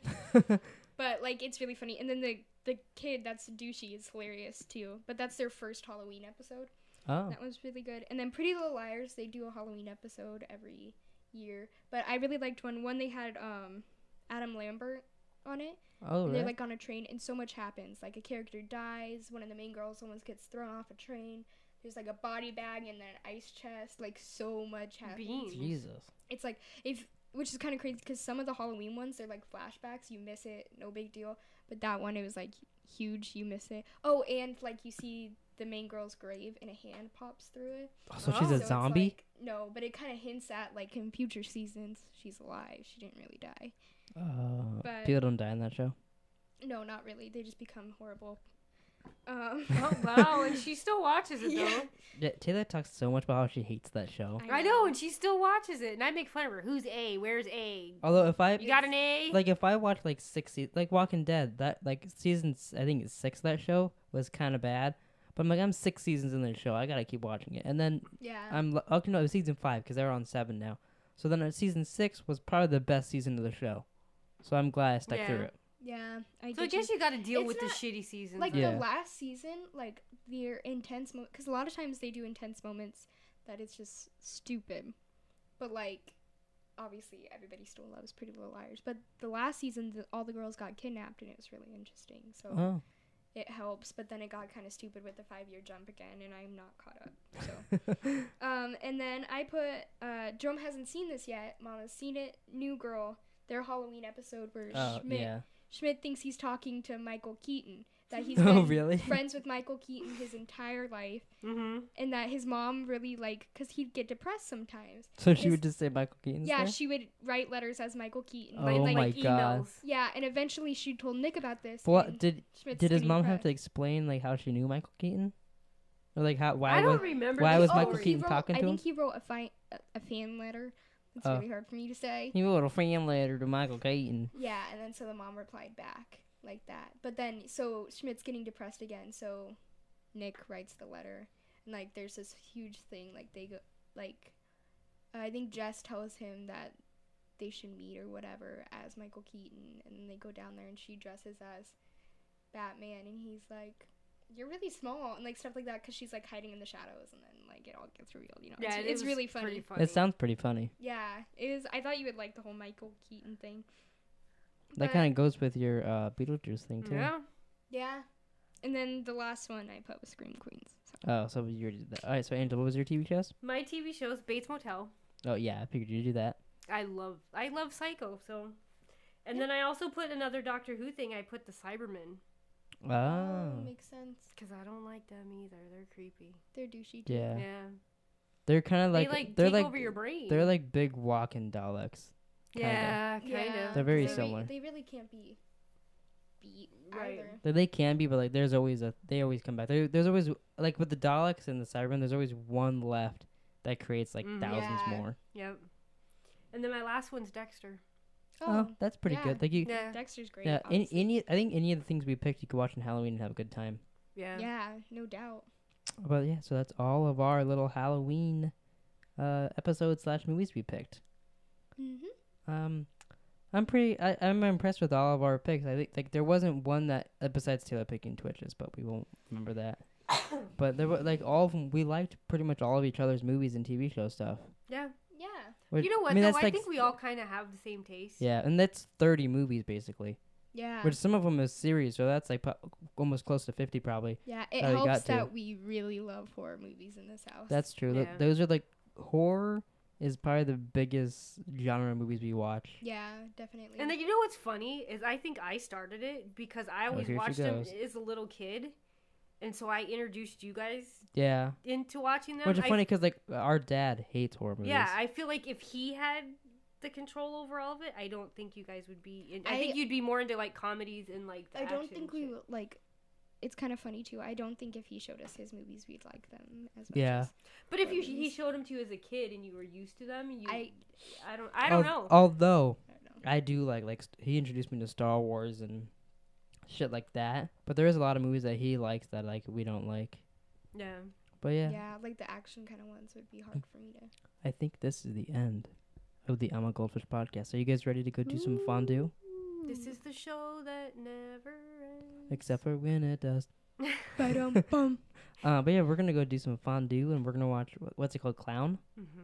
But like it's really funny. And then the kid that's douchey is hilarious too. But that's their first Halloween episode. Oh. That was really good. And then Pretty Little Liars, they do a Halloween episode every year. But I really liked one they had Adam Lambert on it. Oh, and they're really? like on a train and so much happens. Like a character dies, one of the main girls almost gets thrown off a train. There's like a body bag and then an ice chest. Like so much happens. Beans. Jesus. It's like which is kind of crazy because some of the Halloween ones, they're like flashbacks. You miss it, no big deal. But that one, it was like huge. You miss it. Oh, and like you see the main girl's grave and a hand pops through it. Oh, so she's a zombie? Like, no, but it kind of hints at like in future seasons, she's alive. She didn't really die. But people don't die in that show? No, not really. They just become horrible. Oh, wow. And she still watches it, though. Yeah, Taylor talks so much about how she hates that show. I know, and she still watches it. And I make fun of her. Who's A? Where's A? Although you got an A? Like if I watch like 6 seasons, like Walking Dead, that like seasons, I think it's 6 of that show was kind of bad. But I'm 6 seasons in the show. I gotta keep watching it. And then no, it was season 5 because they're on 7 now. So then season 6 was probably the best season of the show. So I'm glad I stuck through it. Yeah, I guess you got to deal with the shitty season. Like the last season, like their intense moments, because a lot of times they do intense moments that it's just stupid. But like, obviously everybody still loves Pretty Little Liars. But the last season, all the girls got kidnapped, and it was really interesting. So it helps. But then it got kind of stupid with the 5-year jump again, and I'm not caught up. So, and then I put Jerome hasn't seen this yet. Mama's seen it. New Girl, their Halloween episode where Schmidt thinks he's talking to Michael Keaton, that he's been friends with Michael Keaton his entire life, and that his mom really, like, because he'd get depressed sometimes. So she would just say Michael Keaton? Yeah, she would write letters as Michael Keaton. Oh, my God. Emails. Yeah, and eventually she told Nick about this. What, did his mom have to explain, like, how she knew Michael Keaton? Or, like, why was Michael Keaton talking to him? I think he wrote a fan letter. It's really hard for me to say. He wrote a fan letter to Michael Keaton. Yeah, and then so the mom replied back like that. But then, so Schmidt's getting depressed again, so Nick writes the letter. And, like, there's this huge thing, like, they go, like, I think Jess tells him that they should meet or whatever as Michael Keaton. And then they go down there and she dresses as Batman. And he's like, you're really small, and, like, stuff like that, because she's, like, hiding in the shadows, and then, like, it all gets revealed, you know. Yeah, it's really funny. It sounds pretty funny. Yeah, it is. I thought you would like the whole Michael Keaton thing. That kind of goes with your Beetlejuice thing, too. Yeah. Yeah. And then the last one I put was Scream Queens. So you already did that. All right, so Angela, what was your TV shows? My TV shows, Bates Motel. Oh, yeah, I figured you'd do that. I love Psycho, so. And then I also put another Doctor Who thing. I put the Cybermen. Oh. Makes sense. Because I don't like them either. They're creepy. They're douchey too. Yeah. Yeah. They're kind of like they're take over your brain. They're like big walking Daleks. Yeah, kind of. They're very similar. They really can't be beat right. either. They can be, but like there's always they always come back. There's always, like with the Daleks and the Cybermen, there's always one left that creates like thousands more. Yep. And then my last one's Dexter. Oh, that's pretty good. Like Dexter's great. Yeah, I think any of the things we picked, you could watch on Halloween and have a good time. Yeah. Yeah, no doubt. But yeah, so that's all of our little Halloween episodes / movies we picked. I'm impressed with all of our picks. I think like there wasn't one that besides Taylor picking Twitches, but we won't remember that. But there were like all of them. We liked pretty much all of each other's movies and TV show stuff. Yeah. Yeah. Which, you know what, though? I think we all kind of have the same taste. Yeah, and that's 30 movies, basically. Yeah. Which some of them is series, so that's like almost close to 50, probably. Yeah, it helps that we really love horror movies in this house. That's true. Yeah. Those are like, horror is probably the biggest genre of movies we watch. Yeah, definitely. And then, you know what's funny is I think I started it because I always watched them as a little kid. And so I introduced you guys into watching them. Which is funny because, like, our dad hates horror movies. Yeah, I feel like if he had the control over all of it, I don't think you guys would be... I think you'd be more into, like, comedies and, like, the I don't think we would, like... It's kind of funny, too. I don't think if he showed us his movies, we'd like them as much as... But if he showed them to you as a kid and you were used to them, I don't know. Although, I do like he introduced me to Star Wars and... shit like that, but there is a lot of movies that he likes that like we don't like. Yeah. But yeah, like the action kind of ones would be hard for me to. I think this is the end of the I'm a Goldfish podcast. Are you guys ready to go do some fondue? This is the show that never ends. Except for when it does. But yeah, we're gonna go do some fondue and we're gonna watch what's it called, Clown.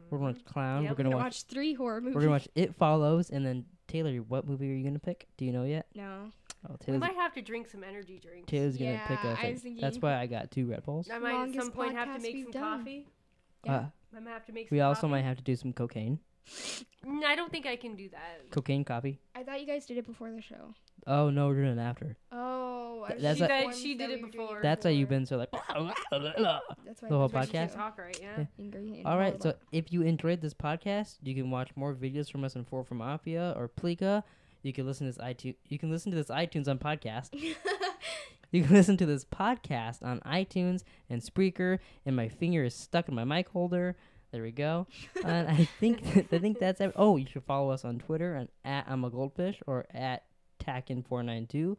We're gonna watch Clown. Yep, we're gonna watch 3 horror movies. We're gonna watch It Follows, and then Taylor, what movie are you gonna pick? Do you know yet? No. Oh, we might have to drink some energy drinks. Taylor's gonna pick a. That's why I got 2 Red Bulls. I might at some point have to make some coffee. Yeah. I might have to make some We also might have to do some cocaine. I don't think I can do that. Cocaine coffee. I thought you guys did it before the show. Oh no, we're doing it after. Oh, she did it before. That's why you've been so like. That's why the whole podcast. Talk right, yeah. All right, so if you enjoyed this podcast, you can watch more videos from us on 4 for Mafia or Plika. You can listen to this iTunes. You can listen to this iTunes on podcast. You can listen to this podcast on iTunes and Spreaker. And my finger is stuck in my mic holder. There we go. And I think that's it. Oh, you should follow us on Twitter at I'm a Goldfish or at Takin492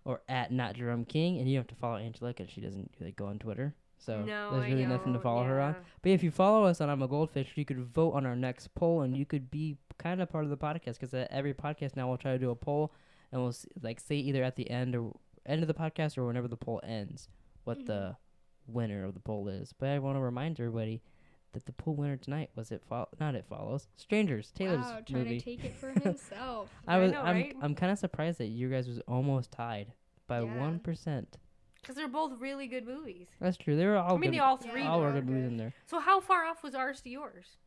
or at Not Jerome King. And you have to follow Angela because she doesn't really go on Twitter. So there's really nothing to follow her on. But if you follow us on I'm a Goldfish, you could vote on our next poll, and you could be kind of part of the podcast, because every podcast now we'll try to do a poll, and we'll say either at the end of the podcast or whenever the poll ends what the winner of the poll is. But I want to remind everybody that the poll winner tonight was It Follows, Strangers, Taylor's movie. Trying to take it for himself. I'm kind of surprised that you guys was almost tied by 1%. Because they're both really good movies. That's true. They were all. They all three. All were good movies in there. So how far off was ours to yours?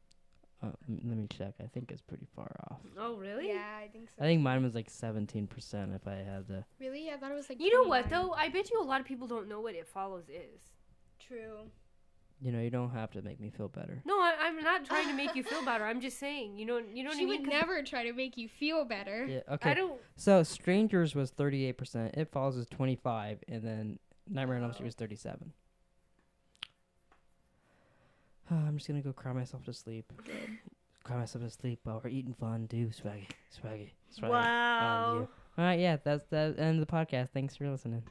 Let me check. I think it's pretty far off. Oh, really? Yeah, I think so. I think mine was like 17% if I had to. Really? I thought it was like. You know what though? I bet you a lot of people don't know what It Follows is. True. You don't have to make me feel better. No, I'm not trying to make you feel better. I'm just saying, you know what I mean? She would never try to make you feel better. Yeah, okay. I don't. So Strangers was 38%, It Follows was 25%, and then Nightmare on Elm Street was 37%. I'm just gonna go cry myself to sleep. Cry myself to sleep while we're eating fondue. Swaggy. Wow. All right, yeah, that's the end of the podcast. Thanks for listening.